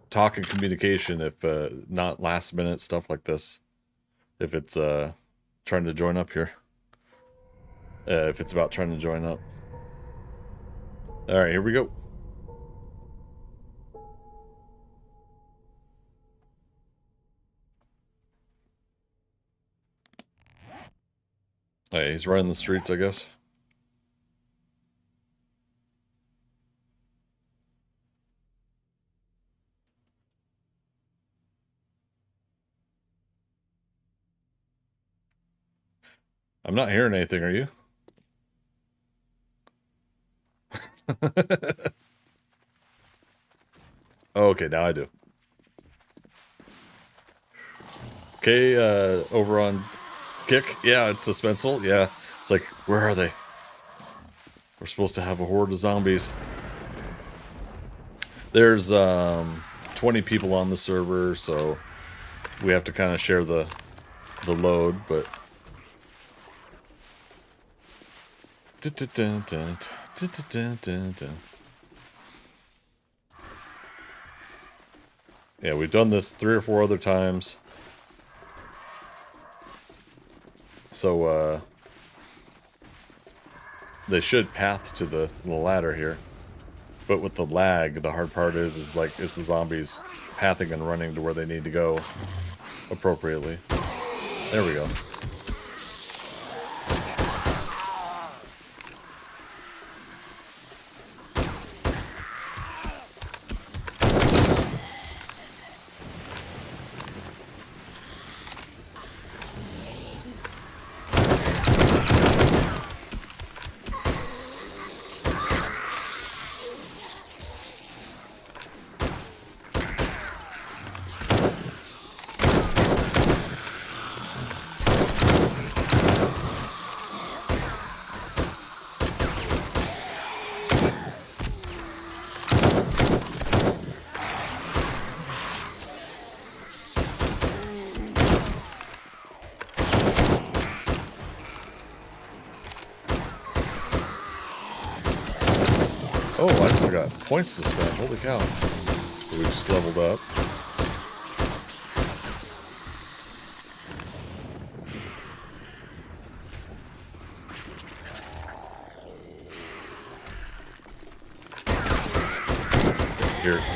[SPEAKER 1] talk and communication if not last minute stuff like this. If it's trying to join up here. If it's about trying to join up. Alright, here we go. Hey, he's running the streets, I guess. I'm not hearing anything, are you? Oh, okay, now I do. Okay, over on Kick. Yeah, it's suspenseful. Yeah, it's like, where are they? We're supposed to have a horde of zombies. There's 20 people on the server, so we have to kind of share the load, but yeah, we've done this 3 or 4 other times. So they should path to the ladder here. But with the lag, the hard part is the zombies pathing and running to where they need to go appropriately. There we go. Oh, I still got points to spend. Holy cow. We just leveled up.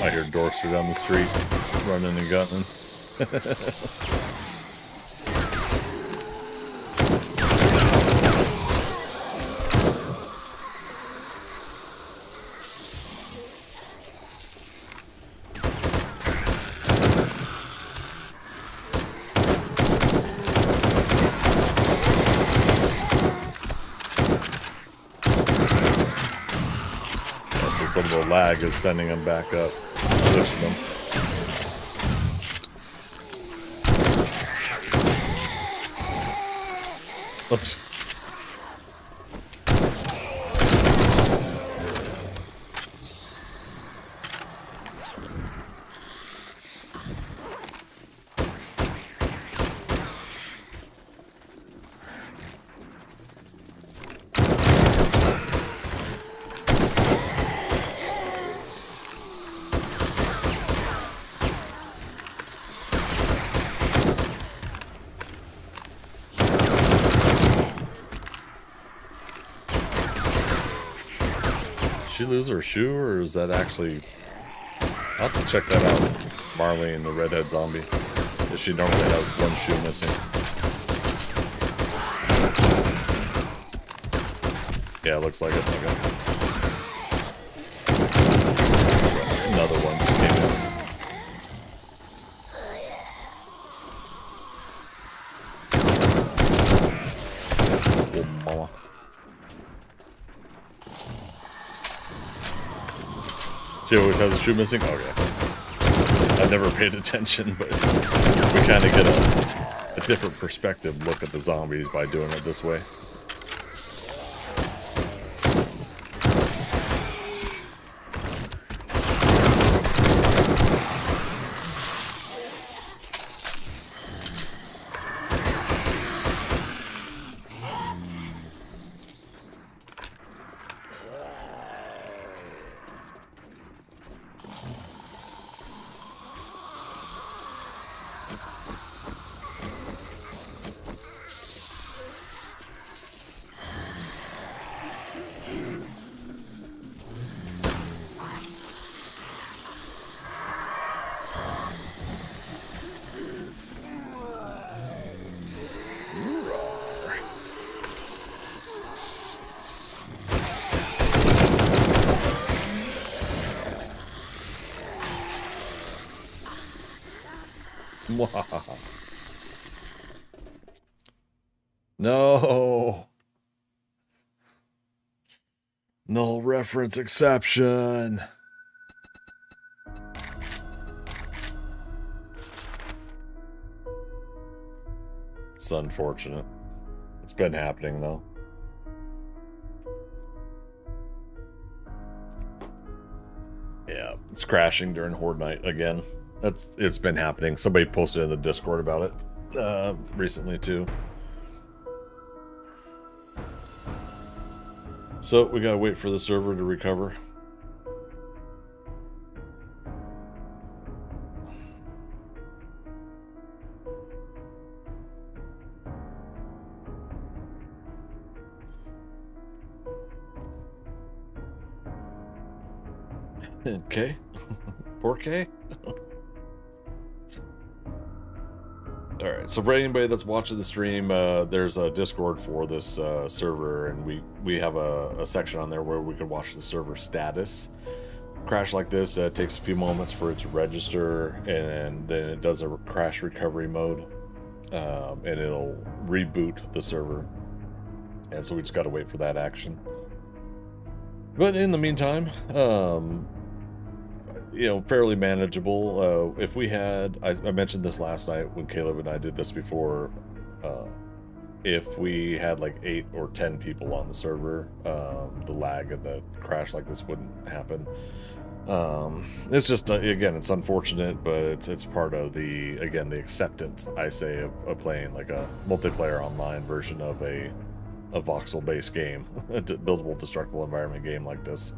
[SPEAKER 1] I hear Dorkster down the street, running and gunning. Some of the lag is sending them back up, pushing them. Let's. She lose her shoe, or is that actually? I'll have to check that out. Marley and the redhead zombie. If she normally has one shoe missing. Yeah, it looks like it. Okay. Another one just came in. Oh, mama. She always has a shoe missing? Okay. I've never paid attention, but we kind of get a different perspective look at the zombies by doing it this way. No. Null reference exception. It's unfortunate. It's been happening though. Yeah, it's crashing during Horde night again. It's been happening. Somebody posted in the Discord about it recently too. So we gotta wait for the server to recover. Okay. 4K? Alright, so for anybody that's watching the stream, there's a Discord for this server, and we have a section on there where we can watch the server status. Crash like this takes a few moments for it to register, and then it does a crash recovery mode, and it'll reboot the server. And so we just gotta wait for that action. But in the meantime, you know, fairly manageable. If we had, I mentioned this last night when Caleb and I did this before, if we had like 8 or 10 people on the server, the lag and the crash like this wouldn't happen. It's just, again, it's unfortunate, but it's part of the, again, the acceptance, I say, of playing like a multiplayer online version of a voxel-based game, a buildable, destructible environment game like this.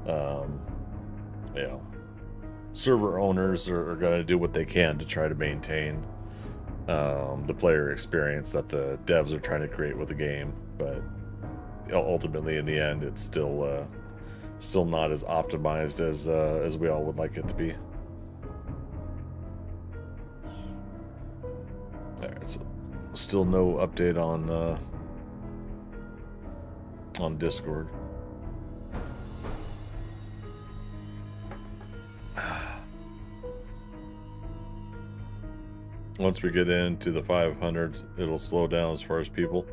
[SPEAKER 1] Yeah. Server owners are going to do what they can to try to maintain the player experience that the devs are trying to create with the game, but ultimately in the end it's still not as optimized as we all would like it to be. Alright, so still no update on Discord. Once we get into the 500s, it'll slow down as far as people.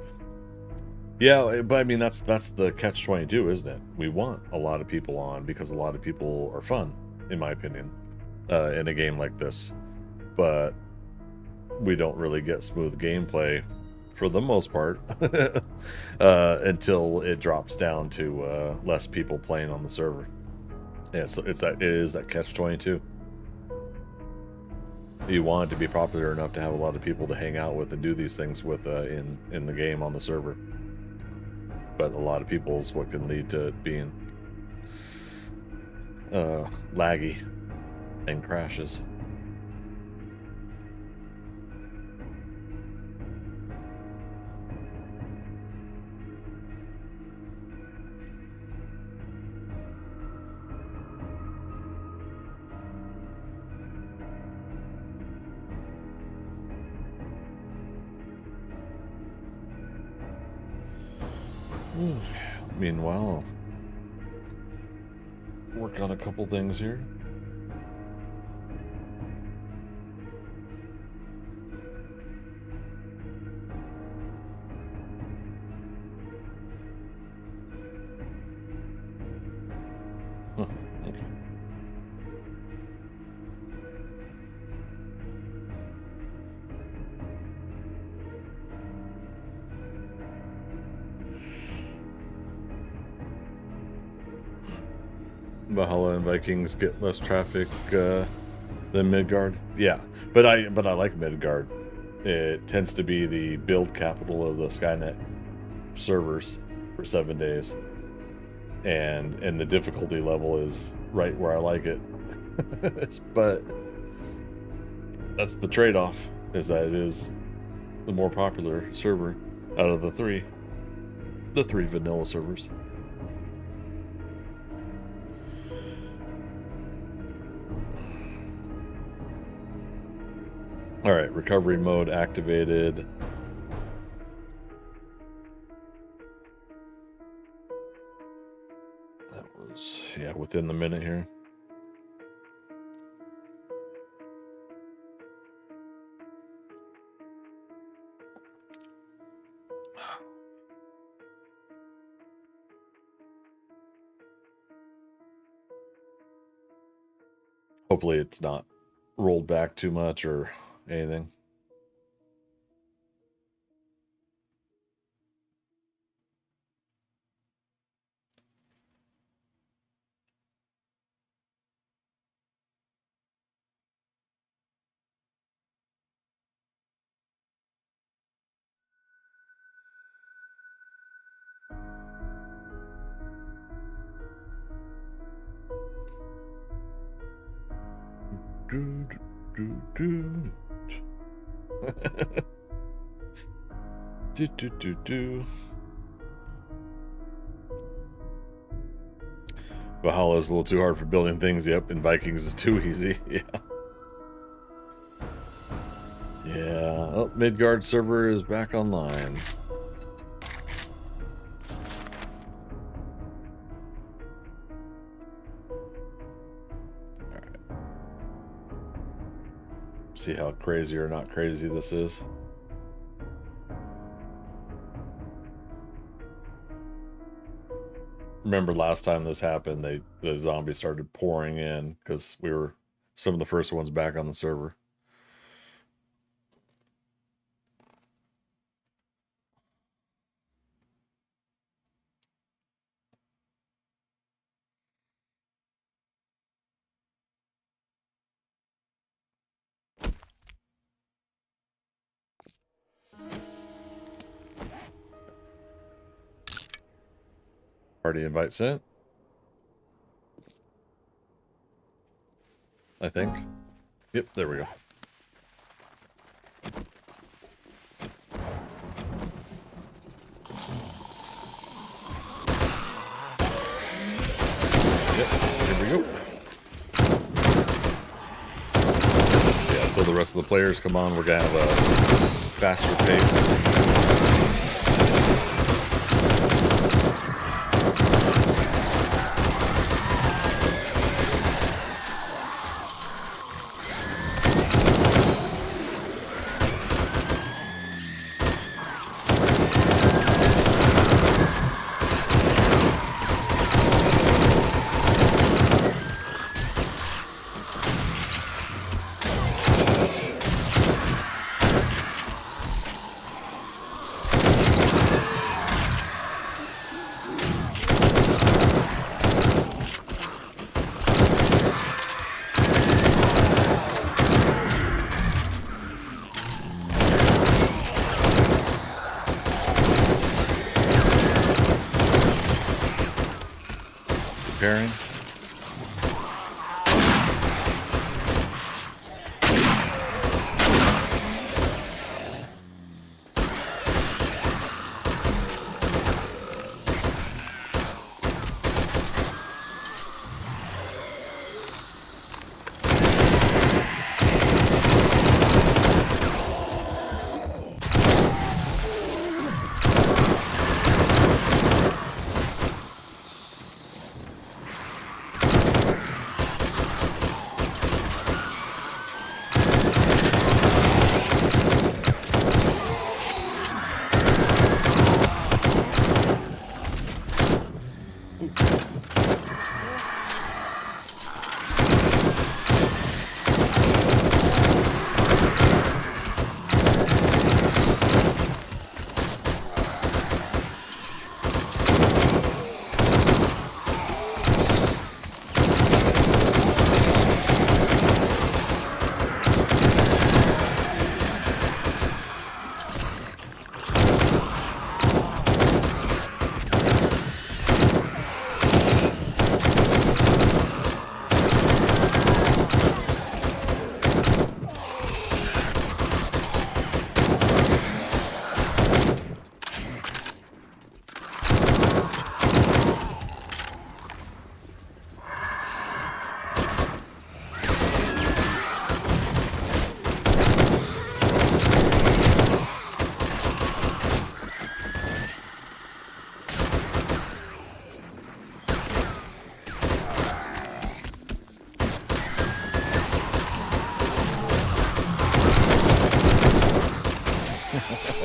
[SPEAKER 1] Yeah, but I mean, that's the catch-22, isn't it? We want a lot of people on because a lot of people are fun, in my opinion, in a game like this. But we don't really get smooth gameplay for the most part, until it drops down to less people playing on the server. Yeah, so it is that catch-22. You want it to be popular enough to have a lot of people to hang out with and do these things with in the game on the server. But a lot of people is what can lead to it being laggy and crashes. Meanwhile, work on a couple things here. Huh, okay. Valhalla and Vikings get less traffic than Midgard. Yeah, but I like Midgard. It tends to be the build capital of the Skynet servers for 7 days, and the difficulty level is right where I like it. But that's the trade-off, is that it is the more popular server out of the three vanilla servers. All right, recovery mode activated. That was, yeah, within the minute here. Hopefully it's not rolled back too much or anything. Valhalla is a little too hard for building things, yep, and Vikings is too easy, yeah. Yeah, oh, Midgard server is back online. Alright. See how crazy or not crazy this is. Remember last time this happened, the zombies started pouring in because we were some of the first ones back on the server. Party invite sent. I think. Yep, there we go. Yep, here we go. So yeah, until the rest of the players come on, we're gonna have a faster pace. repairing.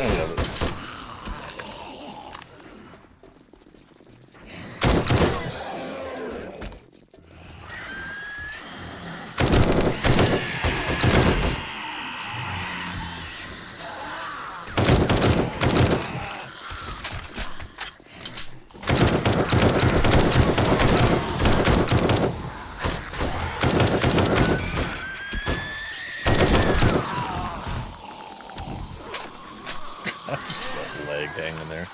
[SPEAKER 1] I love it. Just that leg hanging there.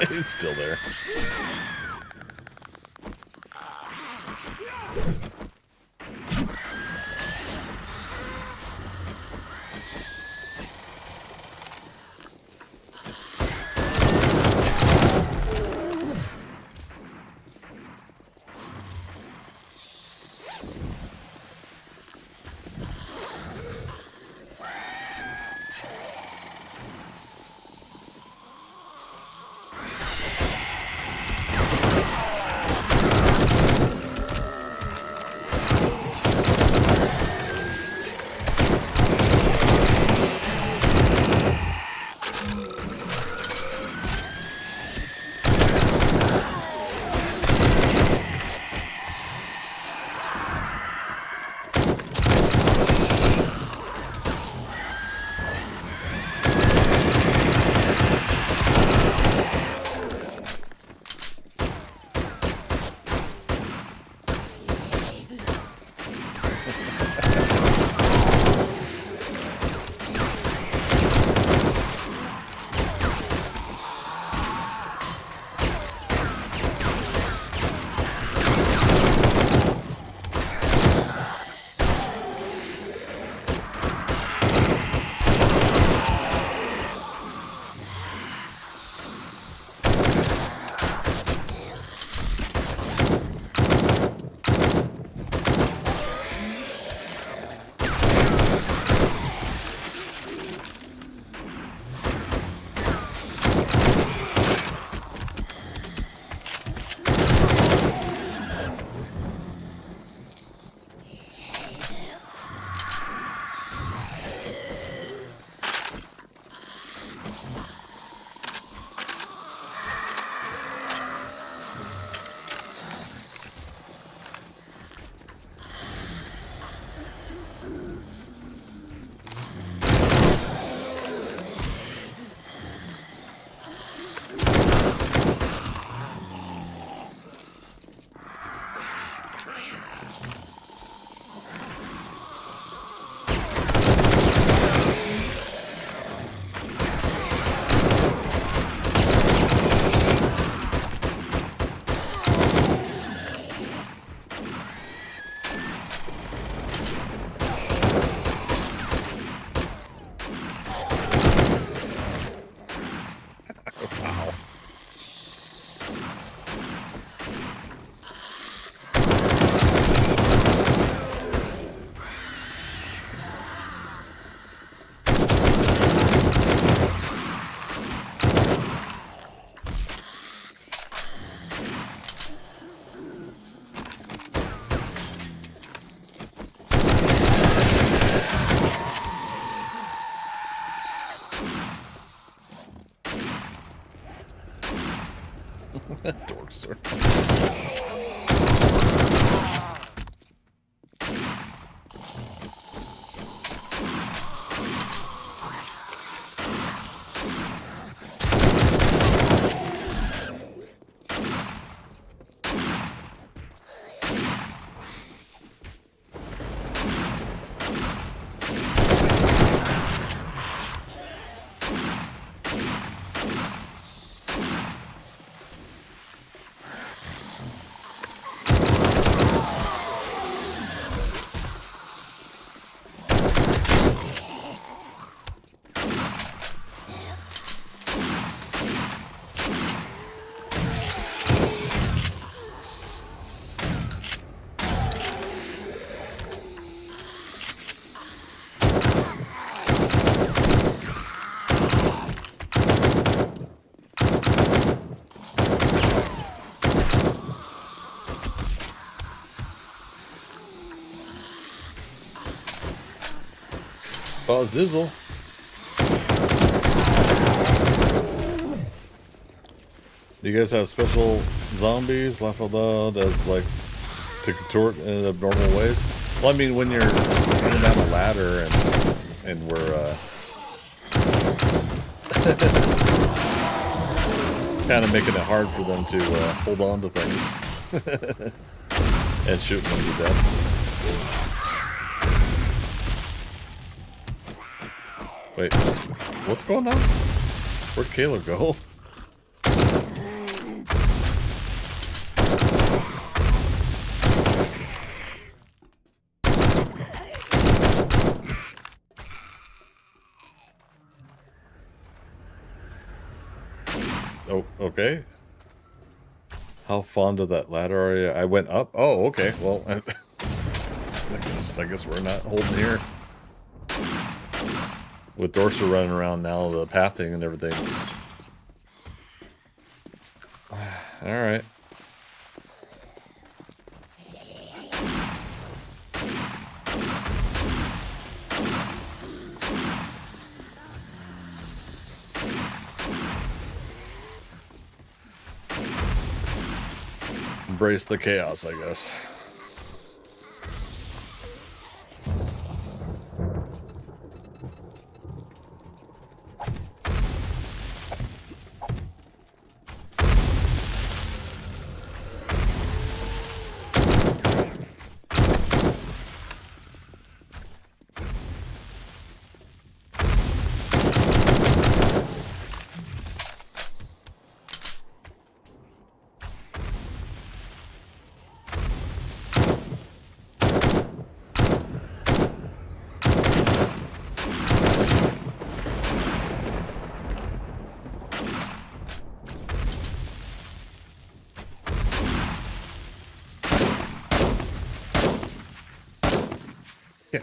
[SPEAKER 1] It's still there. Dork, sir. Oh, Zizzle. Do you guys have special zombies left allowed as like to contort in abnormal ways? Well, I mean, when you're coming down a ladder and we're kind of making it hard for them to hold on to things and shooting them to death. Wait, what's going on? Where'd Kayla go? Oh, okay. How fond of that ladder are you? I went up. Oh, okay. Well, I guess we're not holding here. With Dorser running around now, the pathing and everything. All right. Embrace the chaos, I guess. Yeah.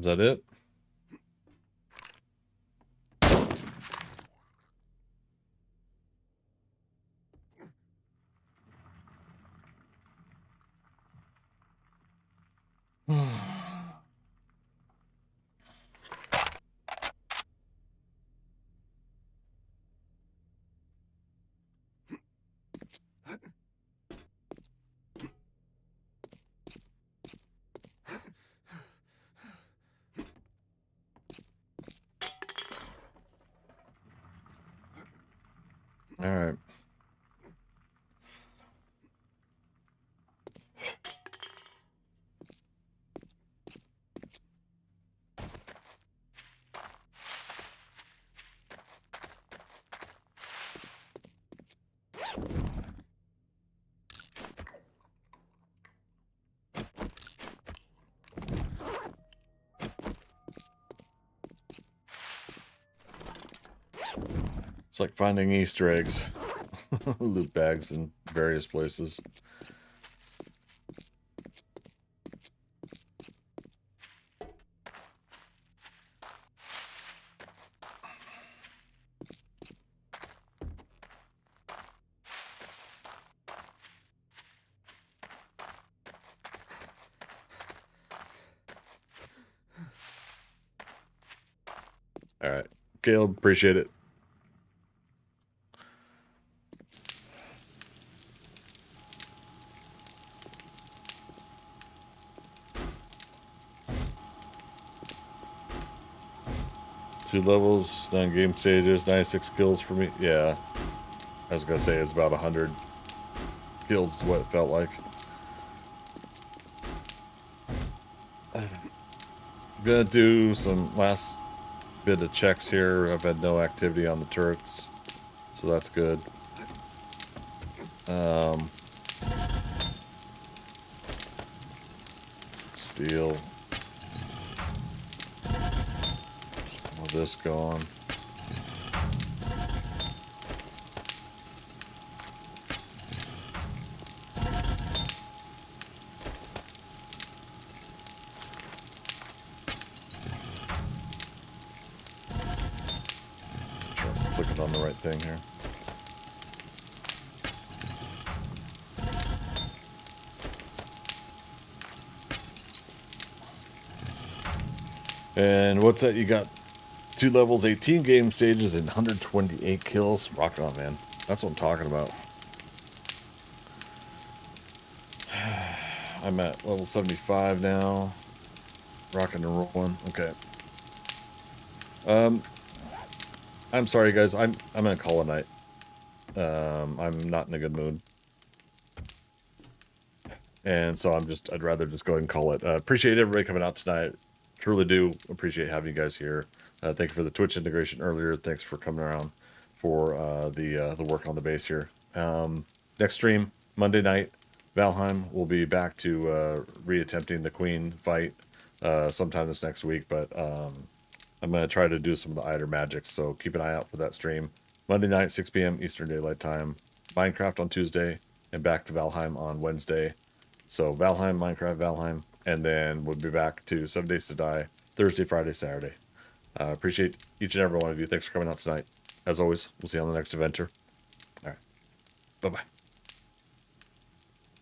[SPEAKER 1] Is that it? All right. It's like finding Easter eggs. Loot bags in various places. All right. Caleb, appreciate it. Two levels, 9 game stages, 96 kills for me. Yeah. I was going to say it's about 100 kills is what it felt like. I'm going to do some last bit of checks here. I've had no activity on the turrets, so that's good. Steel. Some of this gone. Clicking on the right thing here. And what's that? You got 2 levels, 18 game stages, and 128 kills. Rock on, man. That's what I'm talking about. I'm at level 75 now. Rocking and rolling. Okay. I'm sorry, guys. I'm gonna call it a night. I'm not in a good mood, and so I'd rather just go ahead and call it. Appreciate everybody coming out tonight. Truly do appreciate having you guys here. Thank you for the Twitch integration earlier. Thanks for coming around for the work on the base here. Next stream Monday night, Valheim. We'll be back to reattempting the Queen fight sometime this next week, but I'm going to try to do some of the Eider magics, so keep an eye out for that stream. Monday night, 6 p.m. Eastern Daylight Time. Minecraft on Tuesday, and back to Valheim on Wednesday. So Valheim, Minecraft, Valheim, and then we'll be back to 7 Days to Die, Thursday, Friday, Saturday. Appreciate each and every one of you. Thanks for coming out tonight. As always, we'll see you on the next adventure. All right. Bye-bye.